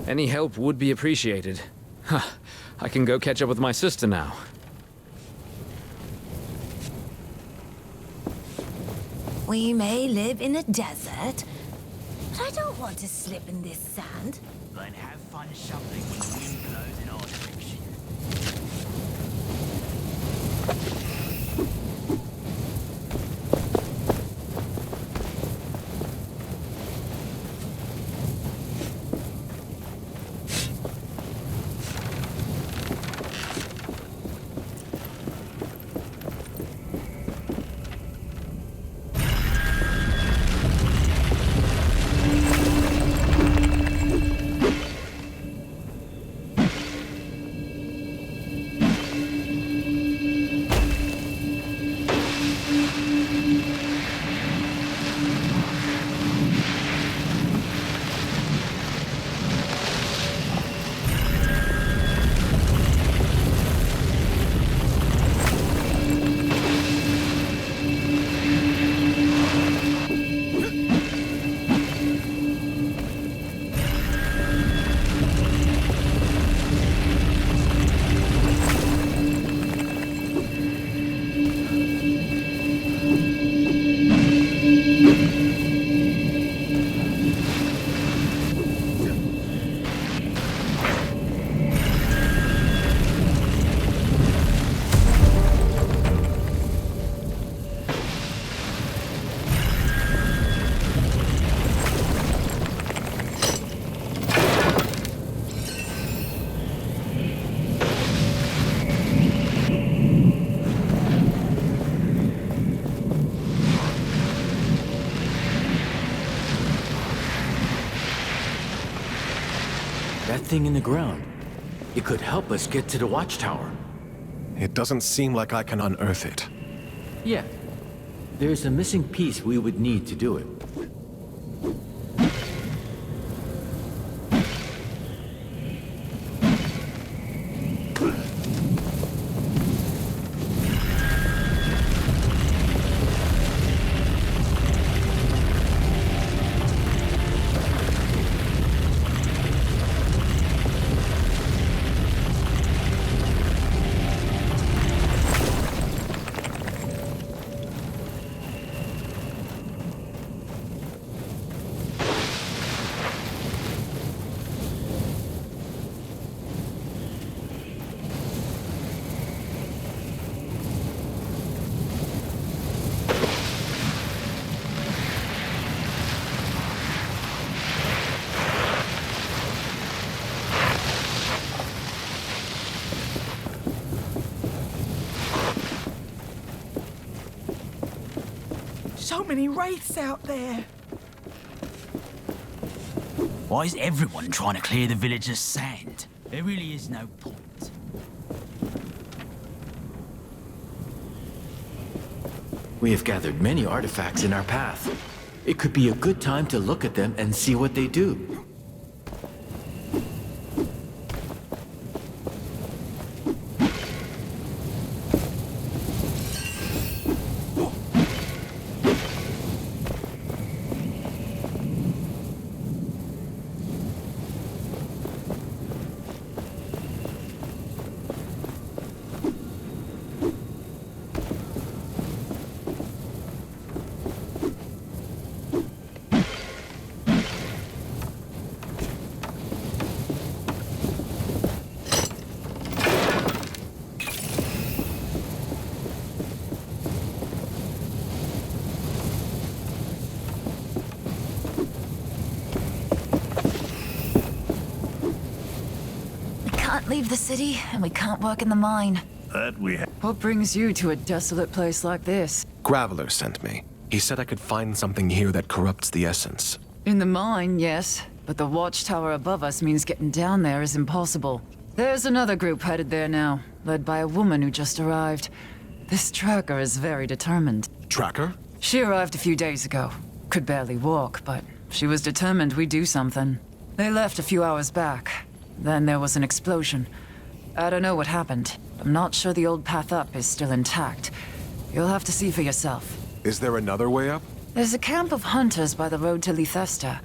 Any help would be appreciated. Huh. I can go catch up with my sister now. We may live in a desert, but I don't want to slip in this sand. Then have fun shoveling when the wind blows in our direction. That thing in the ground. It could help us get to the watchtower. It doesn't seem like I can unearth it. Yeah. There's a missing piece we would need to do it. So many wraiths out there. Why is everyone trying to clear the village's sand? There really is no point. We have gathered many artifacts in our path. It could be a good time to look at them and see what they do. Leave the city, and we can't work in the mine. That we have. What brings you to a desolate place like this? Graveler sent me. He said I could find something here that corrupts the essence. In the mine, yes. But the watchtower above us means getting down there is impossible. There's another group headed there now, led by a woman who just arrived. This tracker is very determined. Tracker? She arrived a few days ago. Could barely walk, but she was determined we'd do something. They left a few hours back. Then there was an explosion. I don't know what happened. I'm not sure the old path up is still intact. You'll have to see for yourself. Is there another way up? There's a camp of hunters by the road to Lethesta.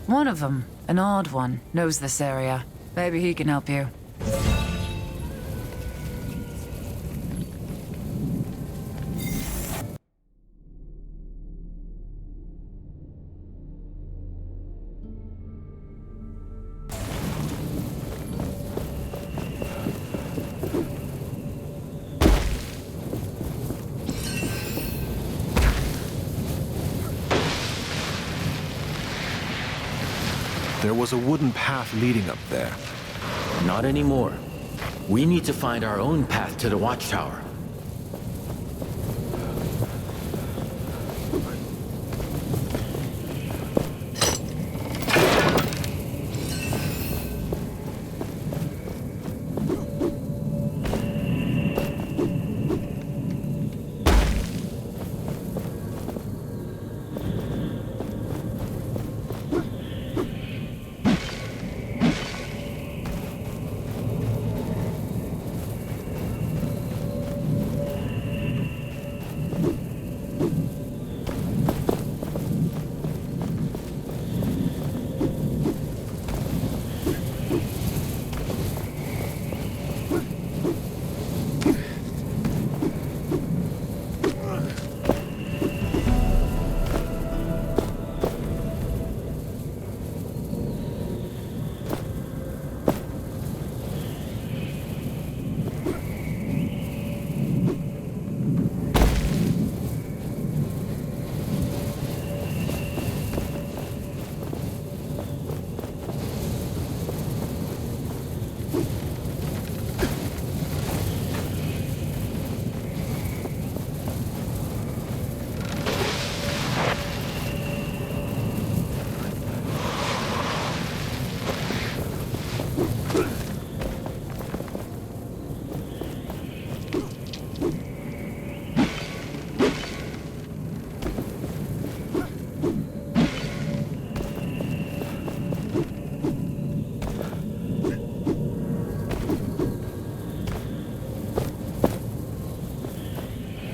One of them, an odd one, knows this area. Maybe he can help you. There was a wooden path leading up there. Not anymore. We need to find our own path to the watchtower.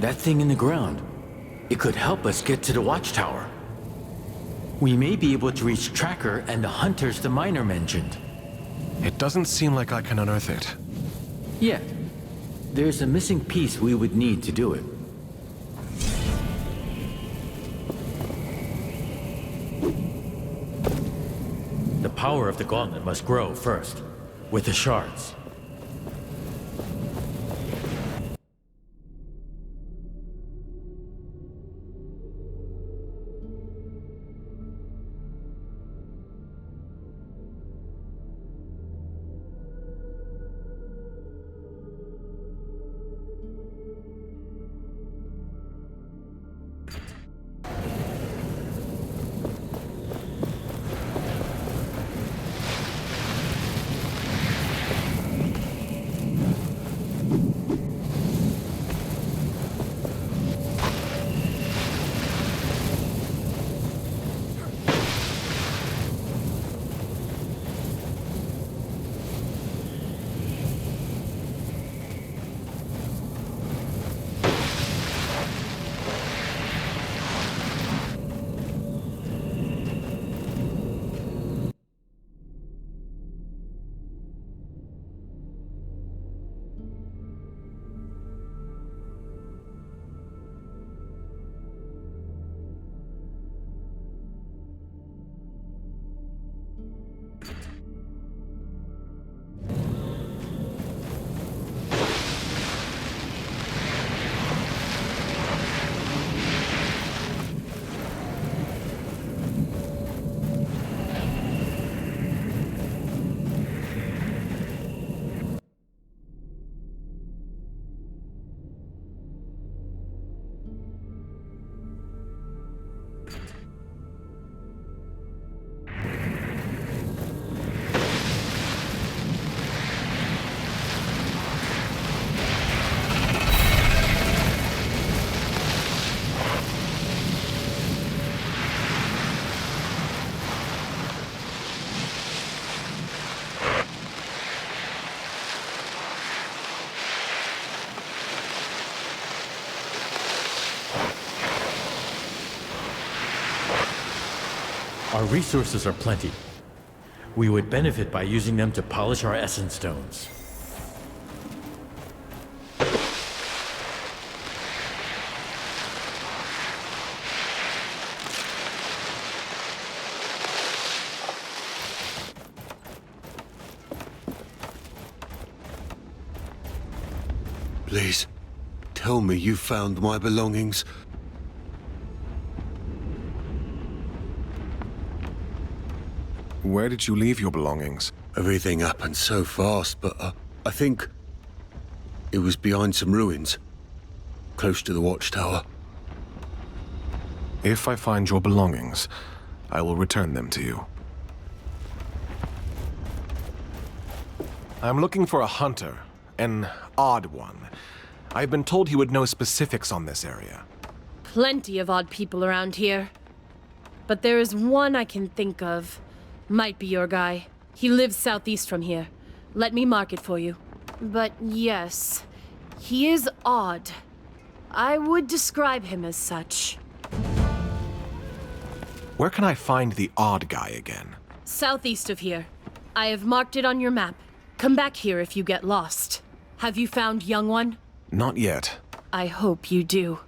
That thing in the ground. It could help us get to the watchtower. We may be able to reach Tracker and the hunters the miner mentioned. It doesn't seem like I can unearth it. Yet. There's a missing piece we would need to do it. The power of the gauntlet must grow first, with the shards. Our resources are plenty. We would benefit by using them to polish our essence stones. Please, tell me you found my belongings. Where did you leave your belongings? Everything happened so fast, but I think it was behind some ruins, close to the watchtower. If I find your belongings, I will return them to you. I'm looking for a hunter, an odd one. I've been told he would know specifics on this area. Plenty of odd people around here. But there is one I can think of. Might be your guy. He lives southeast from here. Let me mark it for you. But yes, he is odd. I would describe him as such. Where can I find the odd guy again? Southeast of here. I have marked it on your map. Come back here if you get lost. Have you found young one? Not yet. I hope you do.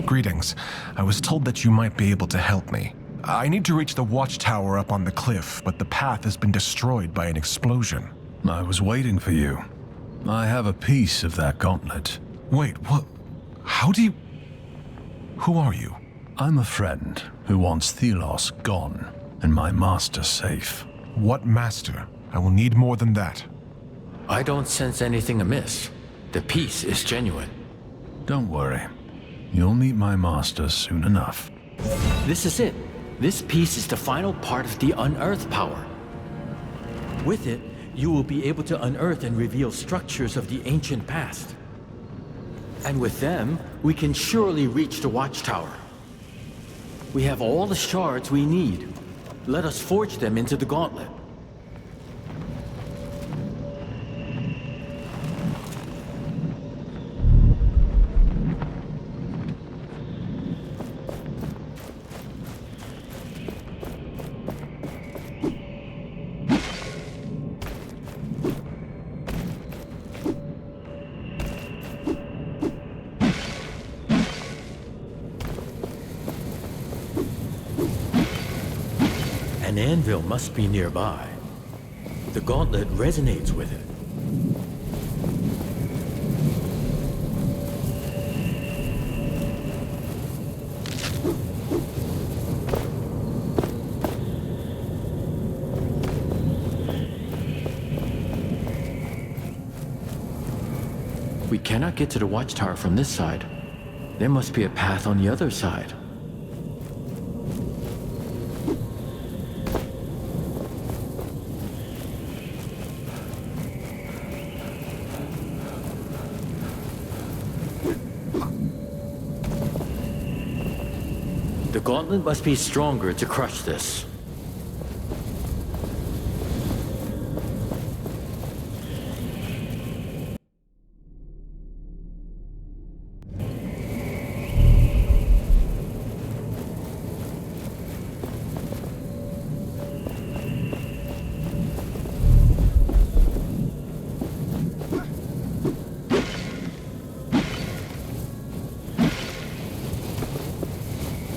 Greetings. I was told that you might be able to help me. I need to reach the watchtower up on the cliff, but the path has been destroyed by an explosion. I was waiting for you. I have a piece of that gauntlet. Wait, what? How do you... Who are you? I'm a friend who wants Thelos gone and my master safe. What master? I will need more than that. I don't sense anything amiss. The piece is genuine. Don't worry. You'll meet my master soon enough. This is it. This piece is the final part of the unearth power. With it, you will be able to unearth and reveal structures of the ancient past. And with them, we can surely reach the watchtower. We have all the shards we need. Let us forge them into the gauntlet. An anvil must be nearby. The gauntlet resonates with it. We cannot get to the watchtower from this side. There must be a path on the other side. The gauntlet must be stronger to crush this.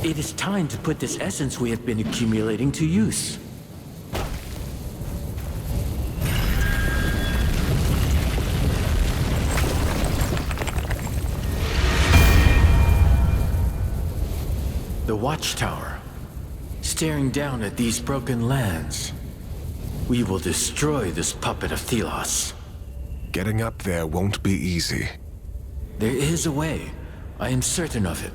It is time to put this essence we have been accumulating to use. The watchtower, staring down at these broken lands. We will destroy this puppet of Thelos. Getting up there won't be easy. There is a way. I am certain of it.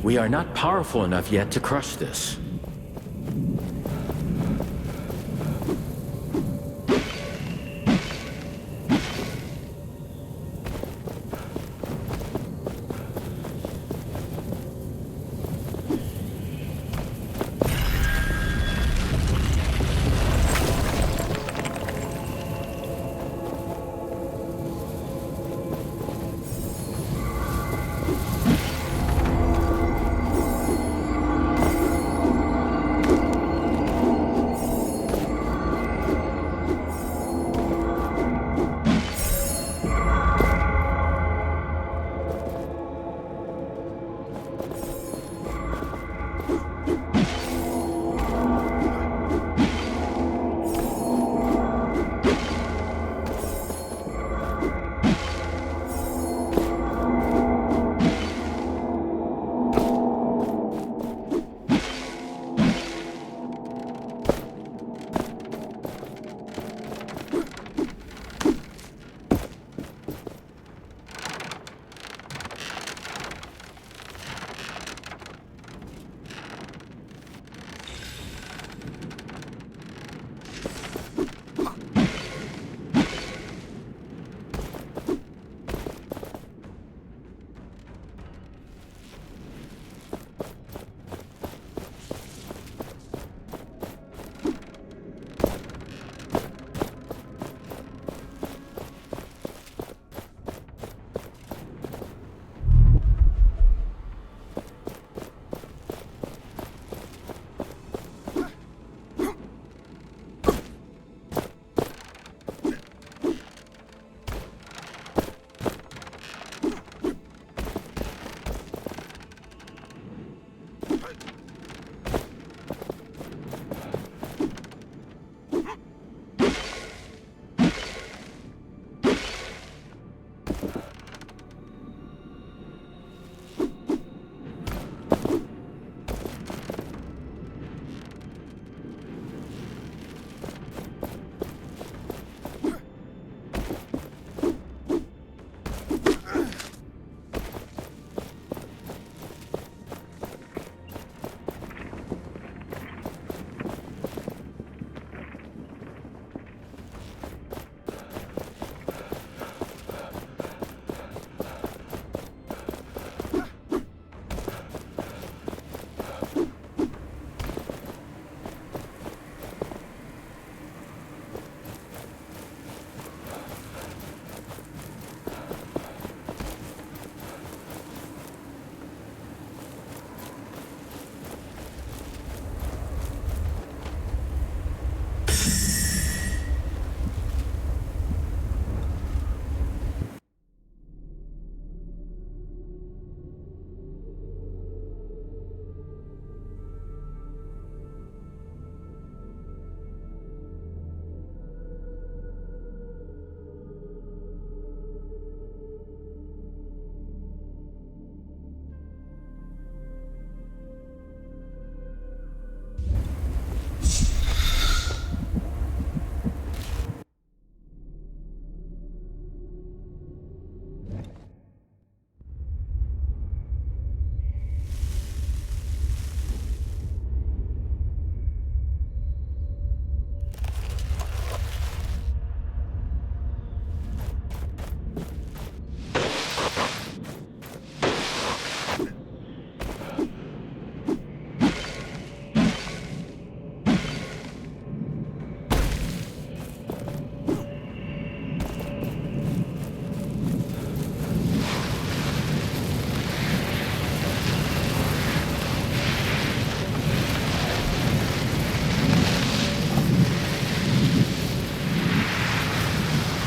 We are not powerful enough yet to crush this.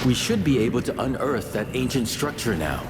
We should be able to unearth that ancient structure now.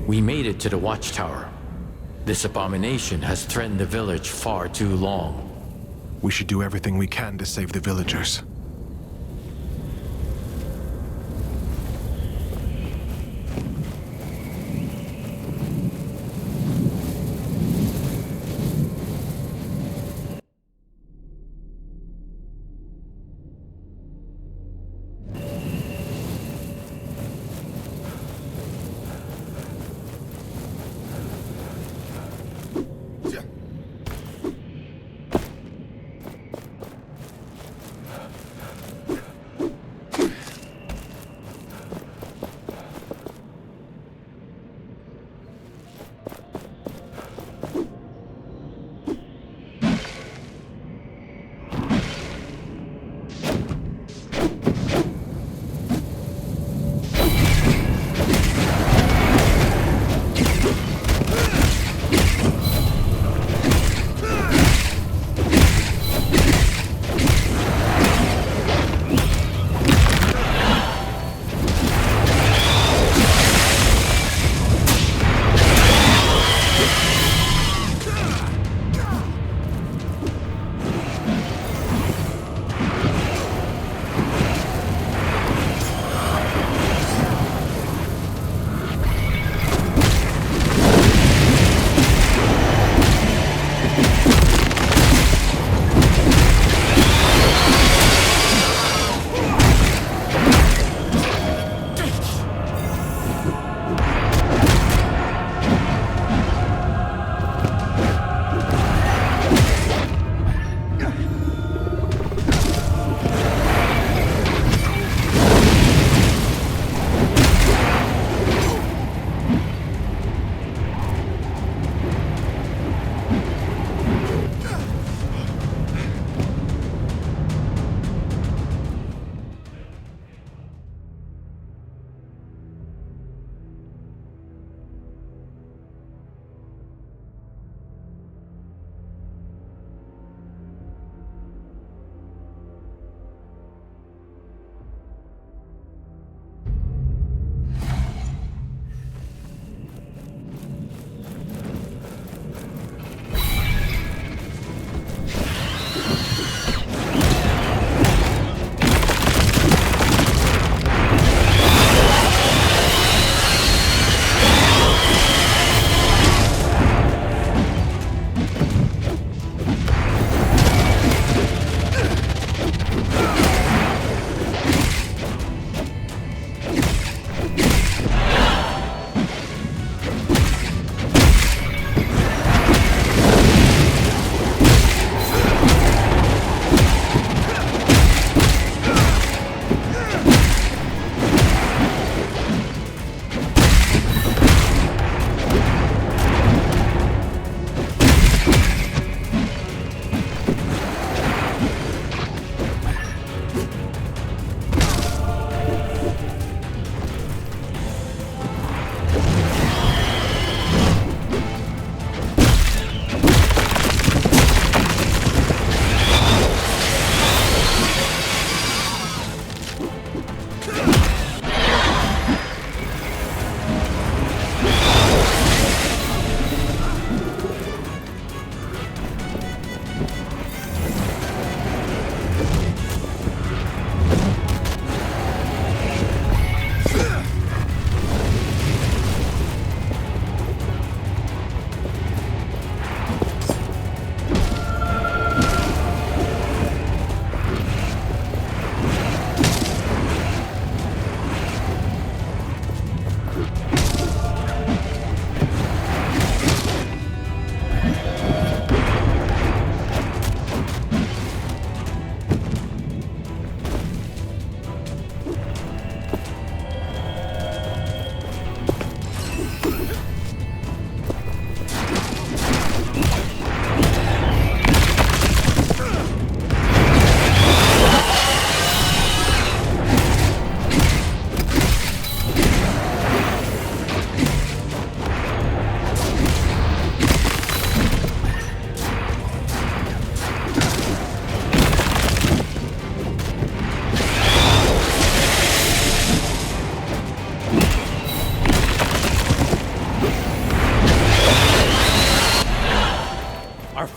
We made it to the watchtower. This abomination has threatened the village far too long. We should do everything we can to save the villagers.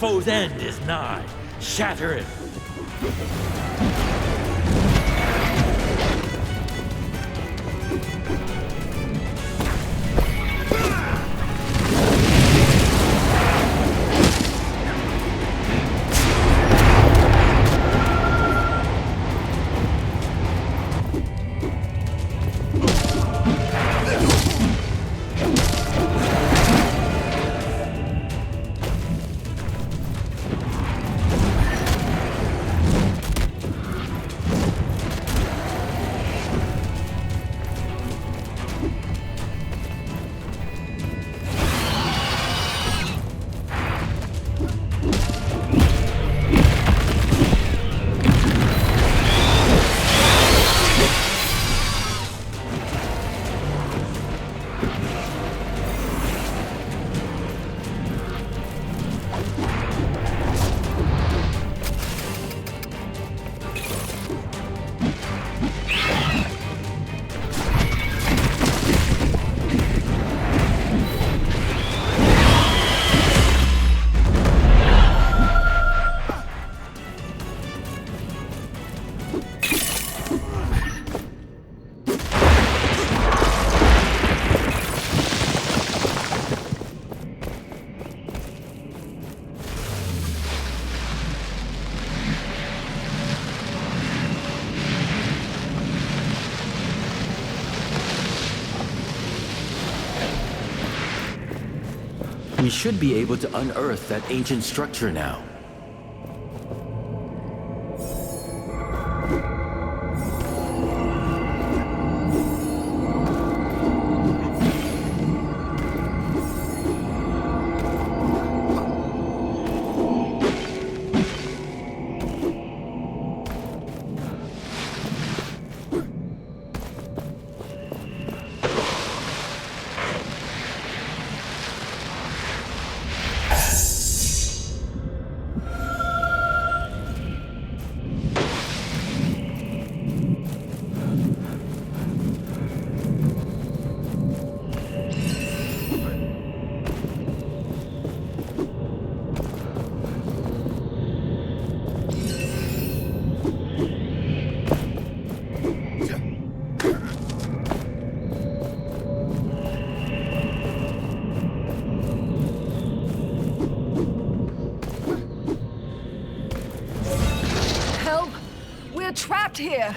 foe's end is nigh. Shatter it. We should be able to unearth that ancient structure now. Trapped here.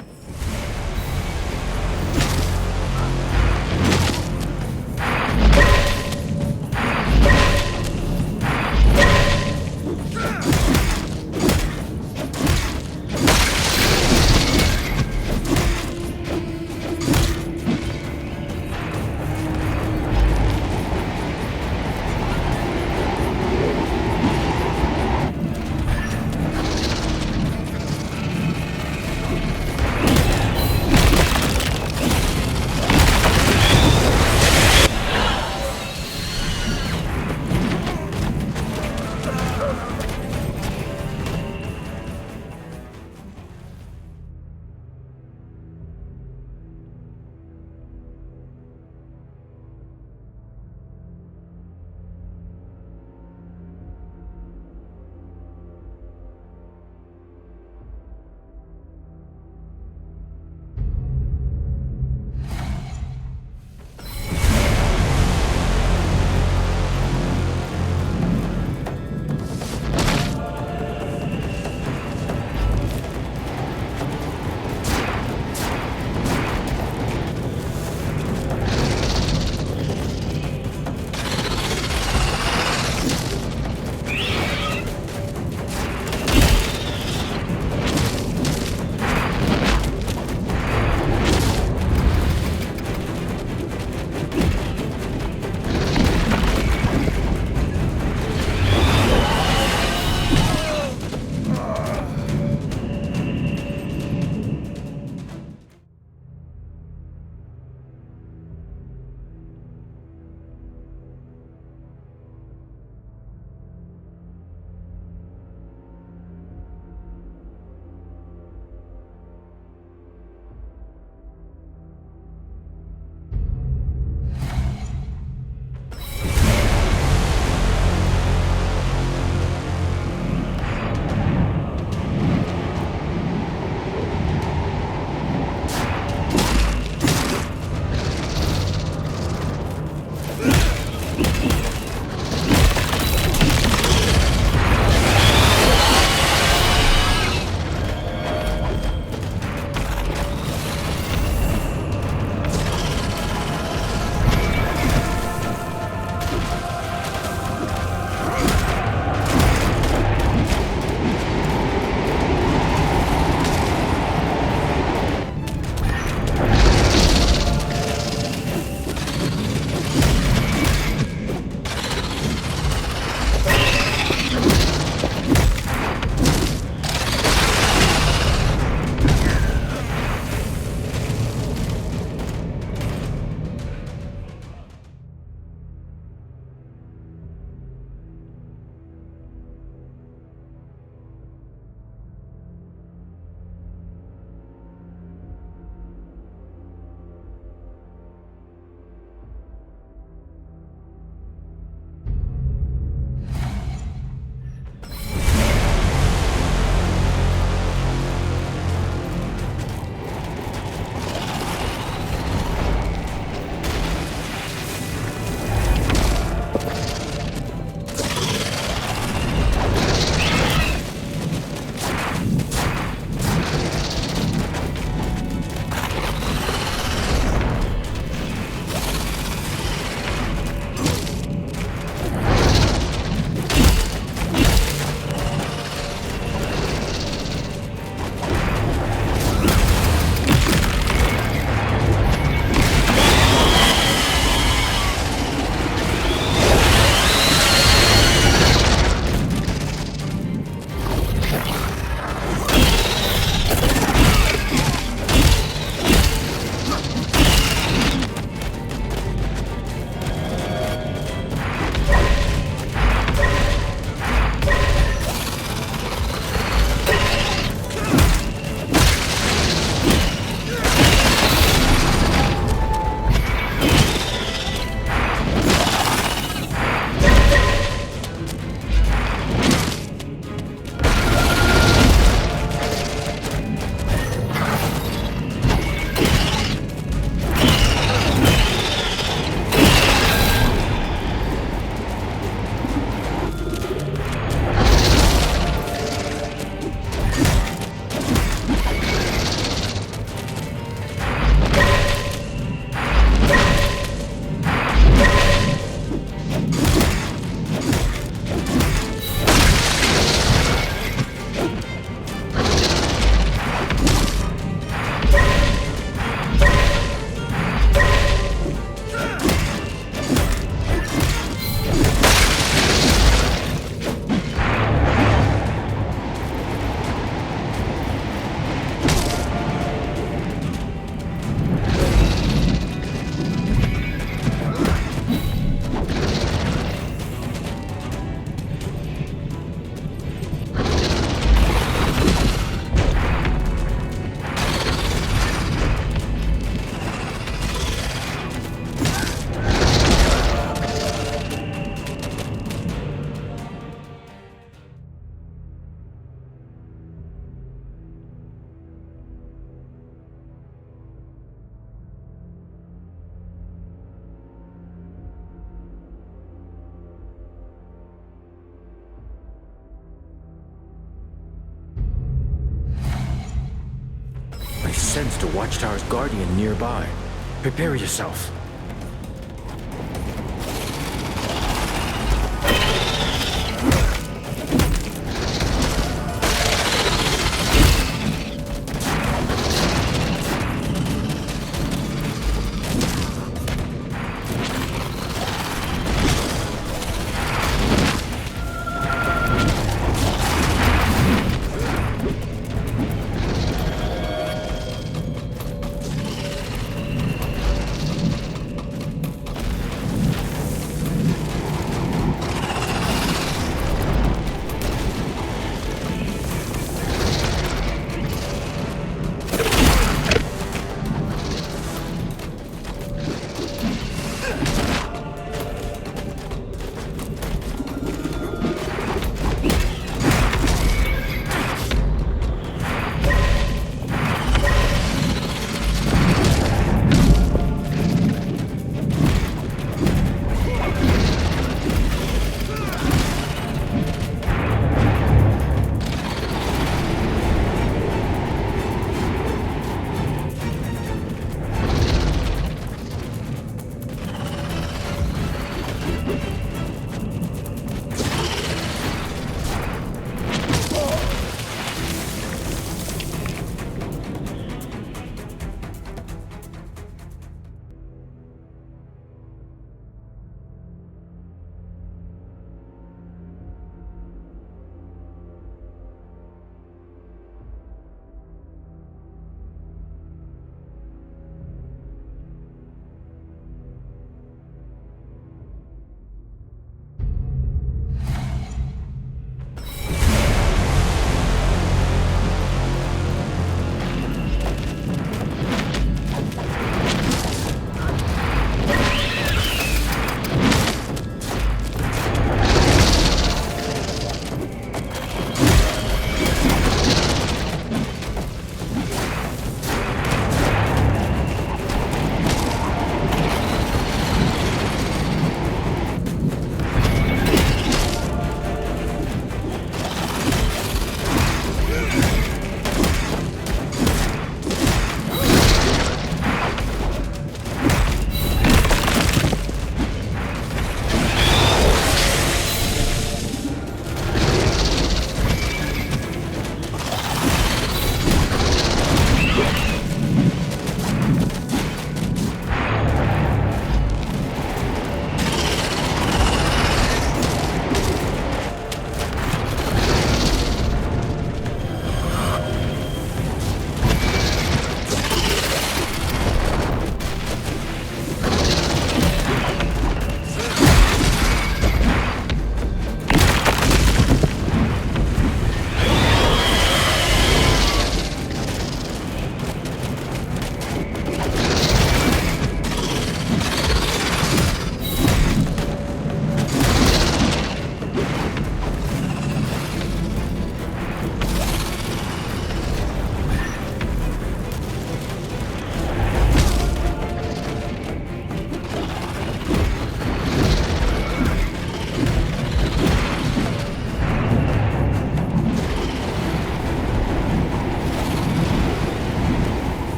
sensed a watchtower's guardian nearby. Prepare yourself.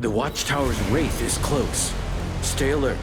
The Watchtower's wraith is close. Stay alert.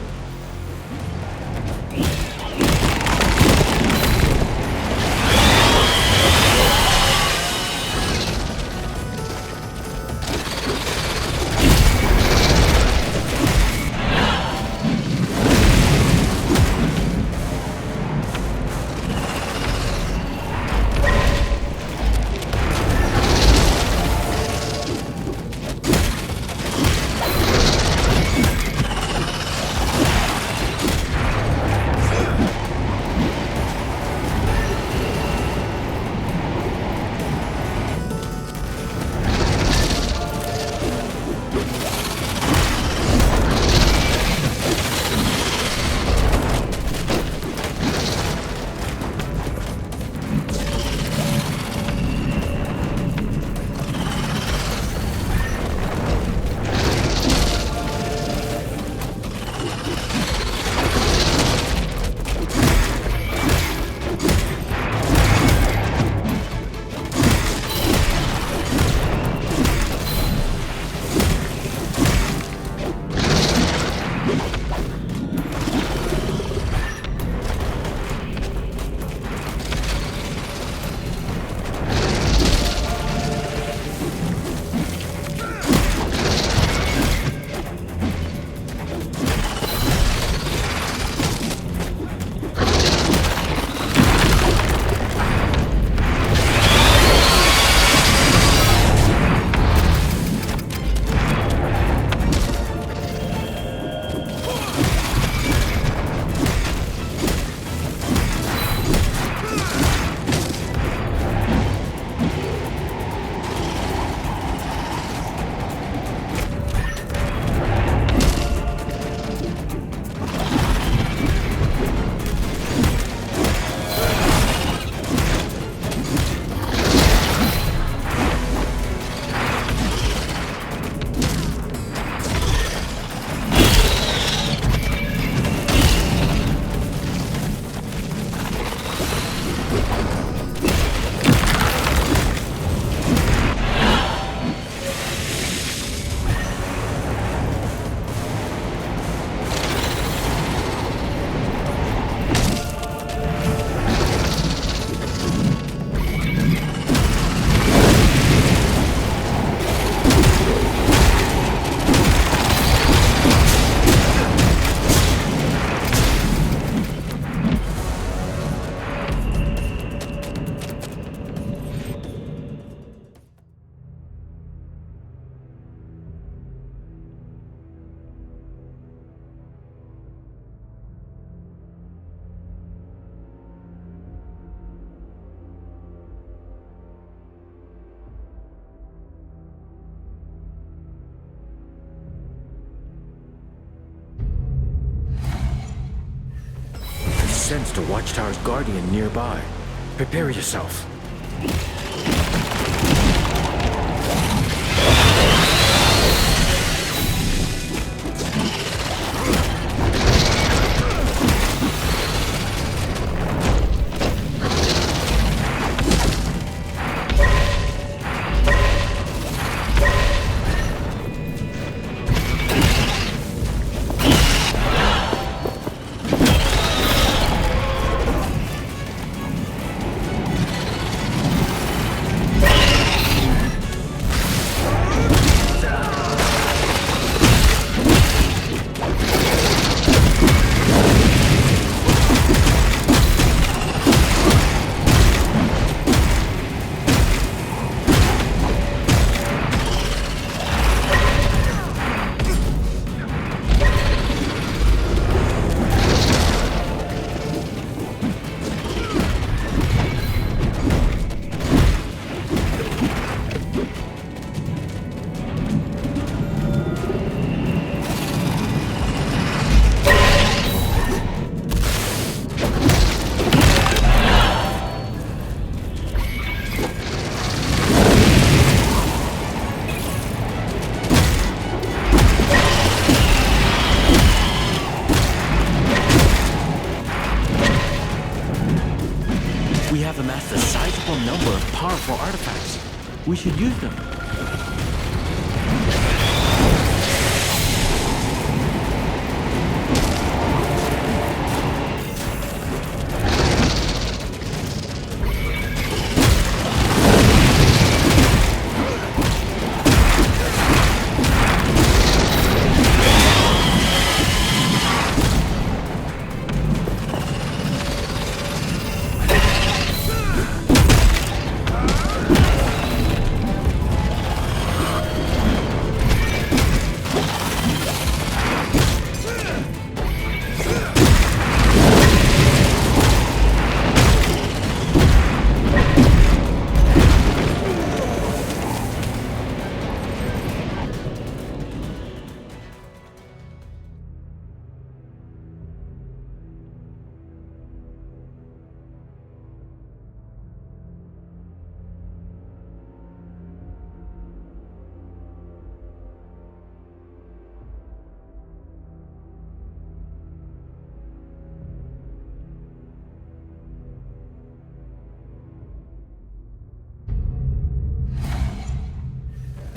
Sensed a Watchtower's guardian nearby. Prepare yourself. Powerful artifacts. We should use them.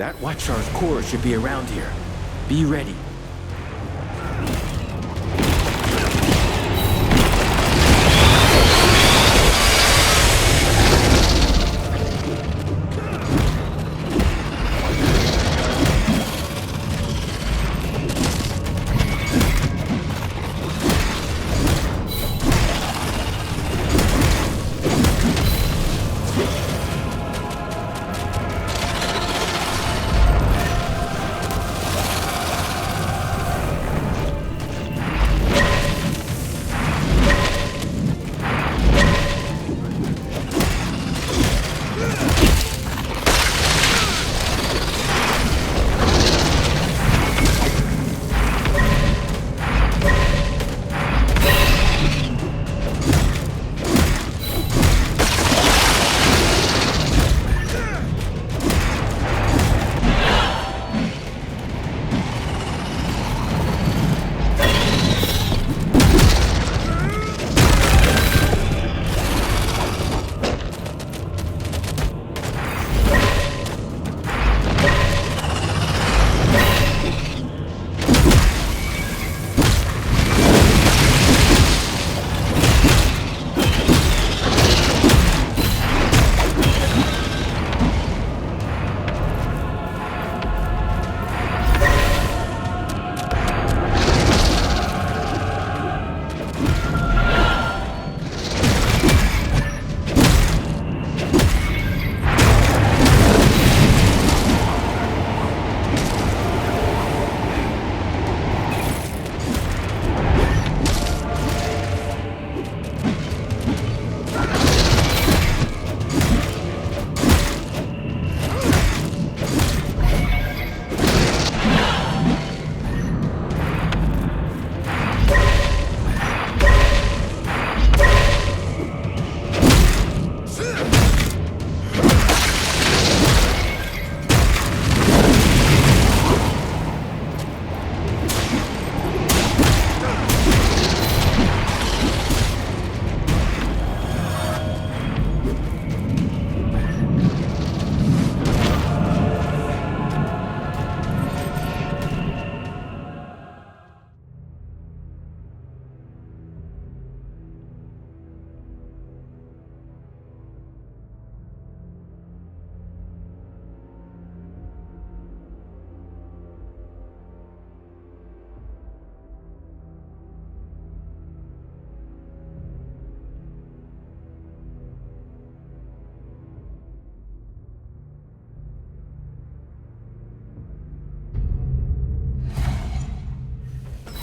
That Watchtower's core should be around here. Be ready.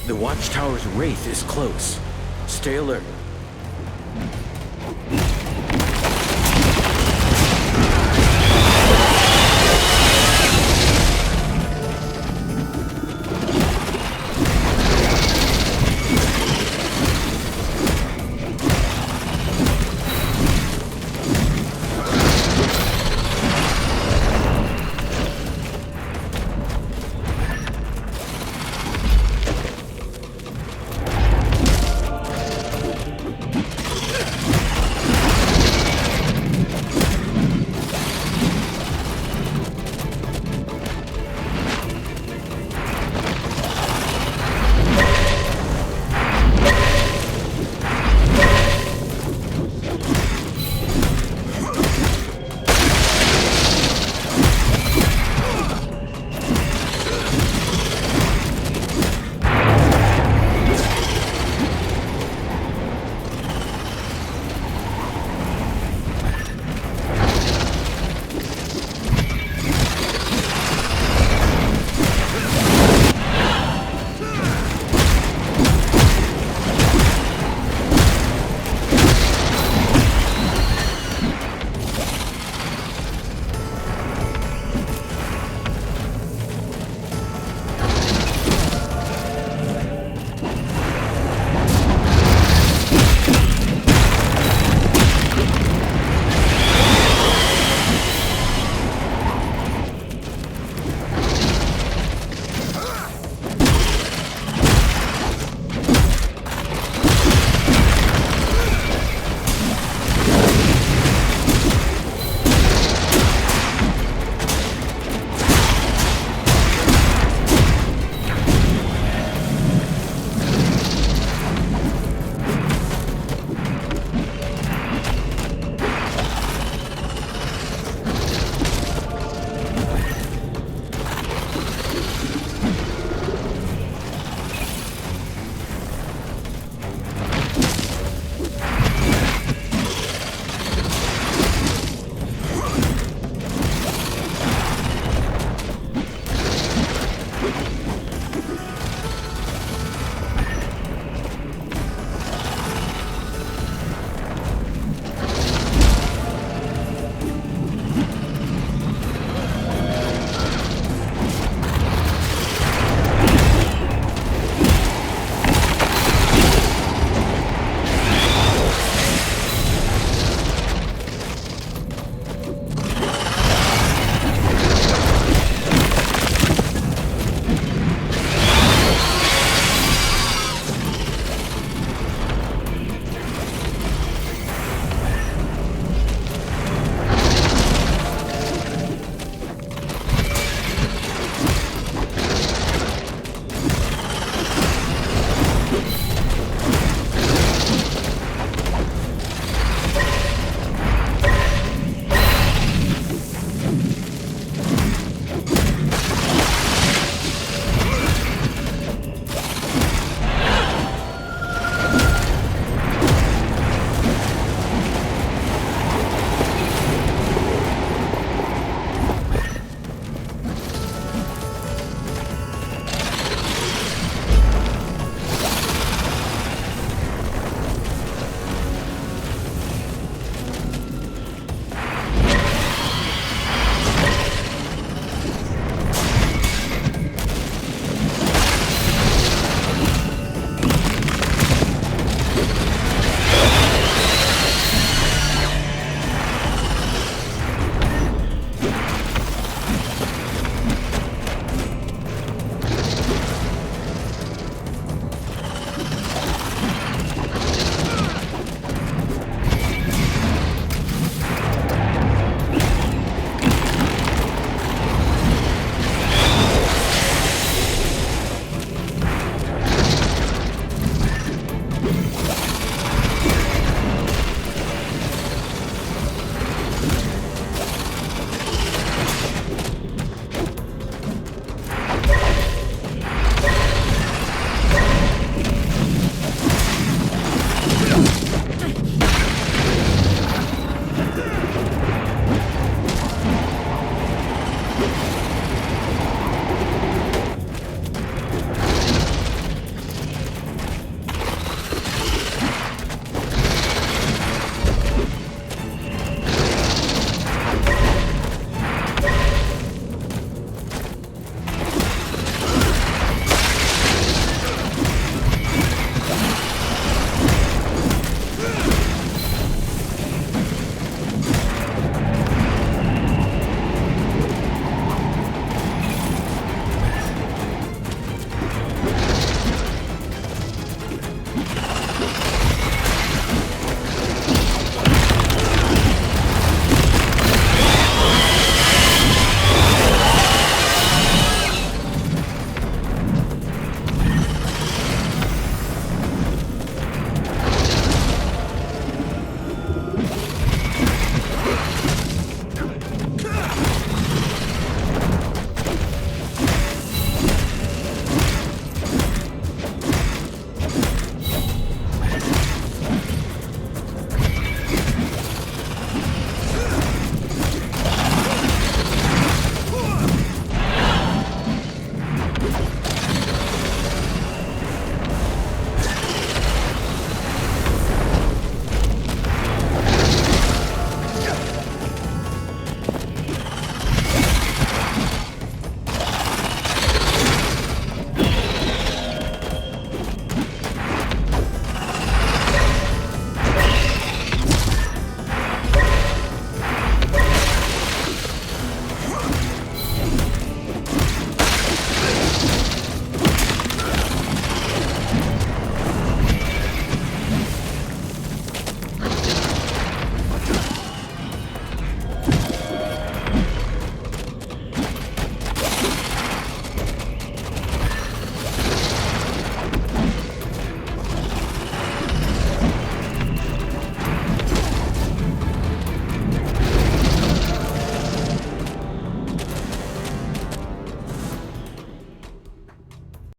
The Watchtower's wraith is close. Stay alert.